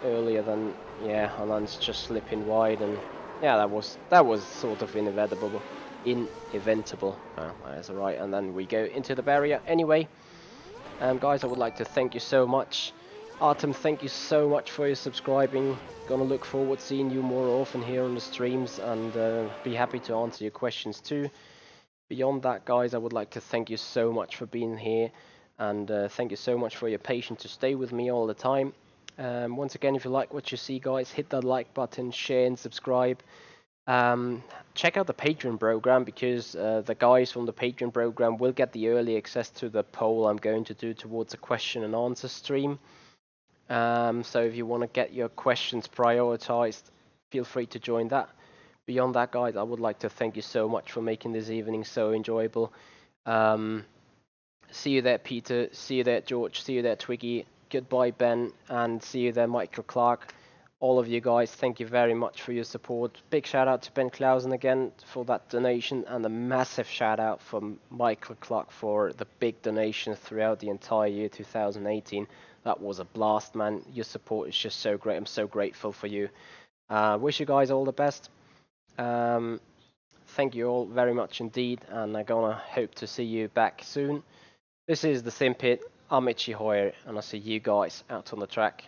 earlier than, yeah, and then it's just slipping wide, and yeah, that was sort of inevitable. That's alright. And then we go into the barrier anyway. Guys, I would like to thank you so much. Artem, thank you so much for your subscribing. Gonna look forward to seeing you more often here on the streams, and be happy to answer your questions too. Beyond that, guys, I would like to thank you so much for being here, and thank you so much for your patience to stay with me all the time. Once again, if you like what you see, guys, hit that like button, share and subscribe. Check out the Patreon program, because the guys from the Patreon program will get the early access to the poll I'm going to do towards a question and answer stream. So if you want to get your questions prioritized, feel free to join that. Beyond that, guys, I would like to thank you so much for making this evening so enjoyable. See you there, Peter. See you there, George. See you there, Twiggy. Goodbye, Ben. And see you there, Michael Clark. all of you guys, thank you very much for your support. Big shout out to Ben Clausen again for that donation, and a massive shout out from Michael Clark for the big donation throughout the entire year 2018. That was a blast, man. Your support is just so great. I'm so grateful for you. Wish you guys all the best. Thank you all very much indeed, and I'm gonna hope to see you back soon. This is the Sim Pit. I'm Michi Hoyer, and I'll see you guys out on the track.